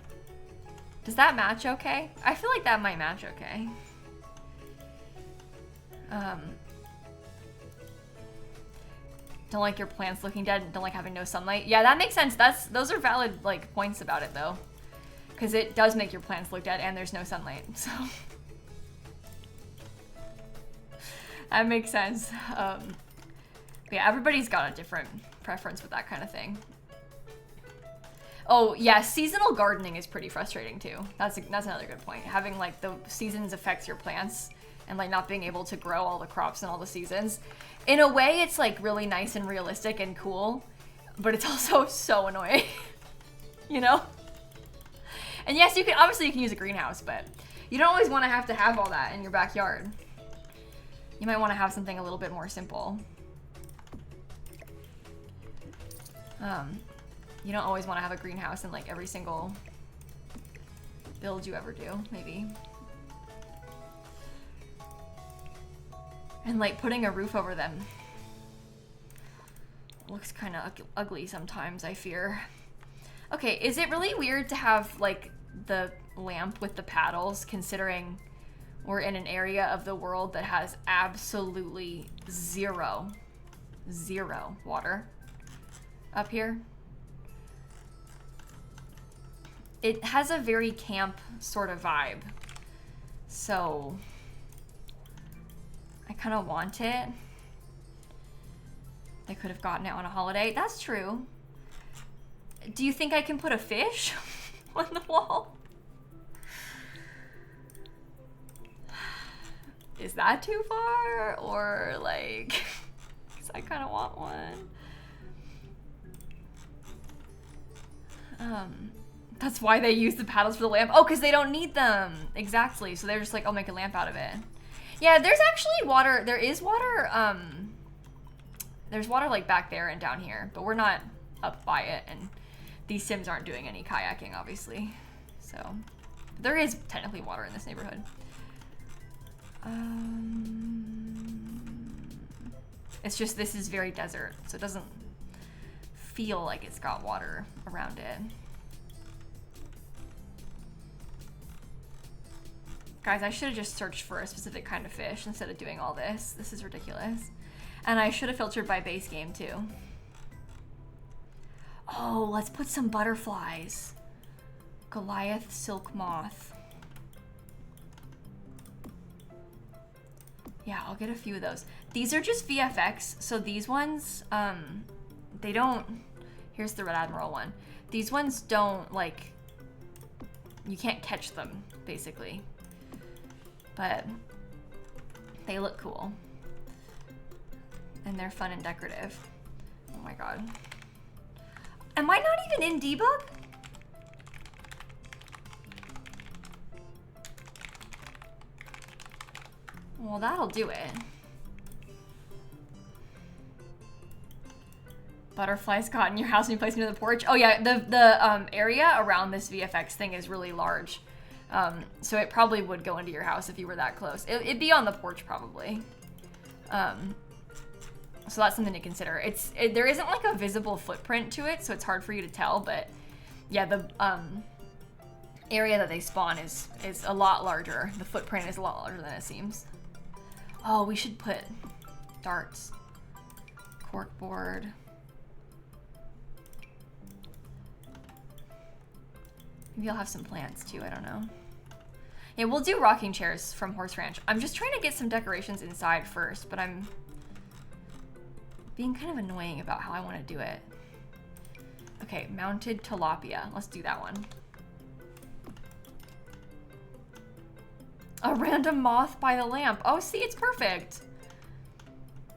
Speaker 1: Does that match okay? I feel like that might match okay. Don't like your plants looking dead, don't like having no sunlight. Yeah, that makes sense. Those are valid like points about it though. Because it does make your plants look dead and there's no sunlight, so. That makes sense. Yeah, everybody's got a different preference with that kind of thing. Oh yeah, seasonal gardening is pretty frustrating too. That's another good point. Having like the seasons affects your plants and like not being able to grow all the crops in all the seasons. In a way, it's like really nice and realistic and cool, but it's also so annoying, you know? And yes, you can use a greenhouse, but you don't always want to have all that in your backyard. You might want to have something a little bit more simple. You don't always want to have a greenhouse in like every single build you ever do, maybe. And like putting a roof over them looks kind of ugly sometimes, I fear. Okay, is it really weird to have like the lamp with the paddles, considering we're in an area of the world that has absolutely zero water up here? It has a very camp sort of vibe, so I kind of want it. I could have gotten it on a holiday. That's true. Do you think I can put a fish on the wall? Is that too far? Or like, 'cause I kind of want one. That's why they use the paddles for the lamp. Oh, because they don't need them. Exactly. So they're just like, I'll make a lamp out of it. Yeah, there's actually water. There is water. There's water like back there and down here, but we're not up by it. And these Sims aren't doing any kayaking, obviously. So there is technically water in this neighborhood. It's just this is very desert, so it doesn't feel like it's got water around it. Guys, I should have just searched for a specific kind of fish instead of doing all this. This is ridiculous. And I should have filtered by base game too. Oh, let's put some butterflies. Goliath silk moth. Yeah, I'll get a few of those. These are just VFX, so these ones, they don't, here's the Red Admiral one. These ones don't, like, you can't catch them, basically. But they look cool. And they're fun and decorative. Oh my god. Am I not even in debug? Well, that'll do it. Butterflies caught in your house and you place them near the porch. Oh yeah, the area around this VFX thing is really large. So it probably would go into your house if you were that close. It'd be on the porch probably. So that's something to consider. There isn't like a visible footprint to it, so it's hard for you to tell, but yeah, area that they spawn is a lot larger. The footprint is a lot larger than it seems. Oh, we should put darts, corkboard. Maybe I'll have some plants too, I don't know. Yeah, we'll do rocking chairs from Horse Ranch. I'm just trying to get some decorations inside first, but I'm being kind of annoying about how I want to do it. Okay, mounted tilapia. Let's do that one. A random moth by the lamp. Oh, see, it's perfect.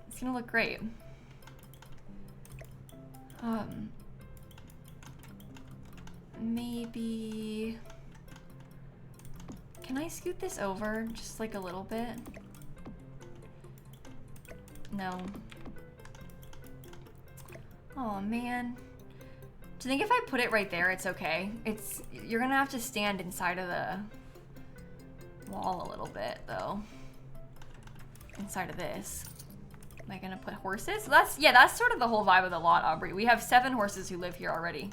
Speaker 1: It's gonna look great. Maybe... Can I scoot this over just like a little bit? No. Oh man. Do you think if I put it right there, it's okay? You're gonna have to stand inside of the wall a little bit though. Inside of this. Am I gonna put horses? So that's sort of the whole vibe of the lot, Aubrey. We have 7 horses who live here already.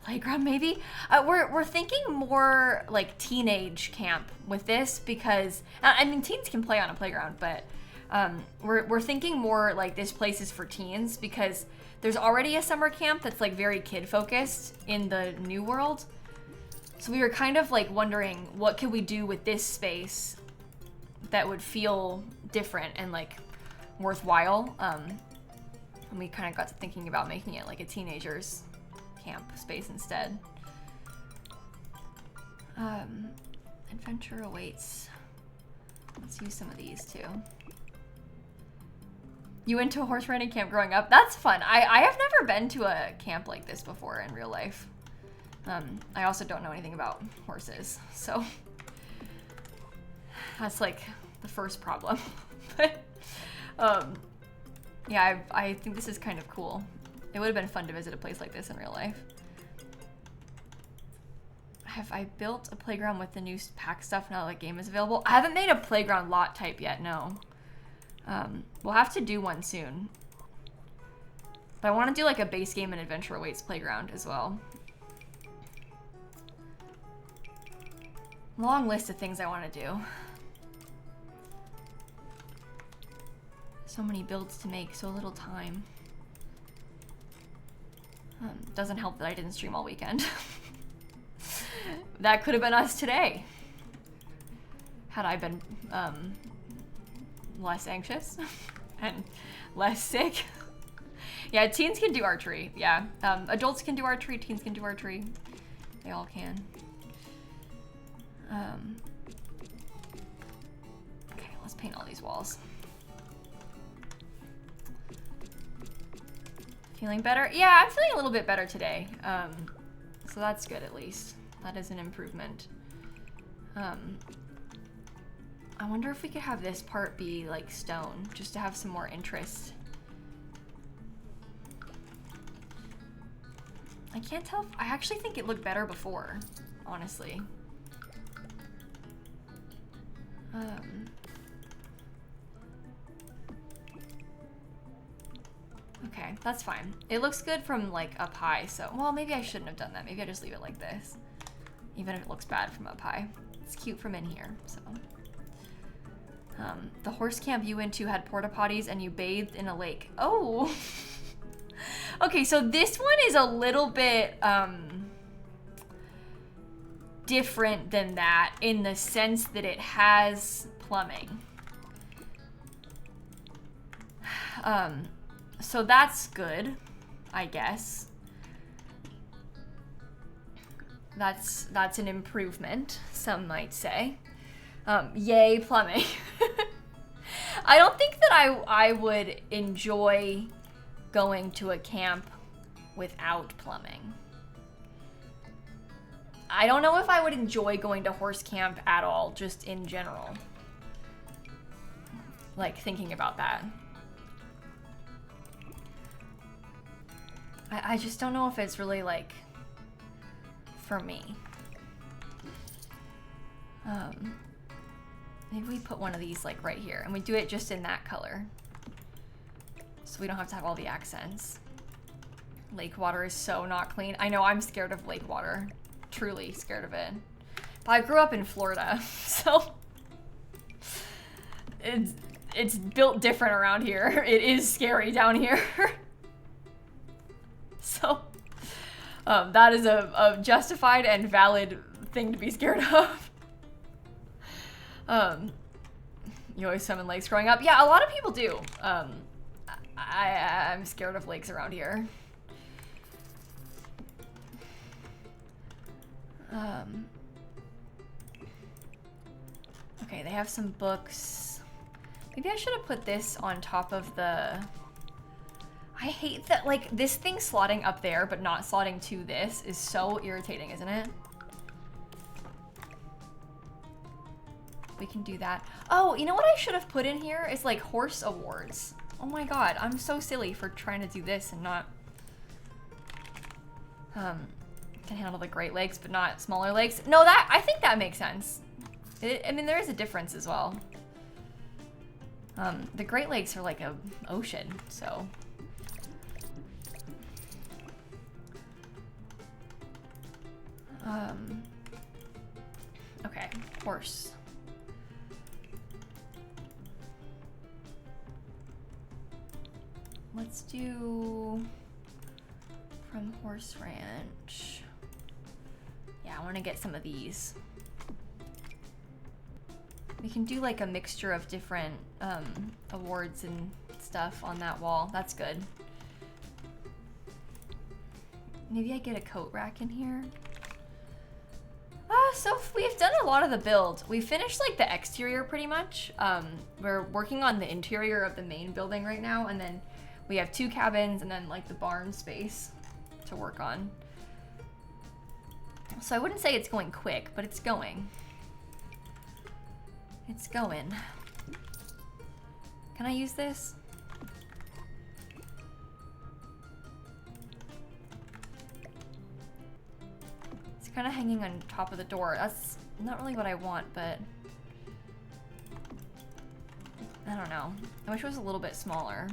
Speaker 1: Playground maybe? We're thinking more like teenage camp with this because, I mean, teens can play on a playground, but we're thinking more like this place is for teens because there's already a summer camp that's like very kid focused in the new world. So we were kind of like wondering what could we do with this space that would feel different and like worthwhile. And we kind of got to thinking about making it like a teenager's camp space instead. Adventure awaits. Let's use some of these too. You went to a horse riding camp growing up? That's fun. I have never been to a camp like this before in real life. I also don't know anything about horses, so that's like the first problem. But yeah, I think this is kind of cool. It would have been fun to visit a place like this in real life. Have I built a playground with the new pack stuff now that the game is available? I haven't made a playground lot type yet, no. We'll have to do one soon. But I want to do like a base game and adventure awaits playground as well. Long list of things I want to do. So many builds to make, so little time. Doesn't help that I didn't stream all weekend. That could have been us today. Had I been less anxious and less sick. Yeah, teens can do archery. Yeah, adults can do archery, teens can do archery. They all can. Okay, let's paint all these walls. Feeling better? Yeah, I'm feeling a little bit better today. So that's good at least. That is an improvement. I wonder if we could have this part be like stone, just to have some more interest. I can't tell if, I actually think it looked better before, honestly. Okay, that's fine. It looks good from like up high, so, well, maybe I shouldn't have done that. Maybe I just leave it like this, even if it looks bad from up high. It's cute from in here, so. The horse camp you went to had porta potties and you bathed in a lake. Oh. Okay, so this one is a little bit different than that in the sense that it has plumbing. So that's good, I guess. That's an improvement, some might say. Yay, plumbing. I don't think that I would enjoy going to a camp without plumbing. I don't know if I would enjoy going to horse camp at all, just in general. Like, thinking about that. I just don't know if it's really, like, for me. Maybe we put one of these, like, right here, and we do it just in that color. So we don't have to have all the accents. Lake water is so not clean. I know, I'm scared of lake water. Truly scared of it. But I grew up in Florida, so it's built different around here. It is scary down here. So that is a justified and valid thing to be scared of. You always swim in lakes growing up. Yeah, a lot of people do. I'm scared of lakes around here. Okay, they have some books. Maybe I should have put this on top of the... I hate that, like, this thing slotting up there but not slotting to this is so irritating, isn't it? We can do that. Oh, you know what I should have put in here is like horse awards. Oh my god, I'm so silly for trying to do this and not... can handle the Great Lakes but not smaller lakes. No, that, I think that makes sense. I mean, there is a difference as well. The Great Lakes are like a ocean, so... Okay, horse. Let's do from Horse Ranch. Yeah, I want to get some of these. We can do like a mixture of different awards and stuff on that wall. That's good. Maybe I get a coat rack in here. So we've done a lot of the build. We finished like the exterior pretty much. We're working on the interior of the main building right now, and then we have 2 cabins and then like the barn space to work on. So I wouldn't say it's going quick, but it's going. It's going. Can I use this? It's kind of hanging on top of the door. That's not really what I want, but I don't know. I wish it was a little bit smaller.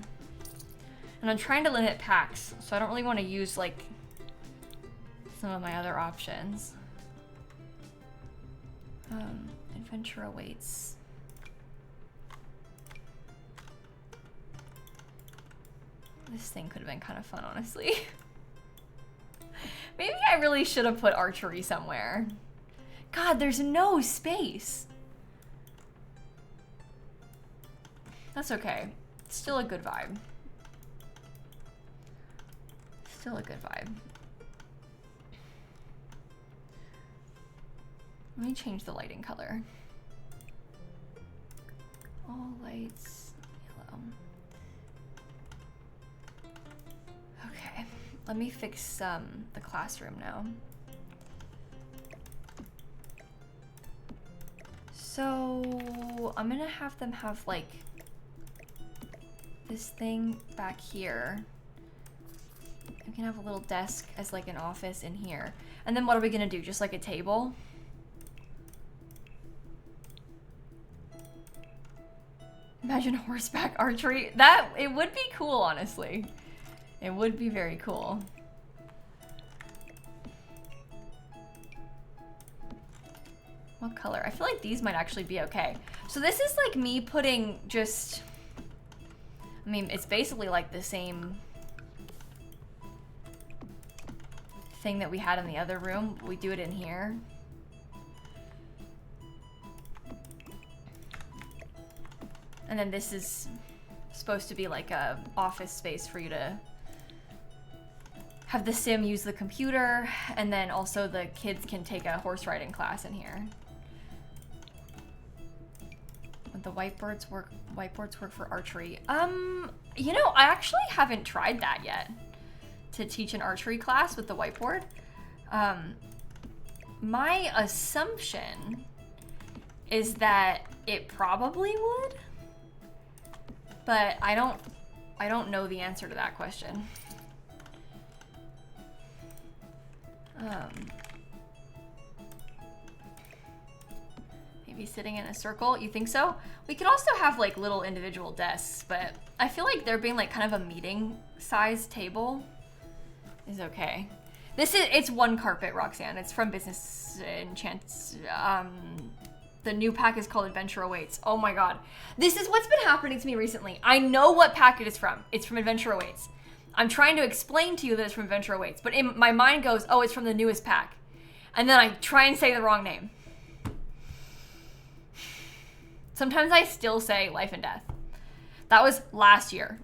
Speaker 1: And I'm trying to limit packs, so I don't really want to use like some of my other options. Adventure awaits. This thing could have been kind of fun, honestly. Maybe I really should have put archery somewhere. God, there's no space. That's okay. It's still a good vibe. Still a good vibe. Let me change the lighting color. All lights yellow. Okay, let me fix the classroom now. So I'm gonna have them have like this thing back here. We can have a little desk as like an office in here. And then what are we gonna do? Just like a table? Imagine horseback archery. It would be cool, honestly. It would be very cool. What color? I feel like these might actually be okay. So this is like me putting just, I mean, it's basically like the same thing that we had in the other room. We do it in here. And then this is supposed to be like a office space for you to have the sim use the computer, and then also the kids can take a horse riding class in here. Would the whiteboards work for archery? You know, I actually haven't tried that yet, to teach an archery class with the whiteboard. My assumption is that it probably would, but I don't know the answer to that question. Maybe sitting in a circle, you think so? We could also have like little individual desks, but I feel like there being like kind of a meeting size table is okay. It's one carpet, Roxanne. It's from Business Enchants. The new pack is called Adventure Awaits. Oh my god. This is what's been happening to me recently. I know what pack it is from. It's from Adventure Awaits. I'm trying to explain to you that it's from Adventure Awaits, but in my mind goes, oh, it's from the newest pack. And then I try and say the wrong name. Sometimes I still say Life and Death. That was last year.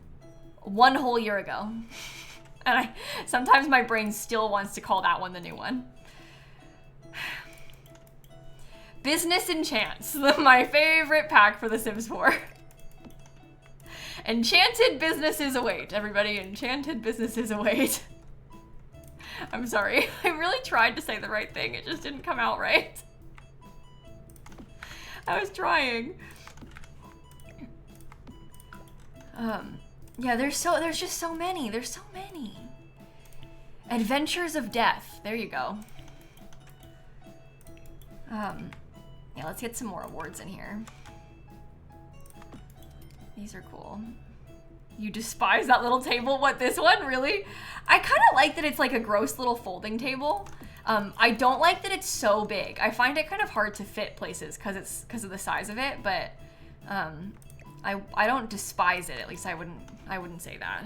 Speaker 1: 1 whole year ago. And sometimes my brain still wants to call that one the new one. Business Enchants, my favorite pack for The Sims 4. Enchanted businesses await, everybody. Enchanted businesses await. I'm sorry. I really tried to say the right thing. It just didn't come out right. I was trying. Yeah, there's just so many. There's so many. Adventures of Death. There you go. Yeah, let's get some more awards in here. These are cool. You despise that little table? What, this one? Really? I kind of like that it's like a gross little folding table. I don't like that it's so big. I find it kind of hard to fit places because of the size of it, but I don't despise it. At least I wouldn't say that.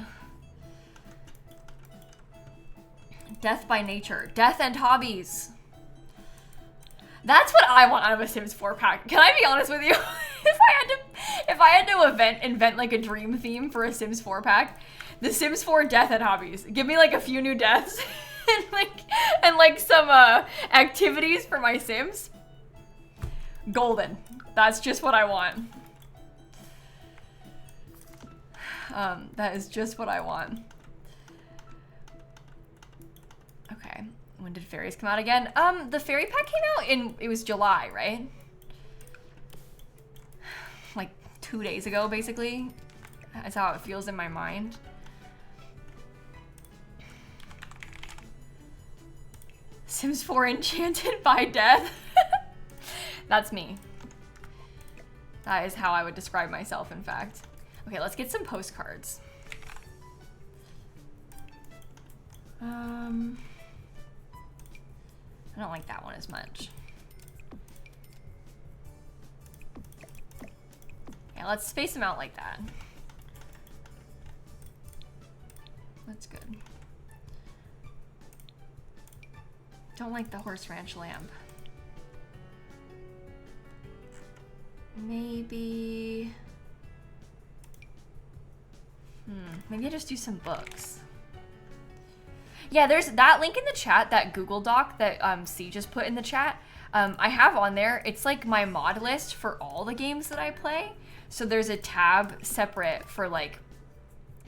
Speaker 1: Death by Nature. Death and hobbies. That's what I want out of a Sims 4 pack. Can I be honest with you? if I had to invent like a dream theme for a Sims 4 pack, the Sims 4 death and hobbies. Give me like a few new deaths and like some activities for my Sims. Golden. That's just what I want. That is just what I want. Okay. When did fairies come out again? The fairy pack came out it was July, right? Like 2 days ago, basically. That's how it feels in my mind. Sims 4 enchanted by death. That's me. That is how I would describe myself, in fact. Okay, let's get some postcards. I don't like that one as much. Yeah, let's space them out like that. That's good. Don't like the horse ranch lamp. Maybe... maybe I just do some books. Yeah, there's that link in the chat, that Google Doc that C just put in the chat. I have on there, it's like my mod list for all the games that I play. So there's a tab separate for like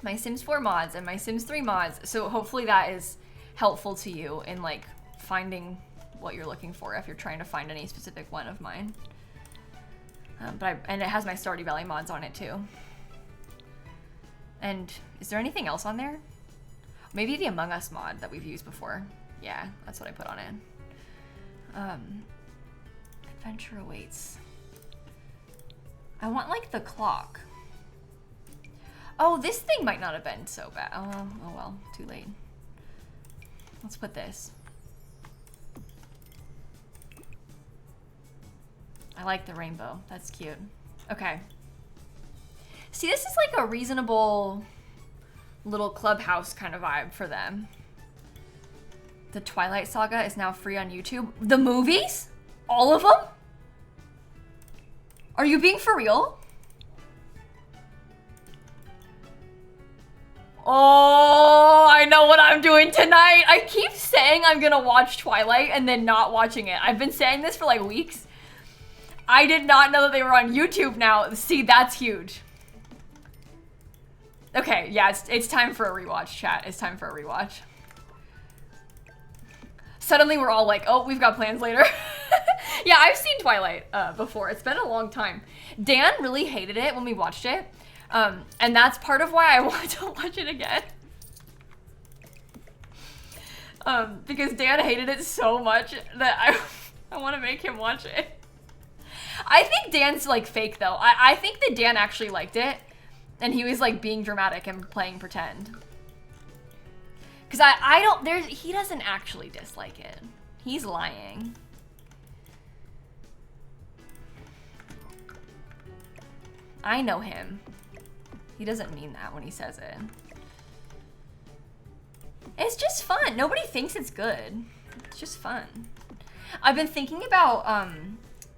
Speaker 1: my Sims 4 mods and my Sims 3 mods. So hopefully that is helpful to you in like finding what you're looking for if you're trying to find any specific one of mine. And it has my Stardew Valley mods on it too. And is there anything else on there? Maybe the Among Us mod that we've used before. Yeah, that's what I put on it. Adventure Awaits. I want like the clock. Oh, this thing might not have been so bad. Oh well, too late. Let's put this. I like the rainbow. That's cute. Okay. See, this is like a reasonable little clubhouse kind of vibe for them. The Twilight Saga is now free on YouTube. The movies? All of them? Are you being for real? Oh, I know what I'm doing tonight. I keep saying I'm gonna watch Twilight and then not watching it. I've been saying this for like weeks. I did not know that they were on YouTube now. See, that's huge. Okay, yeah, it's time for a rewatch, chat. It's time for a rewatch. Suddenly we're all like, oh, we've got plans later. Yeah, I've seen Twilight before. It's been a long time. Dan really hated it when we watched it. And that's part of why I want to watch it again. Because Dan hated it so much that I want to make him watch it. I think Dan's like fake though. I think that Dan actually liked it. And he was like being dramatic and playing pretend. Because I don't, he doesn't actually dislike it. He's lying. I know him. He doesn't mean that when he says it. It's just fun. Nobody thinks it's good. It's just fun. I've been thinking about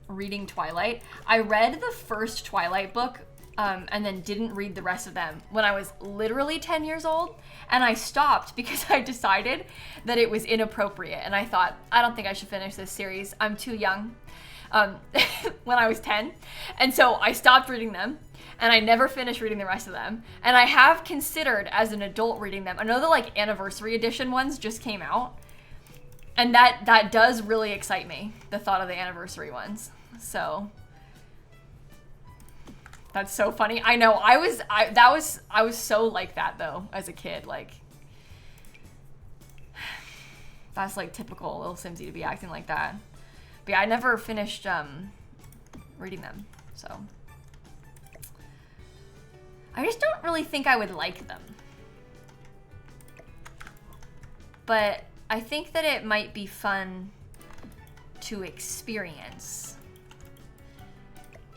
Speaker 1: reading Twilight. I read the first Twilight book and then didn't read the rest of them when I was literally 10 years old. And I stopped because I decided that it was inappropriate. And I thought, I don't think I should finish this series. I'm too young. When I was 10. And so I stopped reading them. And I never finished reading the rest of them. And I have considered as an adult reading them. I know the like anniversary edition ones just came out. And that does really excite me, the thought of the anniversary ones. So that's so funny. I know I was so like that though as a kid. Like that's like typical Lil Simsie to be acting like that. But yeah, I never finished reading them. So I just don't really think I would like them. But I think that it might be fun to experience.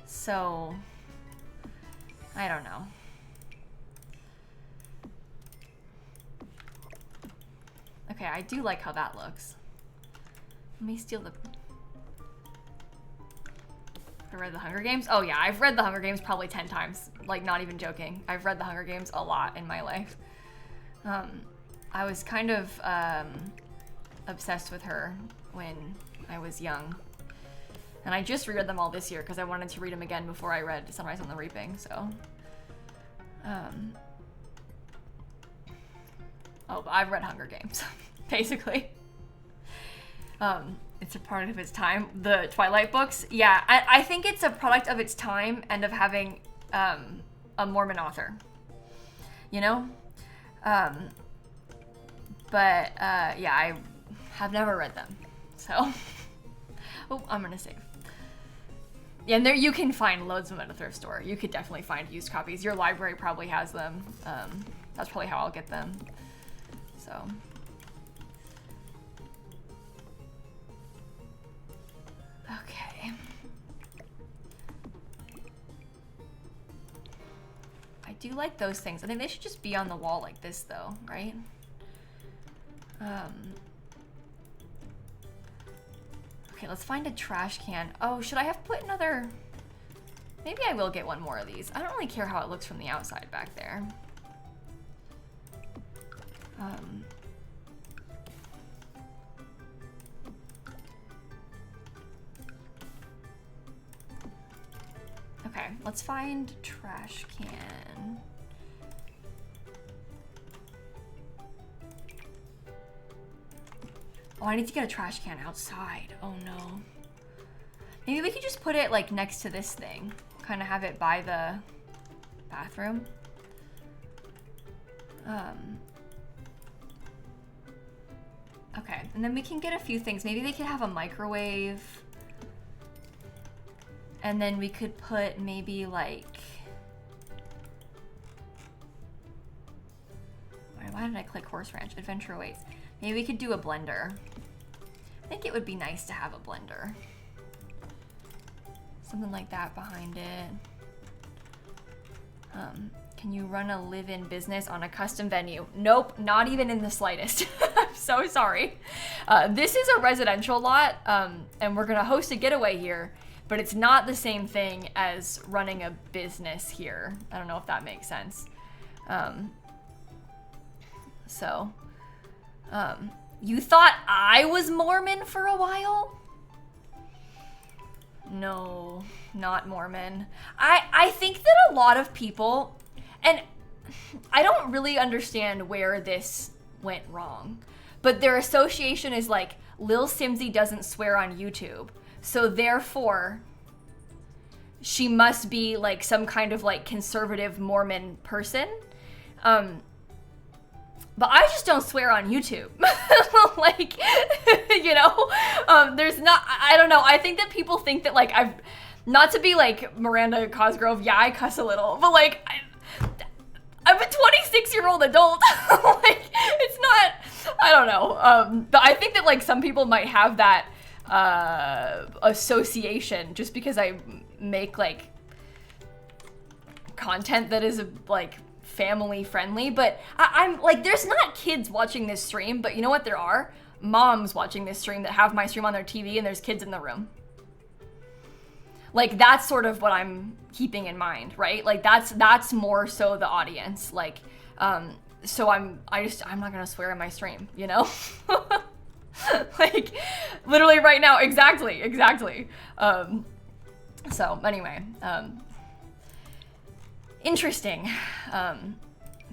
Speaker 1: So, I don't know. Okay, I do like how that looks. Let me steal the... I read The Hunger Games? Oh yeah, I've read The Hunger Games probably 10 times. Like, not even joking. I've read The Hunger Games a lot in my life. I was kind of obsessed with her when I was young. And I just reread them all this year because I wanted to read them again before I read Sunrise on the Reaping, so. Oh, but I've read Hunger Games, basically. It's a product of its time. The Twilight books, yeah, I think it's a product of its time and of having a Mormon author, you know? But yeah, I have never read them, so. Oh, I'm gonna save. Yeah, and there you can find loads of them at a thrift store. You could definitely find used copies. Your library probably has them. That's probably how I'll get them, so. Okay. I do like those things. I think they should just be on the wall like this though, right? Okay, let's find a trash can. Oh, should I have put another... Maybe I will get one more of these. I don't really care how it looks from the outside back there. Okay, let's find trash can. Oh, I need to get a trash can outside. Oh no. Maybe we could just put it like next to this thing. Kind of have it by the bathroom. Okay, and then we can get a few things. Maybe they could have a microwave. And then we could put maybe like... Why did I click Horse Ranch? Adventure awaits. Maybe we could do a blender. I think it would be nice to have a blender. Something like that behind it. Can you run a live-in business on a custom venue? Nope, not even in the slightest. I'm so sorry. This is a residential lot, and we're gonna host a getaway here, but it's not the same thing as running a business here. I don't know if that makes sense. You thought I was Mormon for a while? No, not Mormon. I think that a lot of people, and I don't really understand where this went wrong, but their association is like, Lil Simsie doesn't swear on YouTube, so therefore she must be like some kind of like conservative Mormon person. But I just don't swear on YouTube. Like, you know, there's not, I don't know. I think that people think that like I've, not to be like Miranda Cosgrove, yeah, I cuss a little, but like, I'm a 26-year-old adult. Like, it's not, I don't know. But I think that like some people might have that association just because I make like content that is like family friendly, but I'm like, there's not kids watching this stream, but you know what there are? Moms watching this stream that have my stream on their TV and there's kids in the room. Like that's sort of what I'm keeping in mind, right? Like that's more so the audience. Like, so I'm not gonna swear in my stream, you know? Like literally right now, exactly. So anyway, interesting.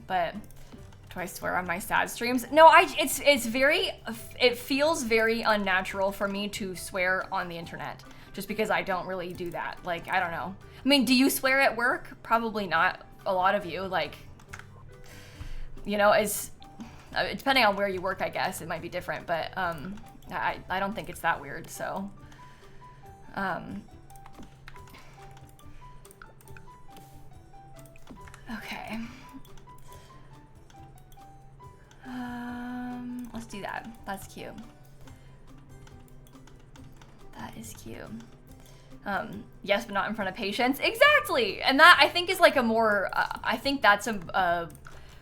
Speaker 1: But do I swear on my sad streams? No, it feels very unnatural for me to swear on the internet just because I don't really do that. Like, I don't know. I mean, do you swear at work? Probably not. A lot of you, like, you know, depending on where you work, I guess it might be different, but I don't think it's that weird, so okay. Let's do that. That's cute. That is cute. Yes, but not in front of patients. Exactly. And that I think is like a more, I think that's a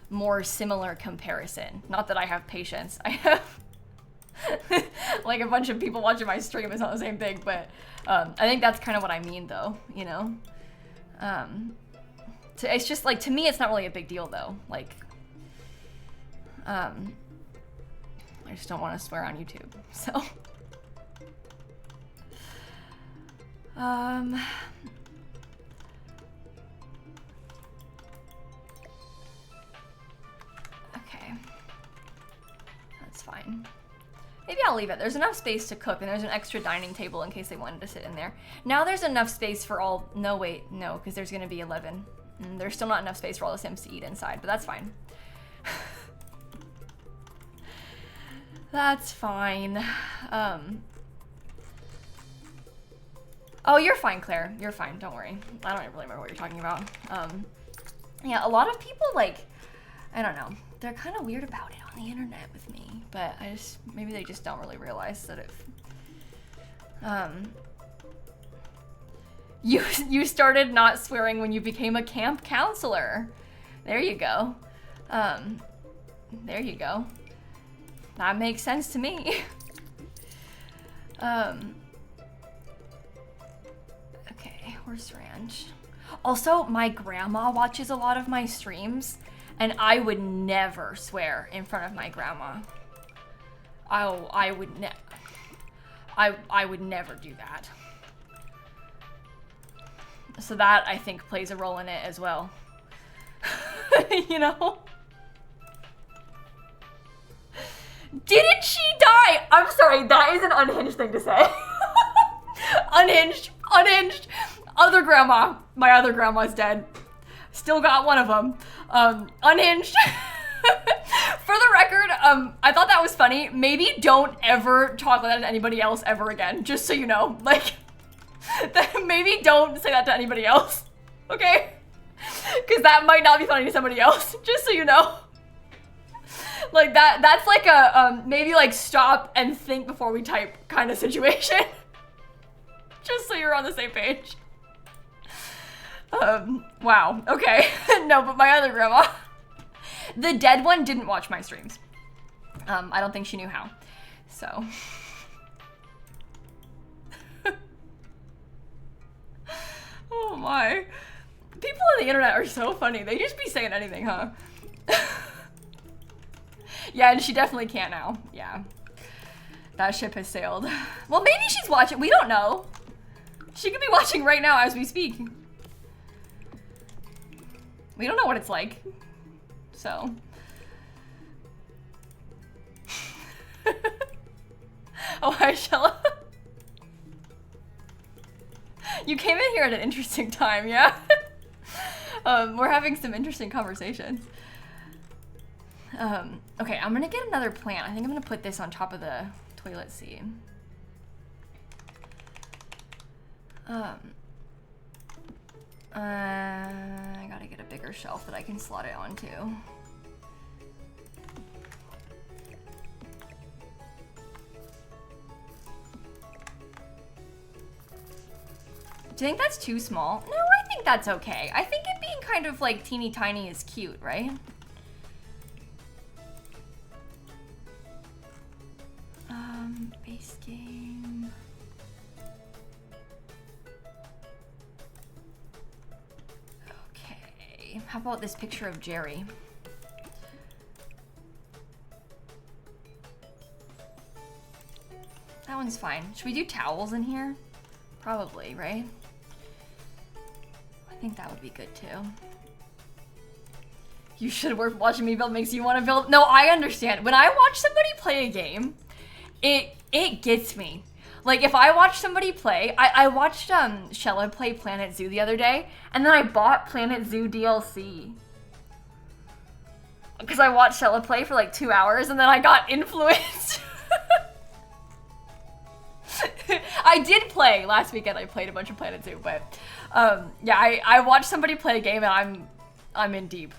Speaker 1: more similar comparison. Not that I have patients. I have like a bunch of people watching my stream. It's not the same thing, but I think that's kind of what I mean though, you know? It's just like, to me, it's not really a big deal though. Like, I just don't want to swear on YouTube, so. Okay. That's fine. Maybe I'll leave it. There's enough space to cook, and there's an extra dining table in case they wanted to sit in there. Now there's enough space for all, no wait, no, because there's gonna be 11. And there's still not enough space for all the Sims to eat inside, but that's fine. That's fine. Oh, you're fine, Claire. You're fine, don't worry. I don't really remember what you're talking about. Yeah, a lot of people, like, I don't know. They're kind of weird about it on the internet with me, but maybe they just don't really realize that you started not swearing when you became a camp counselor. There you go. There you go. That makes sense to me. Okay, horse ranch. Also, my grandma watches a lot of my streams, and I would never swear in front of my grandma. I would never do that. So that, I think, plays a role in it as well. You know? Didn't she die? I'm sorry, that is an unhinged thing to say. Unhinged. Other grandma. My other grandma's dead. Still got one of them. Unhinged. For the record, I thought that was funny. Maybe don't ever talk like that to anybody else ever again, just so you know. Like, maybe don't say that to anybody else, okay? Because that might not be funny to somebody else, just so you know. Like that's like a, maybe like stop and think before we type kind of situation. Just so you're on the same page. Wow, okay. No, but my other grandma, the dead one didn't watch my streams. I don't think she knew how, so. Oh my. People on the internet are so funny. They just be saying anything, huh? Yeah, and she definitely can't now. Yeah. That ship has sailed. Well, maybe she's watching. We don't know. She could be watching right now as we speak. We don't know what it's like. So. Oh, hi, Shella. You came in here at an interesting time, yeah? We're having some interesting conversations. Okay, I'm gonna get another plant. I think I'm gonna put this on top of the toilet seat. I gotta get a bigger shelf that I can slot it onto. Do you think that's too small? No, I think that's okay. I think it being kind of like teeny tiny is cute, right? Base game. Okay, how about this picture of Jerry? That one's fine. Should we do towels in here? Probably, right? I think that would be good too. You should work watching me build makes you want to build. No, I understand. When I watch somebody play a game, it gets me. Like if I watch somebody play, I watched Shella play Planet Zoo the other day, and then I bought Planet Zoo DLC. Because I watched Shella play for like 2 hours, and then I got influenced. I did play last weekend. I played a bunch of Planet Zoo, but yeah, I watched somebody play a game and I'm in deep.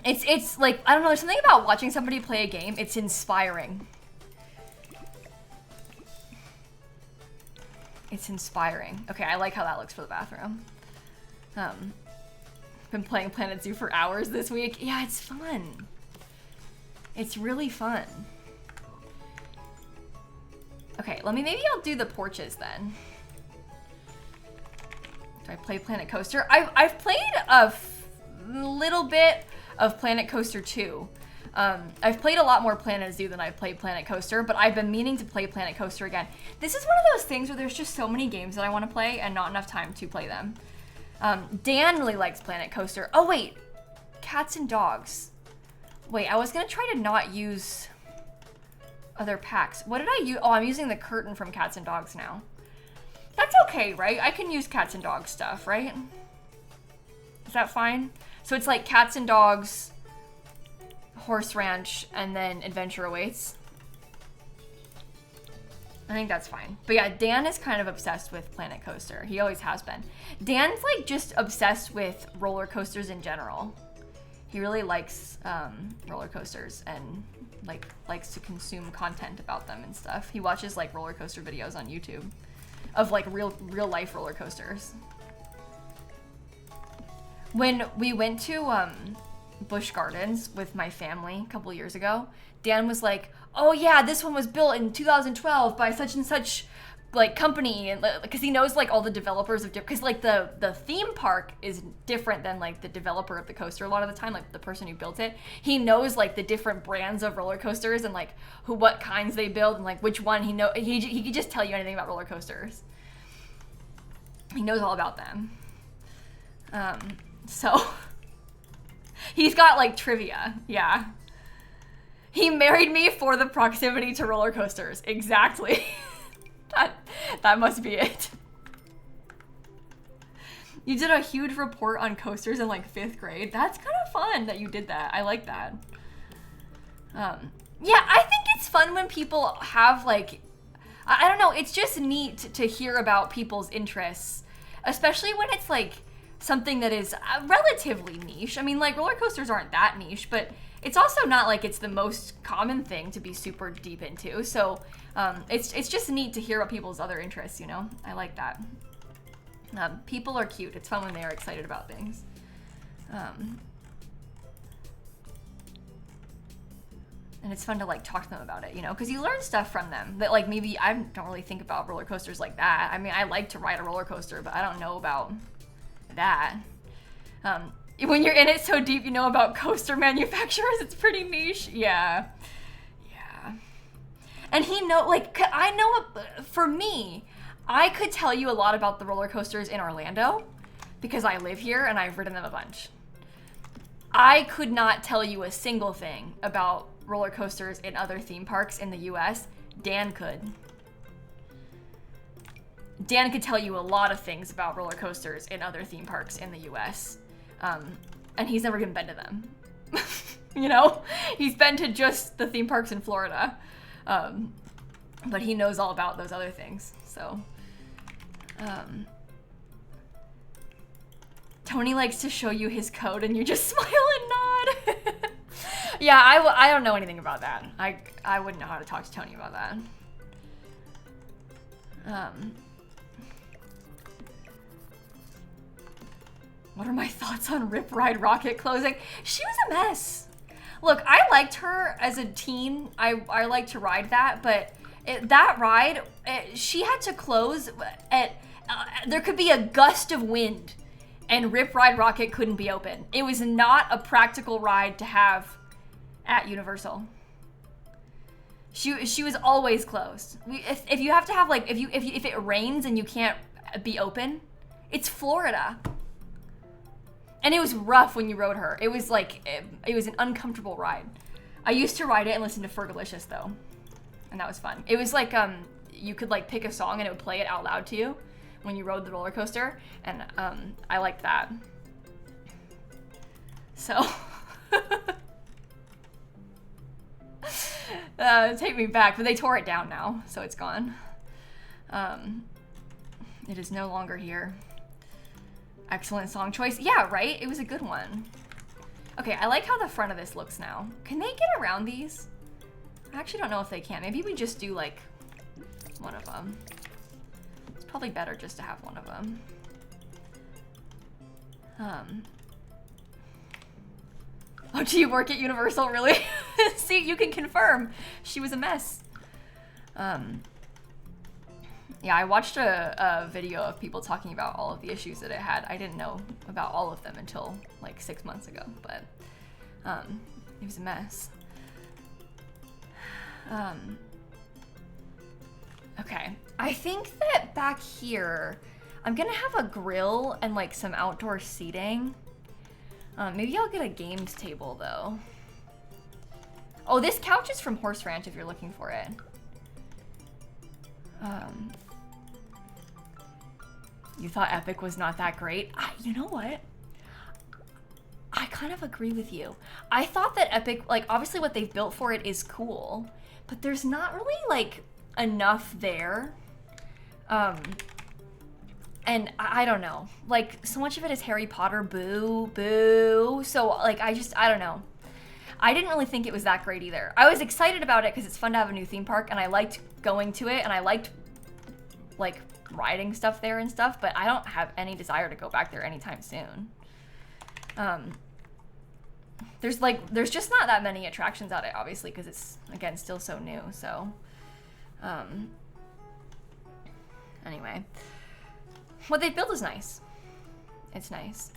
Speaker 1: It's like, I don't know, there's something about watching somebody play a game. It's inspiring. It's inspiring. Okay, I like how that looks for the bathroom. Been playing Planet Zoo for hours this week. Yeah, it's fun. It's really fun. Okay, maybe I'll do the porches then. Do I play Planet Coaster? I've played a little bit of Planet Coaster 2. I've played a lot more Planet Zoo than I've played Planet Coaster, but I've been meaning to play Planet Coaster again. This is one of those things where there's just so many games that I want to play and not enough time to play them. Dan really likes Planet Coaster. Oh wait, cats and dogs. Wait, I was gonna try to not use other packs. What did I use? Oh, I'm using the curtain from Cats and Dogs now. That's okay, right? I can use Cats and Dogs stuff, right? Is that fine? So it's like Cats and Dogs, Horse Ranch, and then Adventure Awaits. I think that's fine. But yeah, Dan is kind of obsessed with Planet Coaster. He always has been. Dan's like just obsessed with roller coasters in general. He really likes roller coasters and likes to consume content about them and stuff. He watches like roller coaster videos on YouTube of like real life roller coasters. When we went to Busch Gardens with my family a couple years ago, Dan was like, "Oh yeah, this one was built in 2012 by such and such like company," and because he knows like all the developers of because like the theme park is different than like the developer of the coaster a lot of the time, like the person who built it. He knows like the different brands of roller coasters and like what kinds they build and like which one he could just tell you anything about roller coasters. He knows all about them. So he's got like trivia. Yeah. He married me for the proximity to roller coasters. Exactly. That must be it. You did a huge report on coasters in like 5th grade. That's kind of fun that you did that. I like that. Yeah, I think it's fun when people have like, I don't know, it's just neat to hear about people's interests, especially when it's like something that is relatively niche. I mean, like roller coasters aren't that niche, but it's also not like it's the most common thing to be super deep into. So it's just neat to hear about people's other interests, you know? I like that. People are cute. It's fun when they are excited about things. And it's fun to like talk to them about it, you know? Because you learn stuff from them that like maybe I don't really think about roller coasters like that. I mean, I like to ride a roller coaster, but I don't know about that. When you're in it so deep, you know about coaster manufacturers. It's pretty niche. Yeah. And I know, for me, I could tell you a lot about the roller coasters in Orlando because I live here and I've ridden them a bunch. I could not tell you a single thing about roller coasters in other theme parks in the US. Dan could. Dan could tell you a lot of things about roller coasters in other theme parks in the US. And he's never even been to them. You know? He's been to just the theme parks in Florida. But he knows all about those other things. So, Tony likes to show you his code and you just smile and nod. Yeah, I don't know anything about that. I wouldn't know how to talk to Tony about that. What are my thoughts on Rip Ride Rocket closing? She was a mess. Look, I liked her as a teen. I liked to ride that, but that ride, she had to close at, there could be a gust of wind and Rip Ride Rocket couldn't be open. It was not a practical ride to have at Universal. She was always closed. If you have to have like, if it rains and you can't be open, it's Florida. And it was rough when you rode her. It was like, it was an uncomfortable ride. I used to ride it and listen to Fergalicious though. And that was fun. It was like, you could like pick a song and it would play it out loud to you when you rode the roller coaster. And I liked that. So, take me back, but they tore it down now, so it's gone. It is no longer here. Excellent song choice. Yeah, right? It was a good one. Okay, I like how the front of this looks now. Can they get around these? I actually don't know if they can. Maybe we just do like one of them. It's probably better just to have one of them. Oh, do you work at Universal, really? See, you can confirm. She was a mess. Yeah, I watched a video of people talking about all of the issues that it had. I didn't know about all of them until like 6 months ago, but it was a mess. Okay, I think that back here, I'm gonna have a grill and like some outdoor seating. Maybe I'll get a games table though. Oh, this couch is from Horse Ranch if you're looking for it. You thought Epic was not that great? You know what? I kind of agree with you. I thought that Epic, like obviously what they've built for it is cool, but there's not really like enough there. And I don't know, like so much of it is Harry Potter, boo, boo. So like, I don't know. I didn't really think it was that great either. I was excited about it because it's fun to have a new theme park and I liked going to it and I liked like riding stuff there and stuff, but I don't have any desire to go back there anytime soon. There's just not that many attractions at it, obviously, because it's, again, still so new, so. Anyway. What they built is nice. It's nice.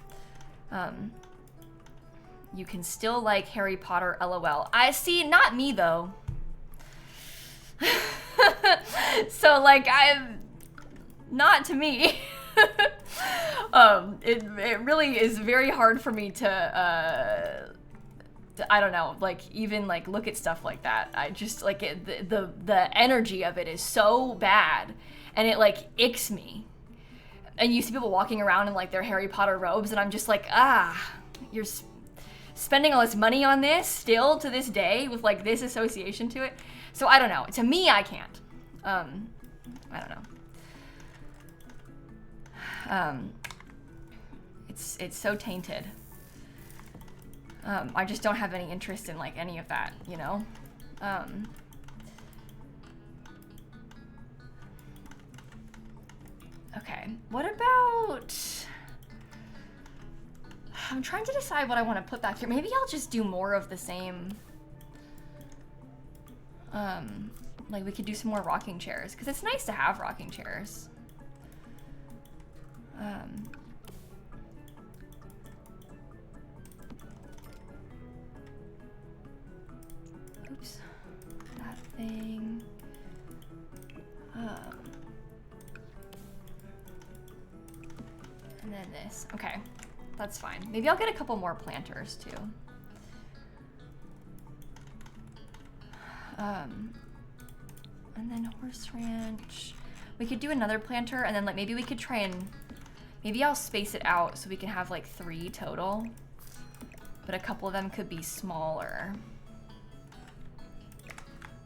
Speaker 1: You can still like Harry Potter, LOL. I see, not me though. So like, not to me. It really is very hard for me to I don't know, like even like look at stuff like that. I just like the energy of it is so bad and it like icks me. And you see people walking around in like their Harry Potter robes and I'm just like, you're spending all this money on this still to this day with like this association to it. So I don't know. To me, I can't. I don't know. It's so tainted. I just don't have any interest in like any of that, you know? Okay, what about... I'm trying to decide what I want to put back here. Maybe I'll just do more of the same. Like we could do some more rocking chairs, because it's nice to have rocking chairs. Oops, that thing. And then this, okay, that's fine. Maybe I'll get a couple more planters too. And then Horse Ranch. We could do another planter and then like maybe we could try and, maybe I'll space it out so we can have like 3 total, but a couple of them could be smaller.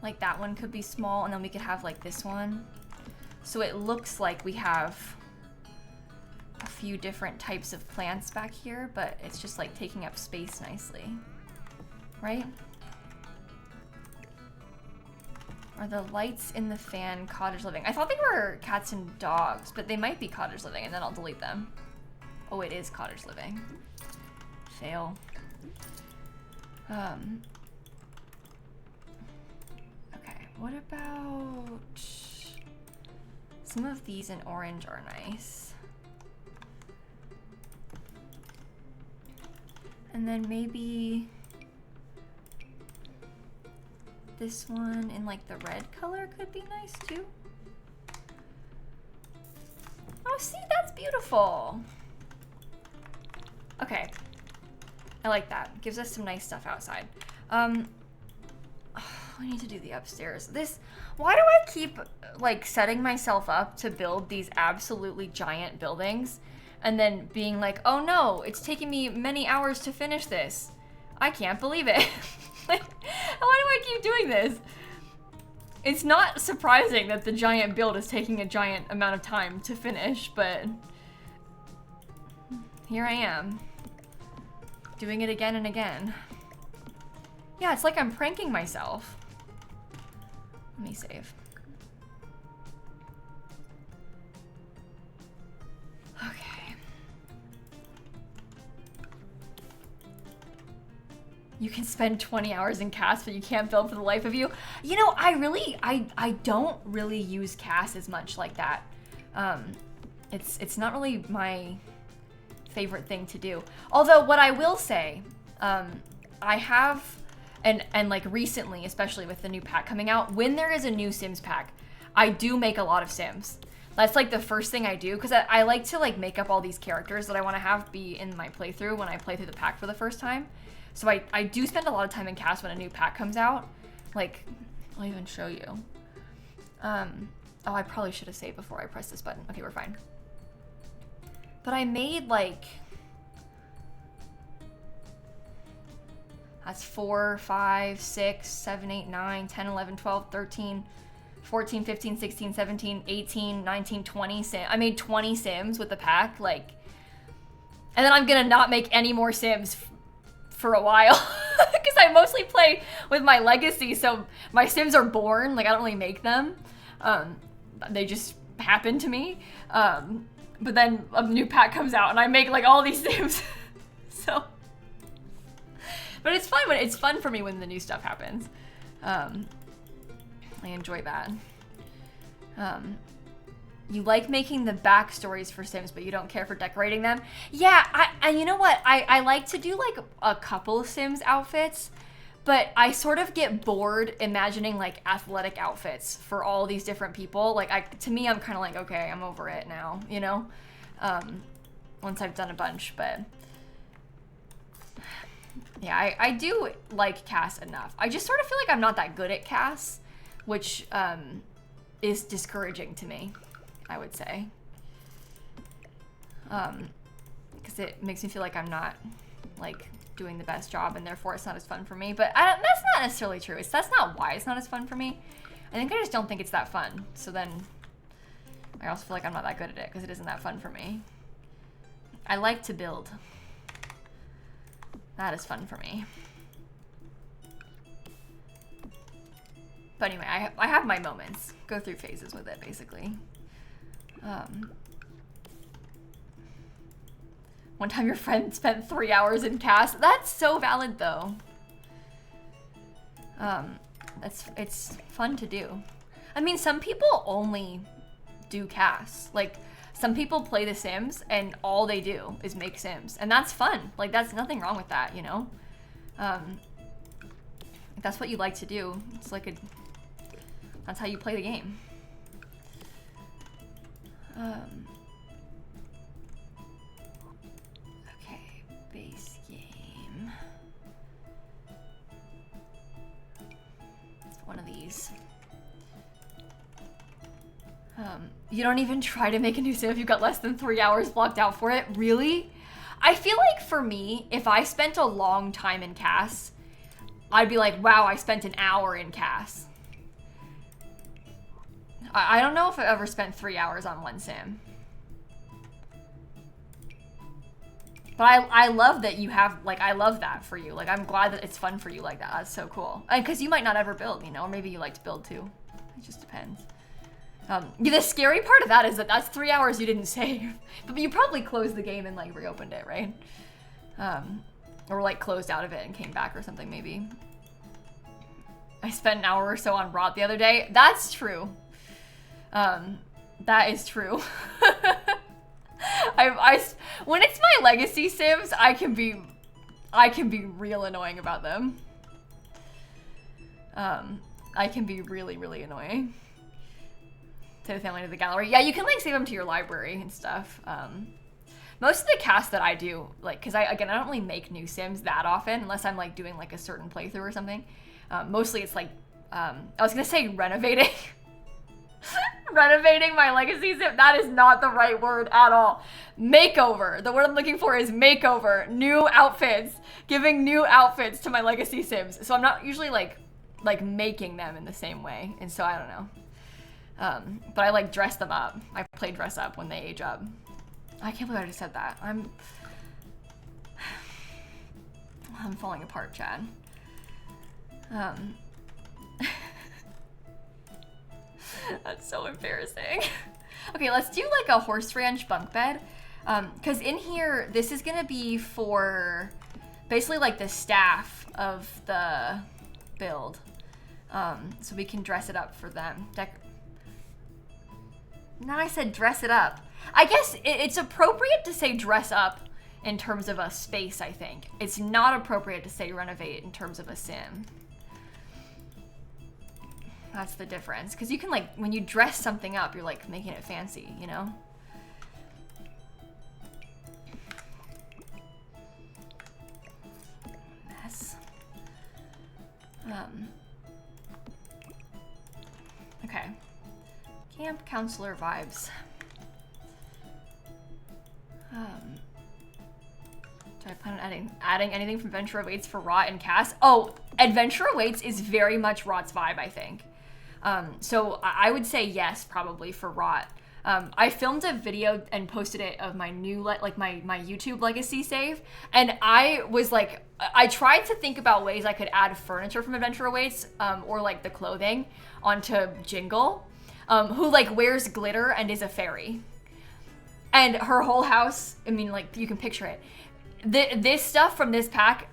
Speaker 1: Like that one could be small and then we could have like this one. So it looks like we have a few different types of plants back here, but it's just like taking up space nicely, right? Are the lights in the fan cottage living? I thought they were cats and dogs, but they might be cottage living, and then I'll delete them. Oh, it is cottage living. Fail. Okay, what about... Some of these in orange are nice. And then maybe this one in like the red color could be nice too. Oh, see, that's beautiful. Okay, I like that. Gives us some nice stuff outside. I need to do the upstairs. Why do I keep like setting myself up to build these absolutely giant buildings and then being like, oh no, it's taking me many hours to finish this. I can't believe it. Like, why do I keep doing this? It's not surprising that the giant build is taking a giant amount of time to finish, but here I am, doing it again and again. Yeah, it's like I'm pranking myself. Let me save. Okay. You can spend 20 hours in CAS, but you can't build for the life of you. You know, I don't really use CAS as much like that. It's not really my favorite thing to do. Although what I will say, I have, and like recently, especially with the new pack coming out, when there is a new Sims pack, I do make a lot of Sims. That's like the first thing I do, because I like to like make up all these characters that I want to have be in my playthrough when I play through the pack for the first time. So I do spend a lot of time in CAS when a new pack comes out. Like, I'll even show you. Oh, I probably should have saved before I pressed this button. Okay, we're fine. But I made like, that's 4, 5, 6, 7, 8, 9, 10, 11, 12, 13, 14, 15, 16, 17, 18, 19, 20 Sims. I made 20 Sims with the pack, like, and then I'm gonna not make any more Sims for a while because I mostly play with my legacy, so my Sims are born, like I don't really make them. They just happen to me. But then a new pack comes out and I make like all these Sims. So, but it's fun it's fun for me when the new stuff happens. I enjoy that. You like making the backstories for Sims, but you don't care for decorating them. Yeah, and you know what? I like to do like a couple of Sims outfits, but I sort of get bored imagining like athletic outfits for all these different people. Like to me, I'm kind of like, okay, I'm over it now, you know? Once I've done a bunch, but yeah, I do like CAS enough. I just sort of feel like I'm not that good at CAS, which is discouraging to me, I would say. Because it makes me feel like I'm not like doing the best job and therefore it's not as fun for me. But that's not necessarily true. That's not why it's not as fun for me. I think I just don't think it's that fun. So then I also feel like I'm not that good at it because it isn't that fun for me. I like to build. That is fun for me. But anyway, I have my moments. Go through phases with it, basically. One time your friend spent 3 hours in CAS. That's so valid, though. It's fun to do. I mean, some people only do CAS. Like, some people play The Sims and all they do is make Sims. And that's fun. Like, that's nothing wrong with that, you know? If that's what you like to do. It's like that's how you play the game. Okay, base game. Let's put one of these. You don't even try to make a new sim if you've got less than 3 hours blocked out for it? Really? I feel like for me, if I spent a long time in CAS, I'd be like, wow, I spent an hour in CAS. I don't know if I've ever spent 3 hours on one sim. But I love that you have, like, I love that for you. Like, I'm glad that it's fun for you like that. That's so cool. Because you might not ever build, you know? Or maybe you like to build too. It just depends. Yeah, the scary part of that is that that's 3 hours you didn't save. But you probably closed the game and like reopened it, right? Or like closed out of it and came back or something maybe. I spent an hour or so on Rot the other day. That's true. That is true. When it's my legacy sims, I can be real annoying about them. I can be really, really annoying. Say the family to the gallery. Yeah, you can like save them to your library and stuff. Most of the casts that I do, like, cause I don't really make new sims that often unless I'm like doing like a certain playthrough or something. Mostly it's like, I was gonna say renovating. Renovating my legacy sim. That is not the right word at all. Makeover. The word I'm looking for is makeover. New outfits. Giving new outfits to my legacy sims. So I'm not usually like making them in the same way. And so I don't know. But I like dress them up. I play dress up when they age up. I can't believe I just said that. I'm falling apart, Chad. That's so embarrassing. Okay, let's do like a horse ranch bunk bed. Cause in here, this is gonna be for basically like the staff of the build. So we can dress it up for them. Now I said dress it up. I guess it's appropriate to say dress up in terms of a space, I think. It's not appropriate to say renovate in terms of a sim. That's the difference. Because you can like, when you dress something up, you're like making it fancy, you know? Mess. Okay. Camp counselor vibes. Do I plan on adding anything from Adventure Awaits for Rot and Cass? Oh, Adventure Awaits is very much Rot's vibe, I think. So I would say yes, probably for Rot. I filmed a video and posted it of my new, like my YouTube legacy save. And I was like, I tried to think about ways I could add furniture from Adventure Awaits, or like the clothing onto Jingle, who like wears glitter and is a fairy. And her whole house, I mean, like you can picture it. This stuff from this pack,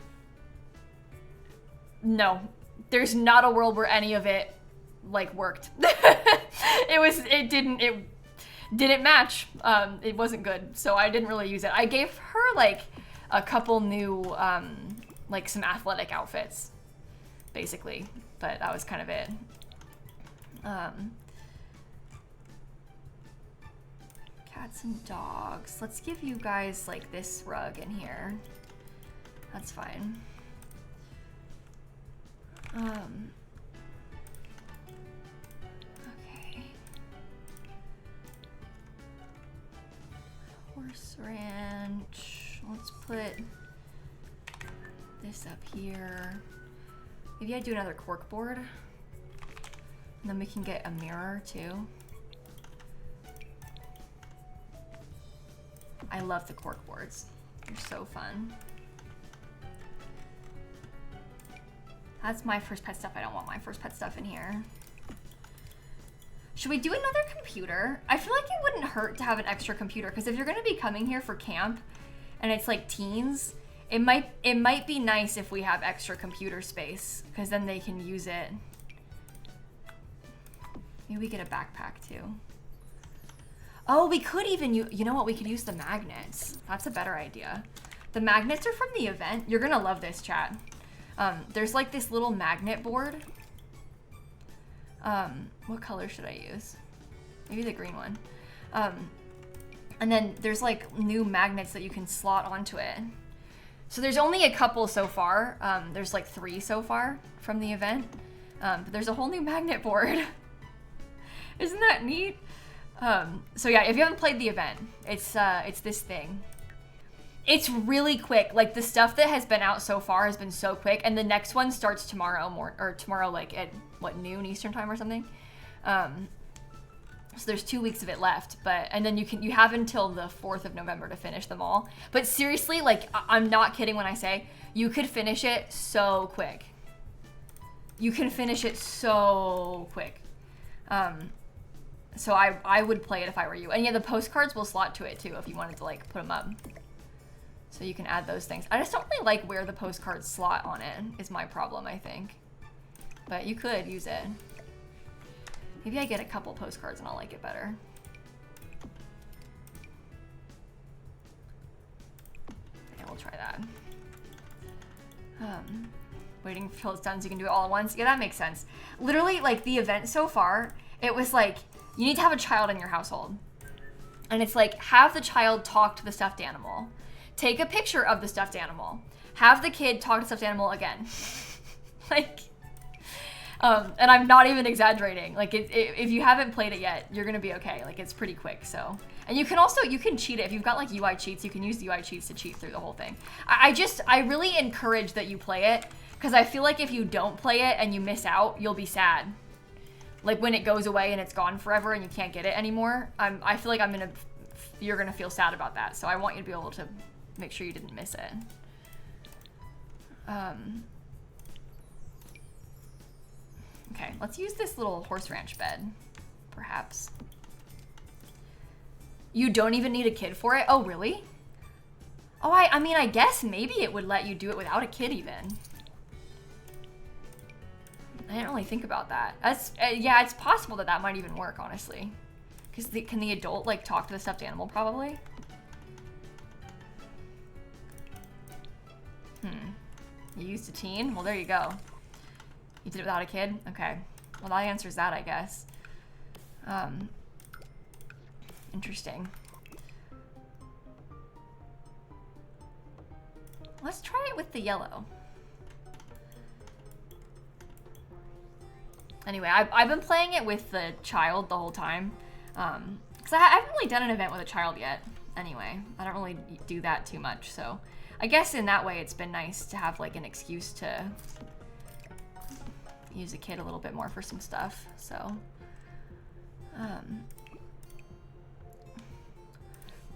Speaker 1: no, there's not a world where any of it like worked. It didn't match. It wasn't good, so I didn't really use it. I gave her like a couple new like some athletic outfits basically, but that was kind of it. Cats and dogs. Let's give you guys like this rug in here. That's fine. Okay. Horse ranch. Let's put this up here. Maybe I do another cork board. And then we can get a mirror too. I love the cork boards. They're so fun. That's my first pet stuff. I don't want my first pet stuff in here. Should we do another computer? I feel like it wouldn't hurt to have an extra computer, because if you're gonna be coming here for camp and it's like teens, it might be nice if we have extra computer space, because then they can use it. Maybe we get a backpack too. Oh, we could even, you know what, we could use the magnets. That's a better idea. The magnets are from the event. You're gonna love this, chat. There's like this little magnet board. What color should I use? Maybe the green one. And then there's like new magnets that you can slot onto it. So there's only a couple so far. There's like 3 so far from the event. But there's a whole new magnet board. Isn't that neat? So yeah, if you haven't played the event, it's this thing. It's really quick. Like the stuff that has been out so far has been so quick, and the next one starts tomorrow like at what, noon Eastern time or something. So there's 2 weeks of it left, and then you have until the 4th of November to finish them all. But seriously, like I'm not kidding when I say you could finish it so quick. You can finish it so quick. So I would play it if I were you. And yeah, the postcards will slot to it too if you wanted to like put them up. So you can add those things. I just don't really like where the postcards slot on it is my problem, I think. But you could use it. Maybe I get a couple postcards and I'll like it better. Okay, we'll try that. Waiting until it's done so you can do it all at once. Yeah, that makes sense. Literally, like the event so far, it was like, you need to have a child in your household. And it's like, have the child talk to the stuffed animal. Take a picture of the stuffed animal. Have the kid talk to the stuffed animal again. Like, and I'm not even exaggerating. Like, if you haven't played it yet, you're gonna be okay. Like, it's pretty quick, so. And you can also, you can cheat it. If you've got like UI cheats, you can use the UI cheats to cheat through the whole thing. I really encourage that you play it, because I feel like if you don't play it and you miss out, you'll be sad. Like when it goes away and it's gone forever and you can't get it anymore, I feel like you're gonna feel sad about that. So I want you to be able to make sure you didn't miss it. Okay, let's use this little horse ranch bed, perhaps. You don't even need a kid for it? Oh, really? Oh, I mean, I guess maybe it would let you do it without a kid even. I didn't really think about that. That's yeah, it's possible that that might even work, honestly. Because can the adult like talk to the stuffed animal? Probably. You used a teen? Well, there you go. You did it without a kid? Okay. Well, that answers that, I guess. Interesting. Let's try it with the yellow. Anyway, I've been playing it with the child the whole time. Because I haven't really done an event with a child yet. Anyway, I don't really do that too much, so I guess in that way it's been nice to have like an excuse to use a kid a little bit more for some stuff. So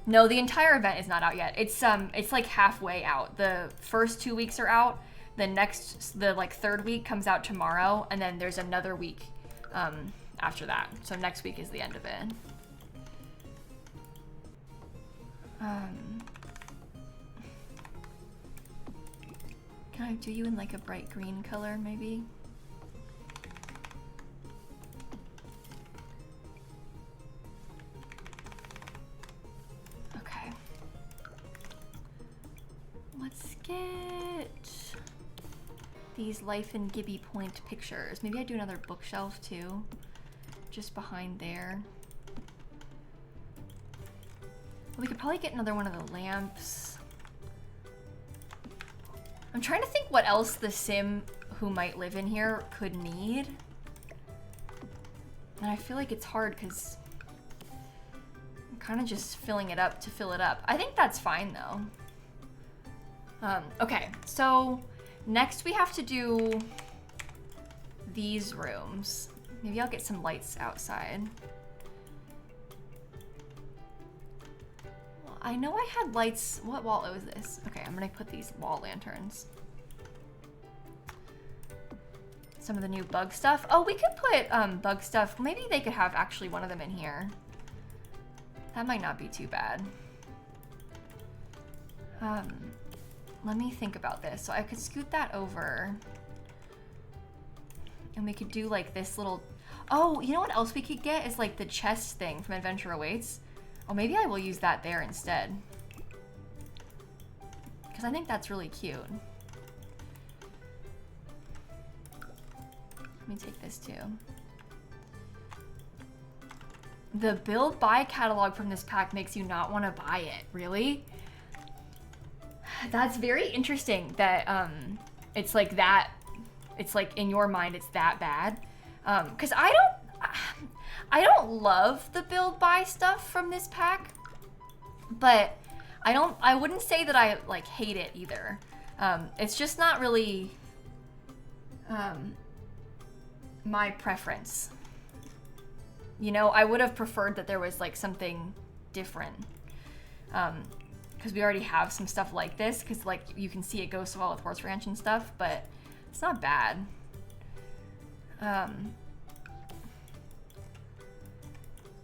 Speaker 1: no, the entire event is not out yet. It's like halfway out. The first 2 weeks are out. The like third week comes out tomorrow, and then there's another week after that. So next week is the end of it. Can I do you in like a bright green color, maybe? Okay. Let's get these Life in Gibby Point pictures. Maybe I do another bookshelf too, just behind there. We could probably get another one of the lamps. I'm trying to think what else the sim who might live in here could need. And I feel like it's hard because I'm kind of just filling it up to fill it up. I think that's fine though. Okay, so next we have to do these rooms. Maybe I'll get some lights outside. Well, I know I had lights. What wall is this? Okay, I'm gonna put these wall lanterns. Some of the new bug stuff. Oh, we could put bug stuff. Maybe they could have actually one of them in here. That might not be too bad. Let me think about this. So I could scoot that over. And we could do like this little... Oh, you know what else we could get is like the chest thing from Adventure Awaits. Oh, maybe I will use that there instead. Because I think that's really cute. Let me take this too. The build buy catalog from this pack makes you not want to buy it. Really? That's very interesting that it's like that. It's like in your mind it's that bad. Because I don't love the build buy stuff from this pack, but I wouldn't say that I like hate it either. It's just not really my preference. You know, I would have preferred that there was like something different. Because we already have some stuff like this, because like you can see it goes so well with Horse Ranch and stuff, but it's not bad.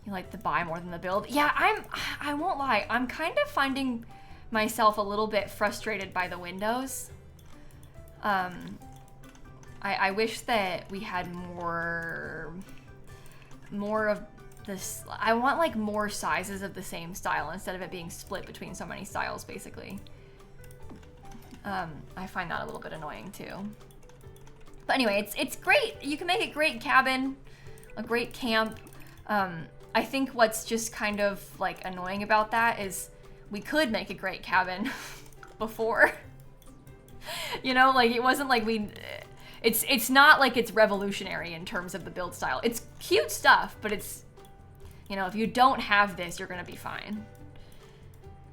Speaker 1: You like the buy more than the build. Yeah, I won't lie. I'm kind of finding myself a little bit frustrated by the windows. I wish that we had more of this. I want like more sizes of the same style instead of it being split between so many styles, basically. I find that a little bit annoying too. But anyway, it's great. You can make a great cabin, a great camp. I think what's just kind of like annoying about that is we could make a great cabin before. You know, like it wasn't like it's not like it's revolutionary in terms of the build style. It's cute stuff, but it's, you know, if you don't have this, you're gonna be fine.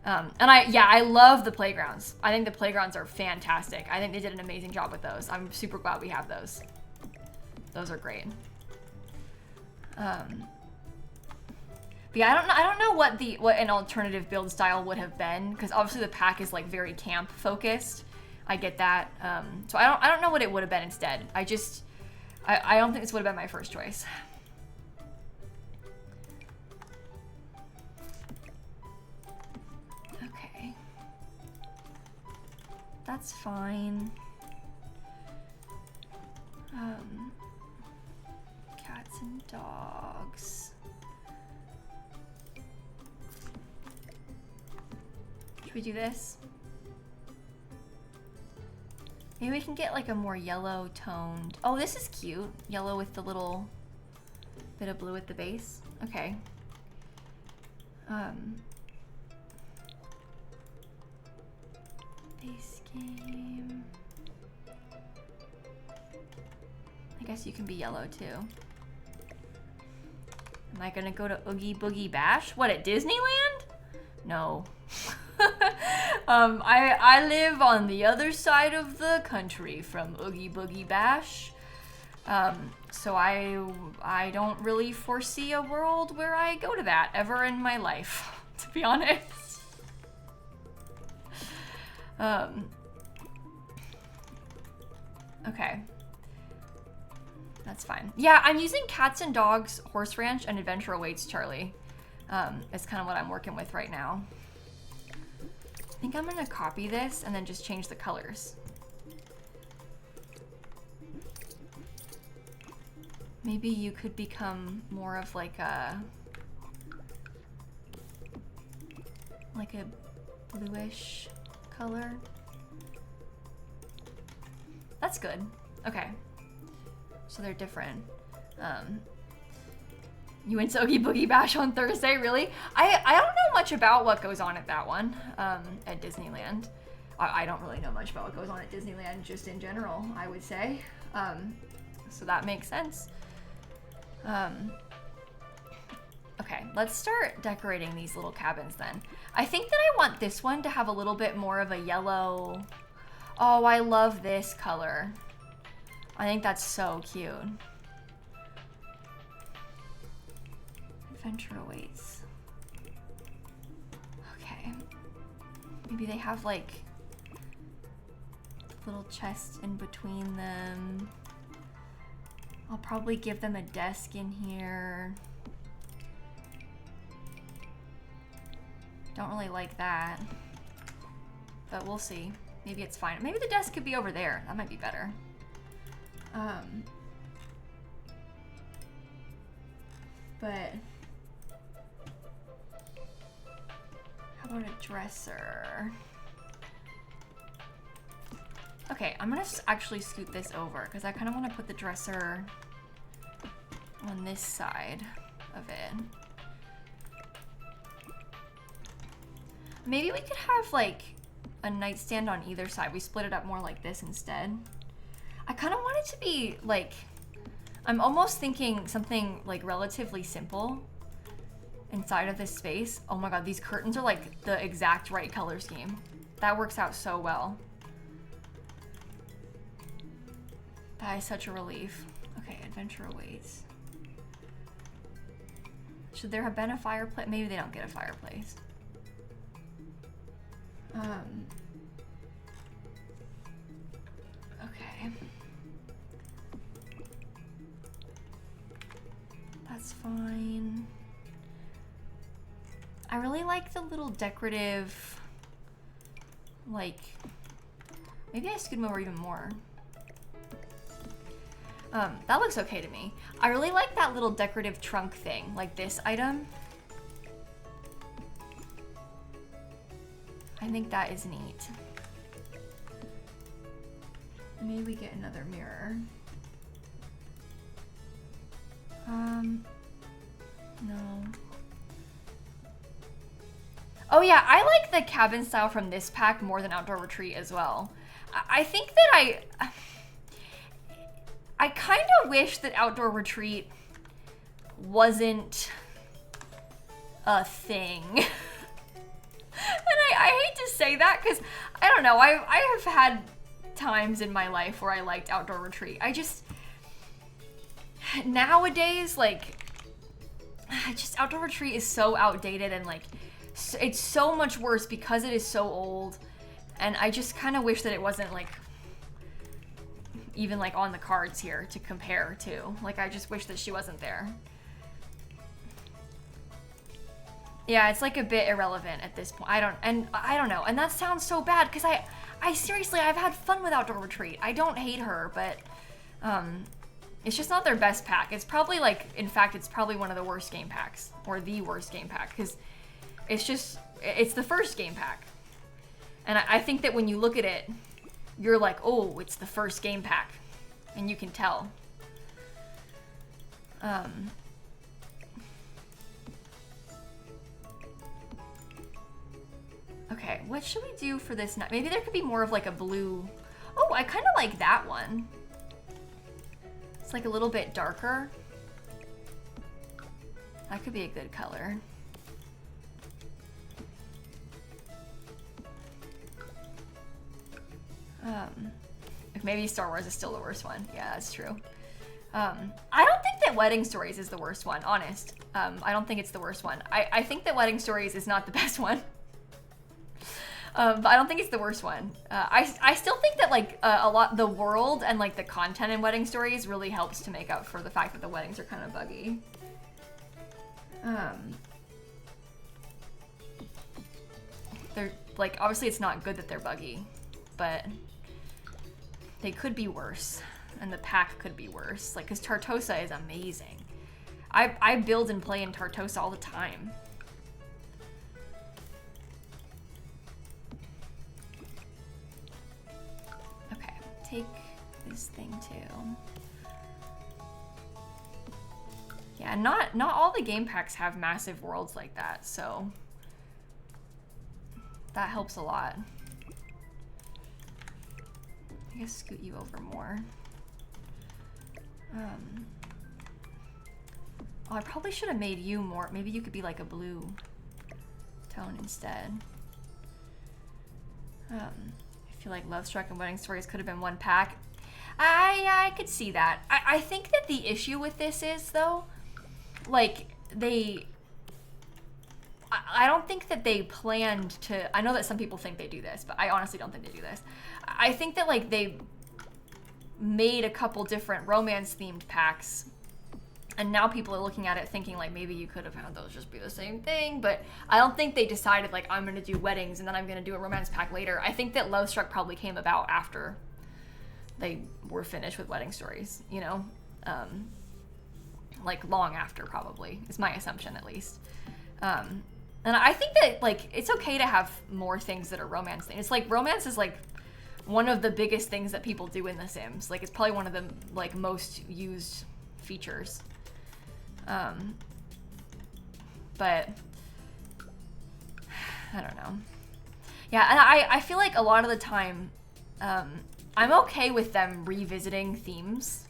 Speaker 1: And I love the playgrounds. I think the playgrounds are fantastic. I think they did an amazing job with those. I'm super glad we have those. Those are great. But yeah, I don't know what an alternative build style would have been, because obviously the pack is like very camp focused. I get that. So I don't know what it would have been instead. I don't think this would have been my first choice. Okay. That's fine. Cats and dogs. Should we do this? Maybe we can get like a more yellow toned. Oh, this is cute. Yellow with the little bit of blue at the base. Okay. Base game. I guess you can be yellow too. Am I gonna go to Oogie Boogie Bash? What, at Disneyland? No. I live on the other side of the country from Oogie Boogie Bash. So I don't really foresee a world where I go to that ever in my life, to be honest. Okay. That's fine. Yeah, I'm using Cats and Dogs, Horse Ranch, and Adventure Awaits Charlie. It's kind of what I'm working with right now. I think I'm gonna copy this and then just change the colors. Maybe you could become more of like a bluish color. That's good. Okay. So they're different. You went to Oogie Boogie Bash on Thursday, really? I don't know much about what goes on at that one, at Disneyland. I don't really know much about what goes on at Disneyland just in general, I would say. So that makes sense. Okay, let's start decorating these little cabins then. I think that I want this one to have a little bit more of a yellow. Oh, I love this color. I think that's so cute. Adventure Awaits. Okay. Maybe they have like little chests in between them. I'll probably give them a desk in here. Don't really like that, but we'll see. Maybe it's fine. Maybe the desk could be over there. That might be better. But how about a dresser? Okay, I'm gonna actually scoot this over because I kind of want to put the dresser on this side of it. Maybe we could have like a nightstand on either side. We split it up more like this instead. I kind of want it to be like, I'm almost thinking something like relatively simple inside of this space. Oh my god, these curtains are like the exact right color scheme. That works out so well. That is such a relief. Okay, Adventure Awaits. Should there have been a fireplace? Maybe they don't get a fireplace. Okay. That's fine. I really like the little decorative, like, maybe I scoot them over even more. That looks okay to me. I really like that little decorative trunk thing, like this item. I think that is neat. Maybe we get another mirror. No. Oh yeah, I like the cabin style from this pack more than Outdoor Retreat as well. I think that I kind of wish that Outdoor Retreat wasn't a thing. And I hate to say that because, I don't know, I have had times in my life where I liked Outdoor Retreat. I just, nowadays, like, just Outdoor Retreat is so outdated and like, it's so much worse because it is so old. And I just kind of wish that it wasn't like, even like on the cards here to compare to. Like, I just wish that she wasn't there. Yeah, it's like a bit irrelevant at this point. I don't know. And that sounds so bad because I seriously, I've had fun with Outdoor Retreat. I don't hate her, but it's just not their best pack. It's probably like, in fact, it's probably one of the worst game packs, or the worst game pack, because it's the first game pack. And I think that when you look at it, you're like, oh, it's the first game pack. And you can tell. Okay, what should we do for this night? Maybe there could be more of like a blue. Oh, I kind of like that one. It's like a little bit darker. That could be a good color. Maybe Star Wars is still the worst one. Yeah, that's true. I don't think that Wedding Stories is the worst one, honest. I don't think it's the worst one. I think that Wedding Stories is not the best one. But I don't think it's the worst one. I still think that like the world and like the content in Wedding Stories really helps to make up for the fact that the weddings are kind of buggy. They're like, obviously it's not good that they're buggy, but they could be worse, and the pack could be worse. Like, cause Tartosa is amazing. I build and play in Tartosa all the time. Okay, take this thing too. Yeah, not all the game packs have massive worlds like that, so that helps a lot. I guess scoot you over more. Oh, I probably should have made you more. Maybe you could be like a blue tone instead. I feel like Love Struck and Wedding Stories could have been one pack. I could see that. I think that the issue with this is, though, like, I don't think that they planned to. I know that some people think they do this, but I honestly don't think they do this. I think that like they made a couple different romance themed packs, and now people are looking at it thinking like maybe you could have had those just be the same thing, but I don't think they decided like I'm gonna do weddings and then I'm gonna do a romance pack later. I think that Love Struck probably came about after they were finished with Wedding Stories, you know? Like long after, probably, is my assumption at least. And I think that like it's okay to have more things that are romance things. It's like romance is like one of the biggest things that people do in The Sims. Like it's probably one of the like most used features. But I don't know. Yeah, and I feel like a lot of the time I'm okay with them revisiting themes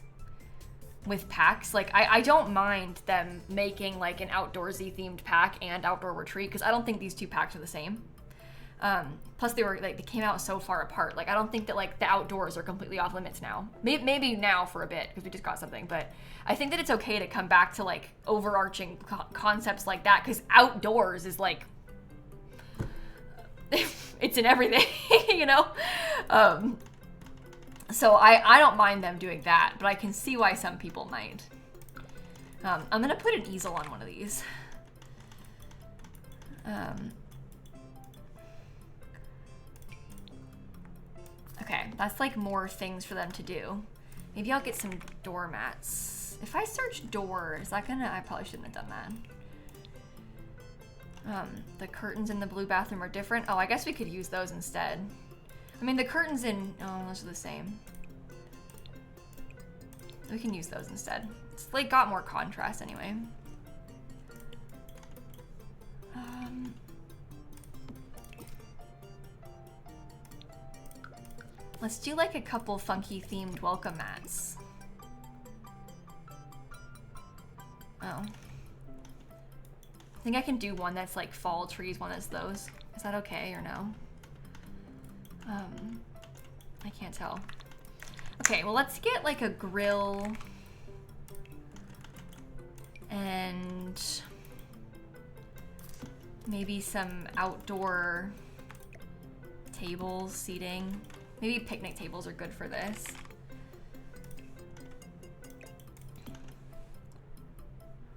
Speaker 1: with packs. Like I don't mind them making like an outdoorsy themed pack and Outdoor Retreat, because I don't think these two packs are the same. Plus they came out so far apart. Like I don't think that like the outdoors are completely off limits now. Maybe now for a bit because we just got something, but I think that it's okay to come back to like overarching concepts like that, because outdoors is like it's in everything, you know. So I don't mind them doing that, but I can see why some people might. I'm gonna put an easel on one of these. Okay, that's like more things for them to do. Maybe I'll get some doormats. If I search door, is that gonna, I probably shouldn't have done that. The curtains in the blue bathroom are different. Oh, I guess we could use those instead. I mean, the curtains in, oh, those are the same. We can use those instead. It's like got more contrast anyway. Let's do like a couple funky themed welcome mats. Oh. I think I can do one that's like fall trees, one that's those. Is that okay or no? I can't tell. Okay, well let's get like a grill and maybe some outdoor tables, seating. Maybe picnic tables are good for this.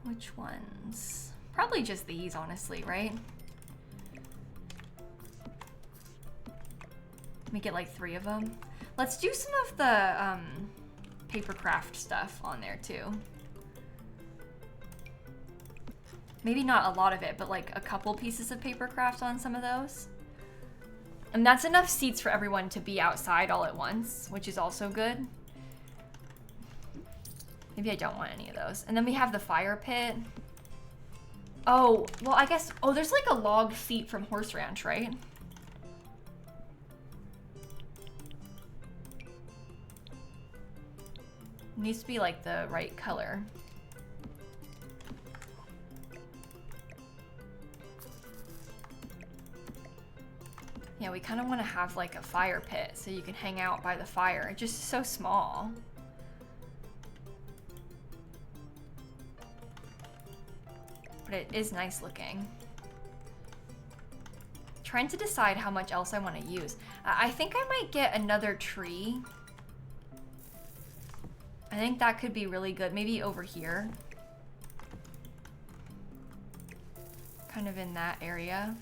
Speaker 1: Which ones? Probably just these, honestly, right? Let me get like 3 of them. Let's do some of the paper craft stuff on there too. Maybe not a lot of it, but like a couple pieces of paper craft on some of those. And that's enough seats for everyone to be outside all at once, which is also good. Maybe I don't want any of those. And then we have the fire pit. Oh, well, I guess, oh, there's like a log seat from Horse Ranch, right? It needs to be like the right color. Yeah, we kind of want to have like a fire pit so you can hang out by the fire. It's just so small. But it is nice looking. Trying to decide how much else I want to use. I think I might get another tree. I think that could be really good. Maybe over here. Kind of in that area.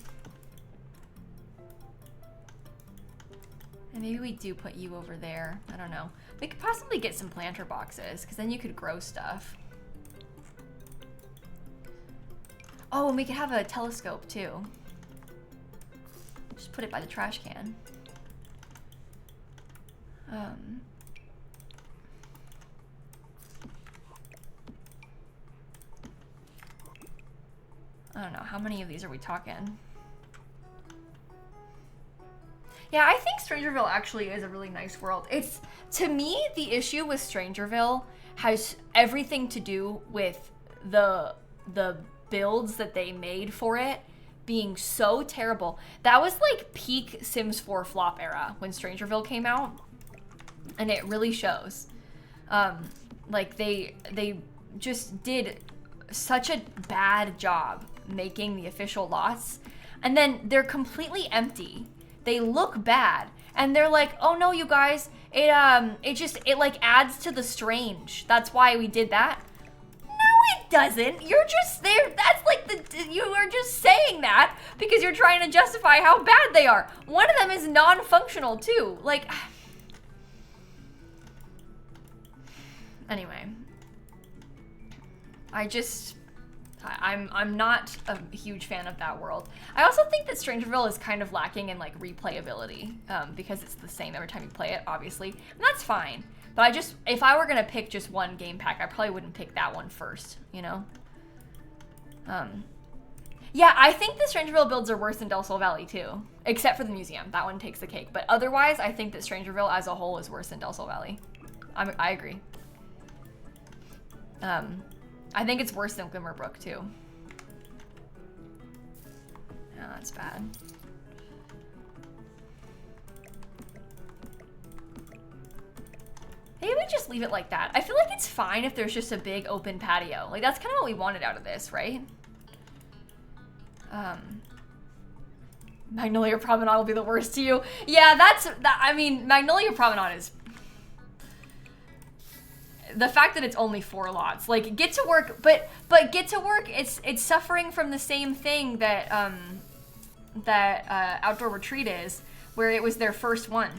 Speaker 1: And maybe we do put you over there. I don't know. We could possibly get some planter boxes, because then you could grow stuff. Oh, and we could have a telescope too. Just put it by the trash can. I don't know. How many of these are we talking? Yeah, I think Strangerville actually is a really nice world. It's, to me, the issue with Strangerville has everything to do with the builds that they made for it being so terrible. That was like peak Sims 4 flop era when Strangerville came out, and it really shows. Like they just did such a bad job making the official lots, and then they're completely empty. They look bad, and they're like, oh no, you guys, it like adds to the strange. That's why we did that. No, it doesn't. You're just there. That's like you are just saying that because you're trying to justify how bad they are. One of them is non-functional too. Like, anyway, I'm not a huge fan of that world. I also think that Strangerville is kind of lacking in like replayability because it's the same every time you play it, obviously, and that's fine. But if I were gonna pick just one game pack, I probably wouldn't pick that one first, you know? Yeah, I think the Strangerville builds are worse than Del Sol Valley too, except for the museum. That one takes the cake. But otherwise, I think that Strangerville as a whole is worse than Del Sol Valley. I agree. I think it's worse than Glimmerbrook too. No, that's bad. Maybe we just leave it like that. I feel like it's fine if there's just a big open patio. Like that's kind of what we wanted out of this, right? Magnolia Promenade will be the worst to you. Yeah, I mean, Magnolia Promenade is... the fact that it's only 4 lots, like Get to Work, but Get to Work, it's suffering from the same thing that Outdoor Retreat is, where it was their first one.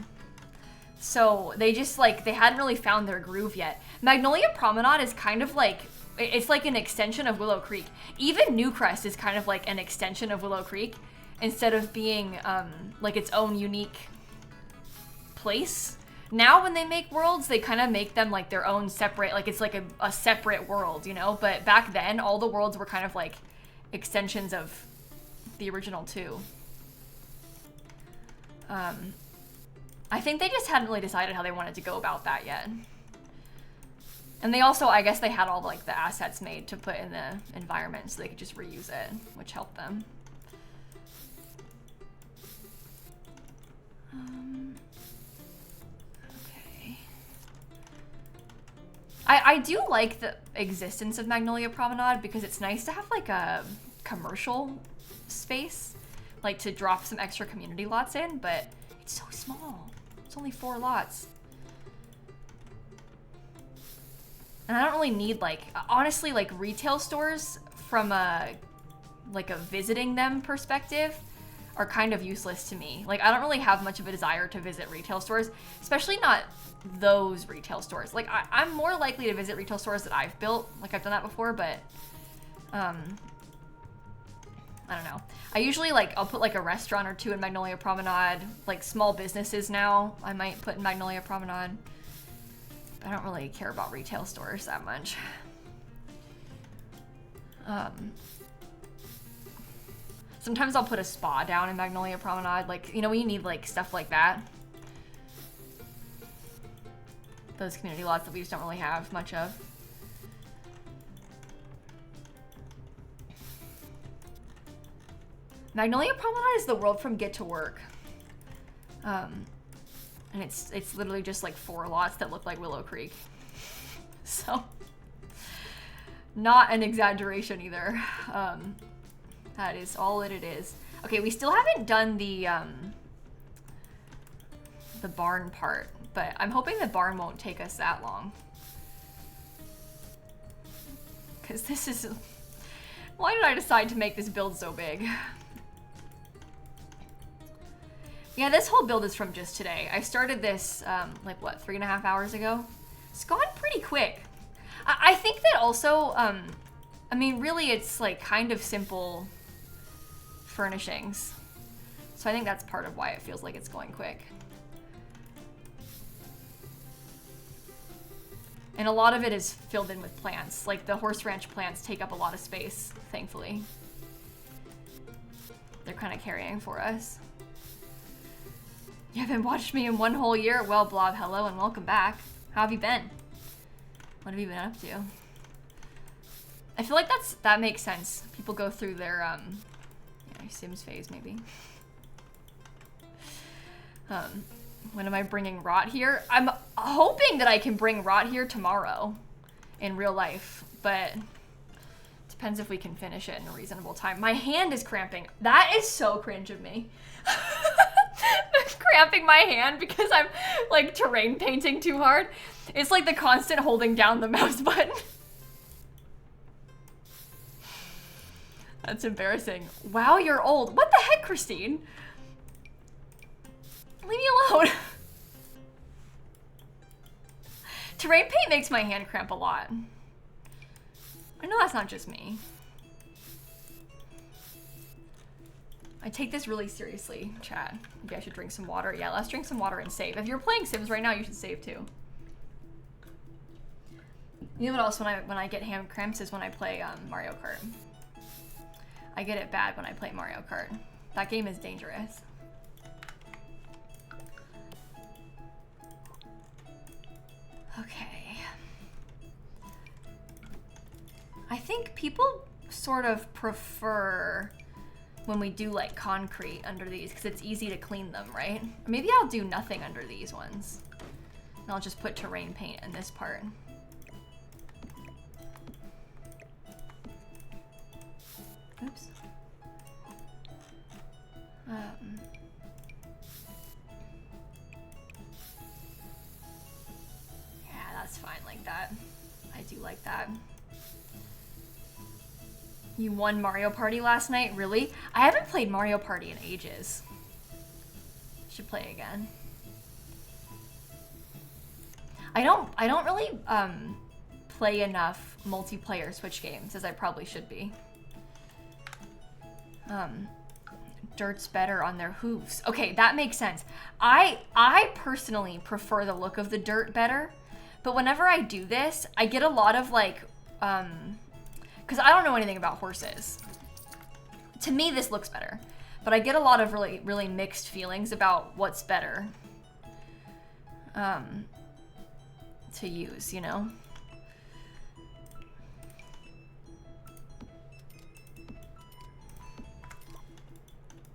Speaker 1: So they just like, they hadn't really found their groove yet. Magnolia Promenade is kind of like, it's like an extension of Willow Creek. Even Newcrest is kind of like an extension of Willow Creek, instead of being like its own unique place. Now when they make worlds, they kind of make them like their own separate, like it's like a separate world, you know? But back then, all the worlds were kind of like extensions of the original 2. I think they just hadn't really decided how they wanted to go about that yet. And they also, I guess they had all like the assets made to put in the environment so they could just reuse it, which helped them. Okay. I do like the existence of Magnolia Promenade because it's nice to have like a commercial space, like to drop some extra community lots in, but it's so small. It's only 4 lots. And I don't really need like, honestly, like retail stores from a visiting them perspective are kind of useless to me. Like I don't really have much of a desire to visit retail stores, especially not those retail stores. Like I'm more likely to visit retail stores that I've built, like I've done that before, but I don't know. I usually like, I'll put like a restaurant or 2 in Magnolia Promenade, like small businesses now I might put in Magnolia Promenade. I don't really care about retail stores that much. Sometimes I'll put a spa down in Magnolia Promenade, like, you know, when you need like stuff like that. Those community lots that we just don't really have much of. Magnolia Promenade is the world from Get to Work. And it's literally just like 4 lots that look like Willow Creek. So, not an exaggeration either. That is all that it is. Okay, we still haven't done the barn part, but I'm hoping the barn won't take us that long. Because this is... Why did I decide to make this build so big? Yeah, this whole build is from just today. I started this, like what, 3.5 hours ago? It's gone pretty quick. I think that also, I mean, really it's like kind of simple furnishings. So I think that's part of why it feels like it's going quick. And a lot of it is filled in with plants. Like the horse ranch plants take up a lot of space, thankfully. They're kind of carrying for us. You haven't watched me in 1 whole year? Well, Blob, hello and welcome back. How have you been? What have you been up to? I feel like that makes sense. People go through their yeah, Sims phase maybe. When am I bringing Rot here? I'm hoping that I can bring Rot here tomorrow in real life, but depends if we can finish it in a reasonable time. My hand is cramping. That is so cringe of me. Cramping my hand because I'm like terrain painting too hard. It's like the constant holding down the mouse button. That's embarrassing. Wow, you're old. What the heck, Christine? Leave me alone. Terrain paint makes my hand cramp a lot. I know that's not just me. I take this really seriously, chat. Maybe I should drink some water. Yeah, let's drink some water and save. If you're playing Sims right now, you should save too. You know what else when I get hand cramps is when I play Mario Kart. I get it bad when I play Mario Kart. That game is dangerous. Okay. I think people sort of prefer when we do like concrete under these because it's easy to clean them, right? Or maybe I'll do nothing under these ones. And I'll just put terrain paint in this part. Oops. Yeah, that's fine like that. do like that. You won Mario Party last night? Really? I haven't played Mario Party in ages. Should play again. I don't really play enough multiplayer Switch games as I probably should be. Dirt's better on their hooves. Okay, that makes sense. I personally prefer the look of the dirt better, but whenever I do this, I get a lot of like, because I don't know anything about horses. To me, this looks better, but I get a lot of really, really mixed feelings about what's better to use, you know?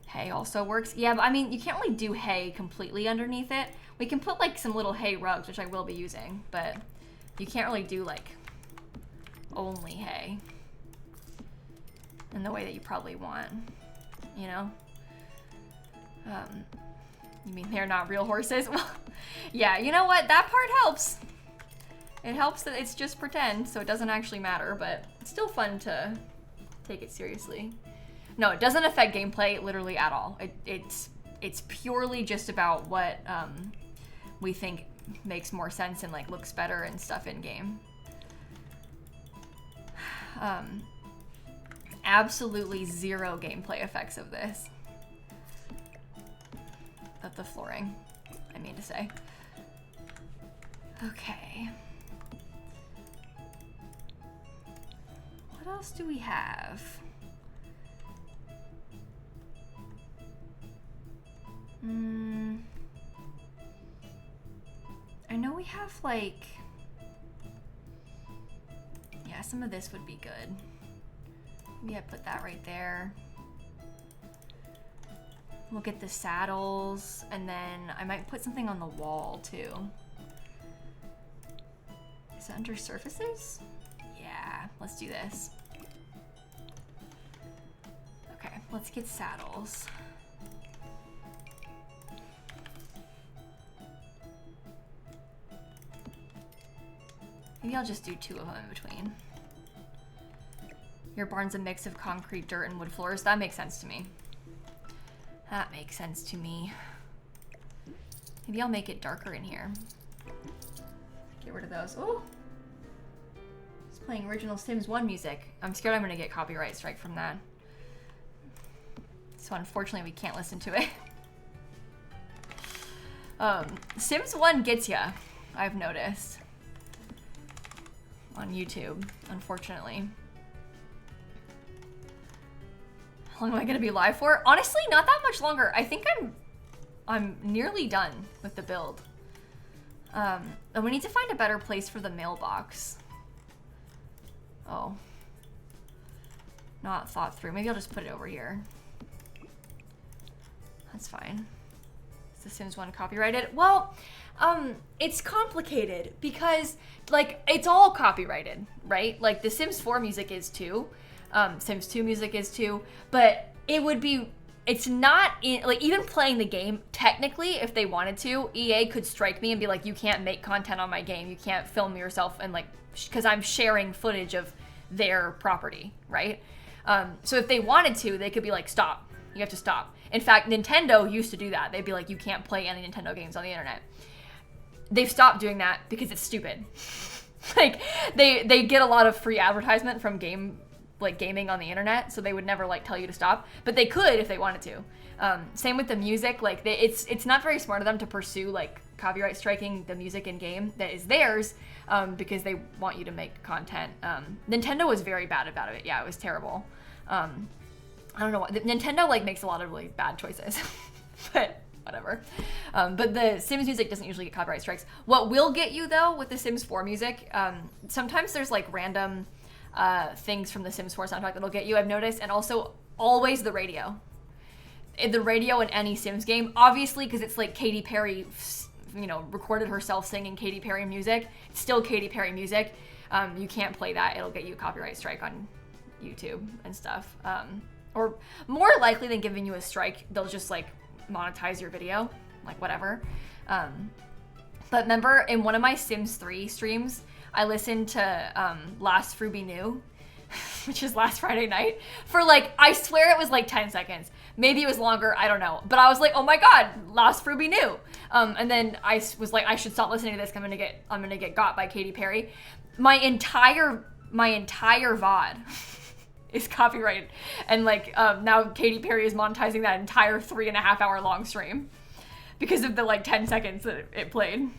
Speaker 1: Hay also works. Yeah, but I mean, you can't really do hay completely underneath it. We can put like some little hay rugs, which I will be using, but you can't really do like only hay in the way that you probably want, you know? You mean they're not real horses? Well, yeah, you know what? That part helps. It helps that it's just pretend, so it doesn't actually matter, but it's still fun to take it seriously. No, it doesn't affect gameplay literally at all. It's purely just about what we think makes more sense and like looks better and stuff in game. Absolutely zero gameplay effects of this. Of the flooring, I mean to say. Okay. What else do we have? I know we have like, yeah, some of this would be good. Maybe I put that right there. We'll get the saddles, and then I might put something on the wall too. Is it under surfaces? Yeah, let's do this. Okay, let's get saddles. Maybe I'll just do 2 of them in between. Your barn's a mix of concrete, dirt, and wood floors. That makes sense to me. That makes sense to me. Maybe I'll make it darker in here. Get rid of those. Oh! It's playing original Sims 1 music. I'm scared I'm gonna get copyright strike from that. So unfortunately we can't listen to it. Sims 1 gets ya, I've noticed. On YouTube, unfortunately. How long am I gonna be live for? Honestly, not that much longer. I think I'm nearly done with the build. And we need to find a better place for the mailbox. Oh. Not thought through. Maybe I'll just put it over here. That's fine. Is The Sims 1 copyrighted? Well, it's complicated because, like, it's all copyrighted, right? Like, the Sims 4 music is too. Sims 2 music is too. But it would be, it's not, like, even playing the game, technically, if they wanted to, EA could strike me and be like, you can't make content on my game. You can't film yourself and, like, because I'm sharing footage of their property, right? So if they wanted to, they could be like, stop. You have to stop. In fact, Nintendo used to do that. They'd be like, you can't play any Nintendo games on the internet. They've stopped doing that because it's stupid. Like, they get a lot of free advertisement from gaming on the internet, so they would never like tell you to stop. But they could if they wanted to. Same with the music. Like, it's not very smart of them to pursue like copyright striking the music in game that is theirs, because they want you to make content. Nintendo was very bad about it. Yeah, it was terrible. I don't know what Nintendo like makes a lot of really bad choices, but whatever. But the Sims music doesn't usually get copyright strikes. What will get you though with the Sims 4 music, sometimes there's like random things from the Sims 4 soundtrack that'll get you, I've noticed, and also always the radio. The radio in any Sims game, obviously, because it's like Katy Perry, you know, recorded herself singing Katy Perry music. It's still Katy Perry music. You can't play that. It'll get you a copyright strike on YouTube and stuff. Or more likely than giving you a strike, they'll just like monetize your video, like whatever. But remember in one of my Sims 3 streams, I listened to Last Fruby New, which is last Friday night, for like, I swear it was like 10 seconds. Maybe it was longer, I don't know. But I was like, oh my God, Last Fruby New. And then I was like, I should stop listening to this. I'm gonna get got by Katy Perry. My entire VOD is copyrighted. And like, now Katy Perry is monetizing that entire 3.5 hour long stream because of the like 10 seconds that it played.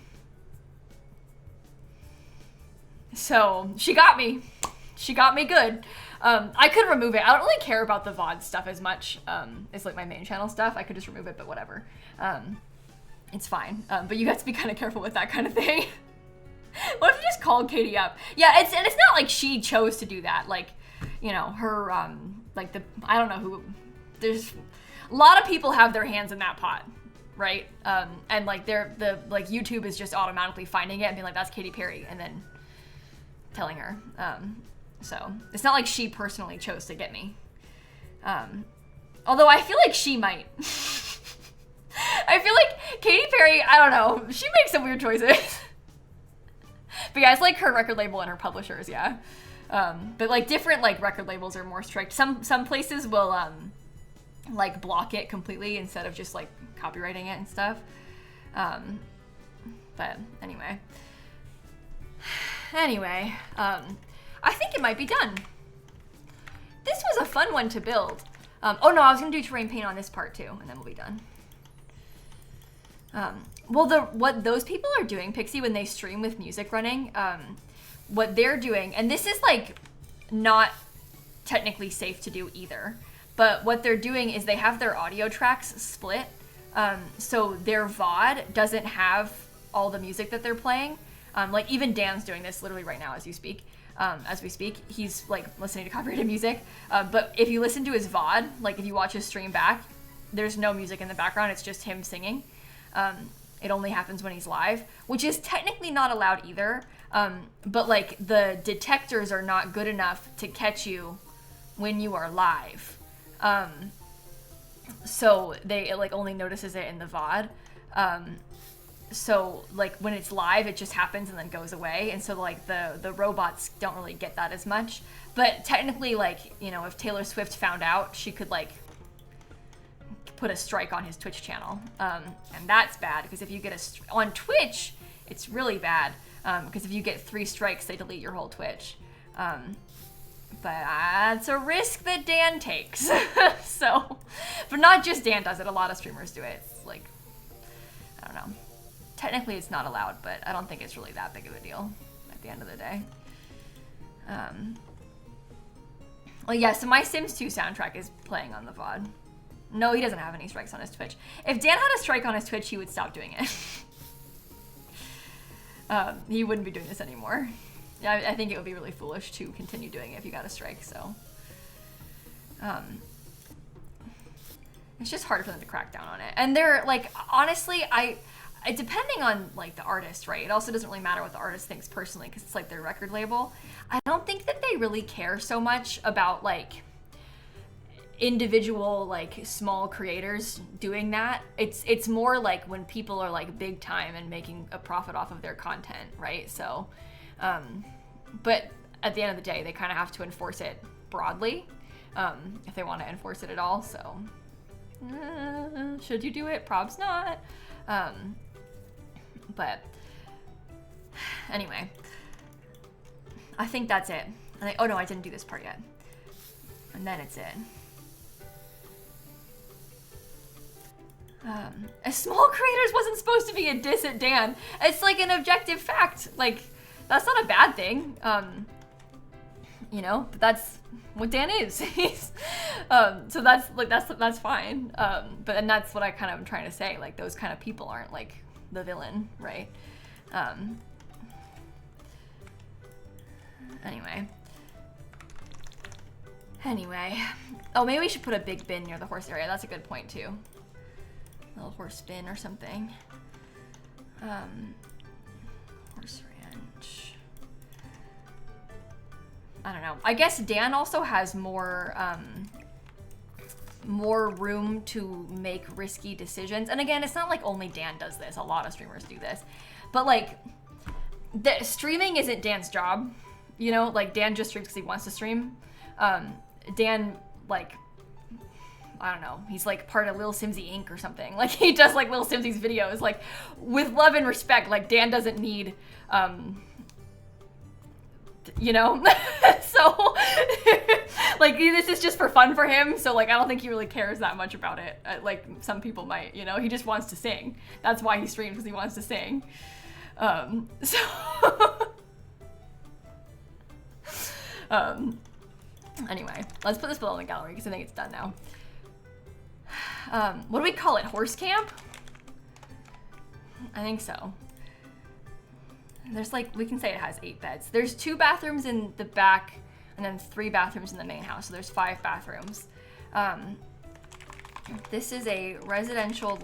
Speaker 1: So she got me. She got me good. I could remove it. I don't really care about the VOD stuff as much as like my main channel stuff. I could just remove it, but whatever. It's fine. But you have to be kind of careful with that kind of thing. What if you just called Katie up? Yeah, it's not like she chose to do that. Like, you know, her like I don't know who. There's a lot of people have their hands in that pot, right? And like like YouTube is just automatically finding it and being like, that's Katy Perry, and then telling her. So it's not like she personally chose to get me. Although I feel like she might. I feel like Katy Perry, I don't know, she makes some weird choices. But yeah, it's like her record label and her publishers, yeah. But like different like record labels are more strict. Some places will like block it completely instead of just like copywriting it and stuff. But anyway. I think it might be done. This was a fun one to build. Oh no, I was gonna do terrain paint on this part too, and then we'll be done. Well, what those people are doing, Pixie, when they stream with music running, what they're doing, and this is like not technically safe to do either, but what they're doing is they have their audio tracks split, so their VOD doesn't have all the music that they're playing. Like even Dan's doing this literally right now as we speak. He's like listening to copyrighted music. But if you listen to his VOD, like if you watch his stream back, there's no music in the background. It's just him singing. It only happens when he's live, which is technically not allowed either. But like the detectors are not good enough to catch you when you are live. So it like only notices it in the VOD. So like when it's live, it just happens and then goes away. And so like the robots don't really get that as much. But technically, like, you know, if Taylor Swift found out, she could like put a strike on his Twitch channel. And that's bad because if you get on Twitch, it's really bad. Because if you get 3 strikes, they delete your whole Twitch. But that's a risk that Dan takes. So, but not just Dan does it. A lot of streamers do it. It's like, I don't know. Technically it's not allowed, but I don't think it's really that big of a deal at the end of the day. Well, yeah, so my Sims 2 soundtrack is playing on the VOD. No, he doesn't have any strikes on his Twitch. If Dan had a strike on his Twitch, he would stop doing it. He wouldn't be doing this anymore. Yeah, I think it would be really foolish to continue doing it if you got a strike, so. It's just hard for them to crack down on it. And they're, like, honestly, depending on like the artist, right? It also doesn't really matter what the artist thinks personally because it's like their record label. I don't think that they really care so much about like individual like small creators doing that. It's more like when people are like big time and making a profit off of their content, right? So, but at the end of the day, they kind of have to enforce it broadly if they want to enforce it at all. So, should you do it? Probs not. But anyway, I think that's it. Oh no, I didn't do this part yet. And then it's it. A small creators wasn't supposed to be a diss at Dan. It's like an objective fact. Like, that's not a bad thing. You know, but that's what Dan is. So that's like, that's fine. But and that's what I kind of am trying to say. Like, those kind of people aren't like the villain, right? Anyway. Oh, maybe we should put a big bin near the horse area. That's a good point too. A little horse bin or something. Horse ranch. I don't know. I guess Dan also has more room to make risky decisions. And again, it's not like only Dan does this. A lot of streamers do this. But like, streaming isn't Dan's job. You know, like Dan just streams because he wants to stream. Dan, like, I don't know, he's like part of lilsimsie Inc. or something. Like he does like lilsimsie's videos, like with love and respect. Like Dan doesn't need, you know, so like this is just for fun for him. So like I don't think he really cares that much about it. Like some people might, you know, he just wants to sing. That's why he streams, because he wants to sing. So anyway, let's put this below in the gallery because I think it's done now. What do we call it? Horse camp? I think so. There's like, we can say it has 8 beds. There's 2 bathrooms in the back and then 3 bathrooms in the main house. So there's 5 bathrooms. This is a residential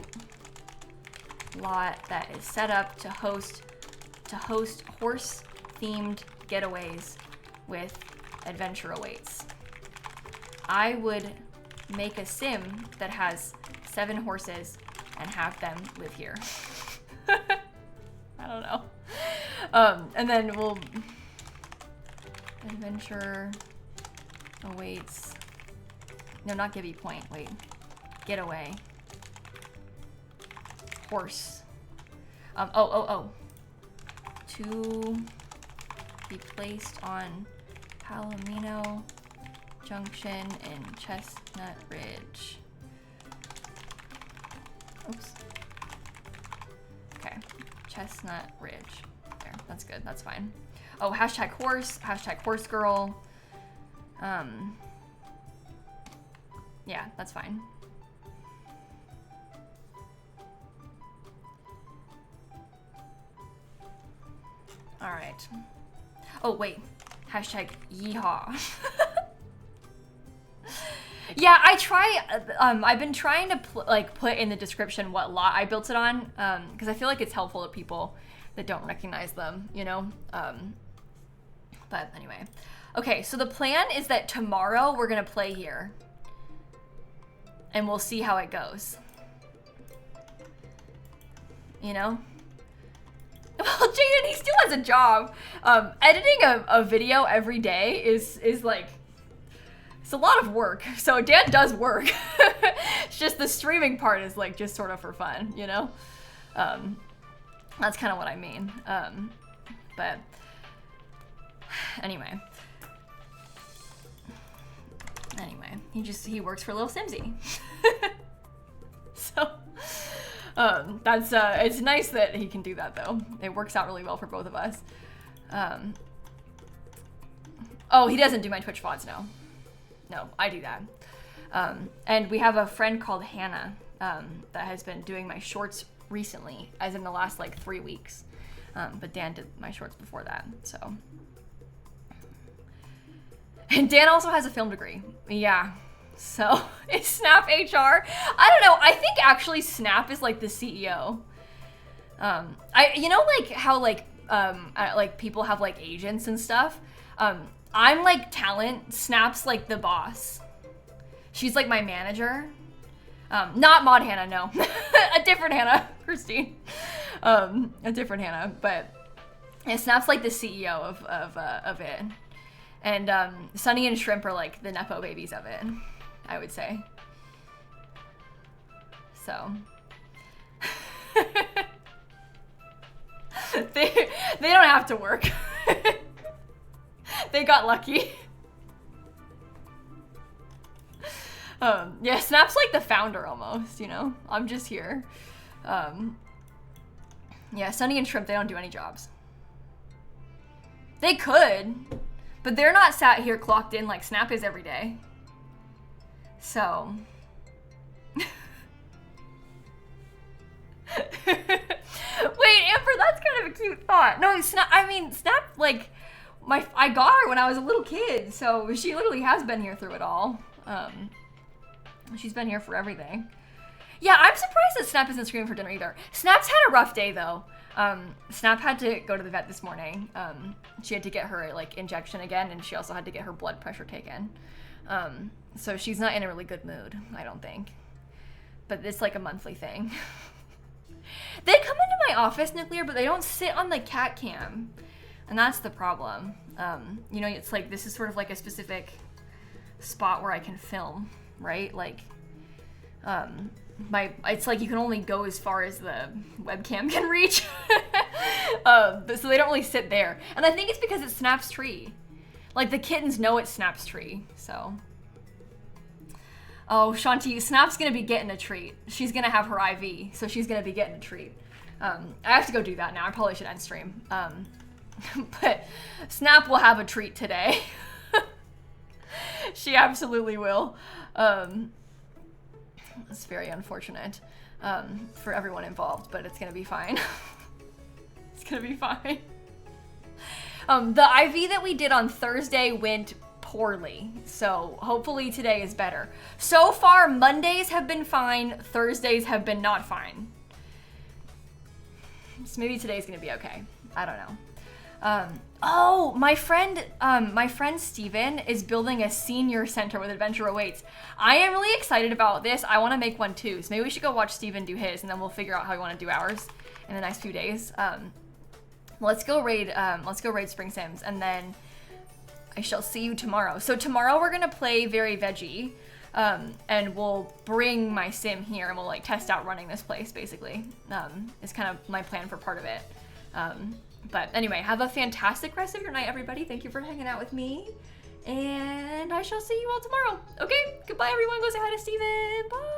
Speaker 1: lot that is set up to host horse themed getaways with adventure awaits. I would make a sim that has 7 horses and have them live here. I don't know. And then we'll adventure awaits. No, not Gibby Point. Wait, getaway. Horse. To be placed on Palomino Junction in Chestnut Ridge. Oops. Okay, Chestnut Ridge. There, that's good, that's fine. Oh, hashtag horse girl. Yeah, that's fine. All right. Oh, wait. Hashtag yeehaw. Yeah, I've been trying to put in the description what lot I built it on, because I feel like it's helpful to people that don't recognize them, you know? But anyway. Okay, so the plan is that tomorrow we're gonna play here. And we'll see how it goes. You know? Well, Jaden, he still has a job. Editing a video every day is like, it's a lot of work. So Dan does work. It's just the streaming part is like just sort of for fun, you know? That's kind of what I mean. But anyway. He works for lilsimsie. So that's it's nice that he can do that though. It works out really well for both of us. Oh, he doesn't do my Twitch VODs, no. No, I do that. And we have a friend called Hannah that has been doing my shorts recently, as in the last like 3 weeks. But Dan did my shorts before that, so. And Dan also has a film degree. Yeah. So it's Snap HR. I don't know. I think actually Snap is like the CEO. You know, like how like people have like agents and stuff. I'm like talent. Snap's like the boss. She's like my manager. Not Mod Hannah, no. A different Hannah, Christine. A different Hannah, but yeah, Snap's like the CEO of it. And Sunny and Shrimp are like the Nepo babies of it, I would say. So they don't have to work. They got lucky. Yeah, Snap's like the founder almost, you know? I'm just here. Yeah, Sunny and Shrimp, they don't do any jobs. They could, but they're not sat here clocked in like Snap is every day. So. Wait, Amber, that's kind of a cute thought. No, Snap, like, I got her when I was a little kid, so she literally has been here through it all. She's been here for everything. Yeah, I'm surprised that Snap isn't screaming for dinner either. Snap's had a rough day though. Snap had to go to the vet this morning. She had to get her like injection again, and she also had to get her blood pressure taken. So she's not in a really good mood, I don't think. But it's like a monthly thing. They come into my office, Nuclear, but they don't sit on the cat cam. And that's the problem. You know, it's like, this is sort of like a specific spot where I can film, right? Like, it's like you can only go as far as the webcam can reach. But so they don't really sit there. And I think it's because it's Snap's tree. Like, the kittens know it's Snap's tree, so. Oh, Shanti, Snap's gonna be getting a treat. She's gonna have her IV, so she's gonna be getting a treat. I have to go do that now. I probably should end stream. But Snap will have a treat today. She absolutely will. It's very unfortunate for everyone involved, but it's gonna be fine. It's gonna be fine. The IV that we did on Thursday went poorly, so hopefully today is better. So far, Mondays have been fine, Thursdays have been not fine. So maybe today's gonna be okay. I don't know. Oh, my friend Steven is building a senior center with Adventure Awaits. I am really excited about this. I want to make one too, so maybe we should go watch Steven do his, and then we'll figure out how we want to do ours in the next few days. Let's go raid Spring Sims, and then I shall see you tomorrow. So tomorrow we're gonna play Very Veggie, and we'll bring my sim here, and we'll like test out running this place, basically. Is kind of my plan for part of it. But anyway, have a fantastic rest of your night, everybody. Thank you for hanging out with me, and I shall see you all tomorrow. Okay, goodbye, everyone. Go say hi to Steven. Bye.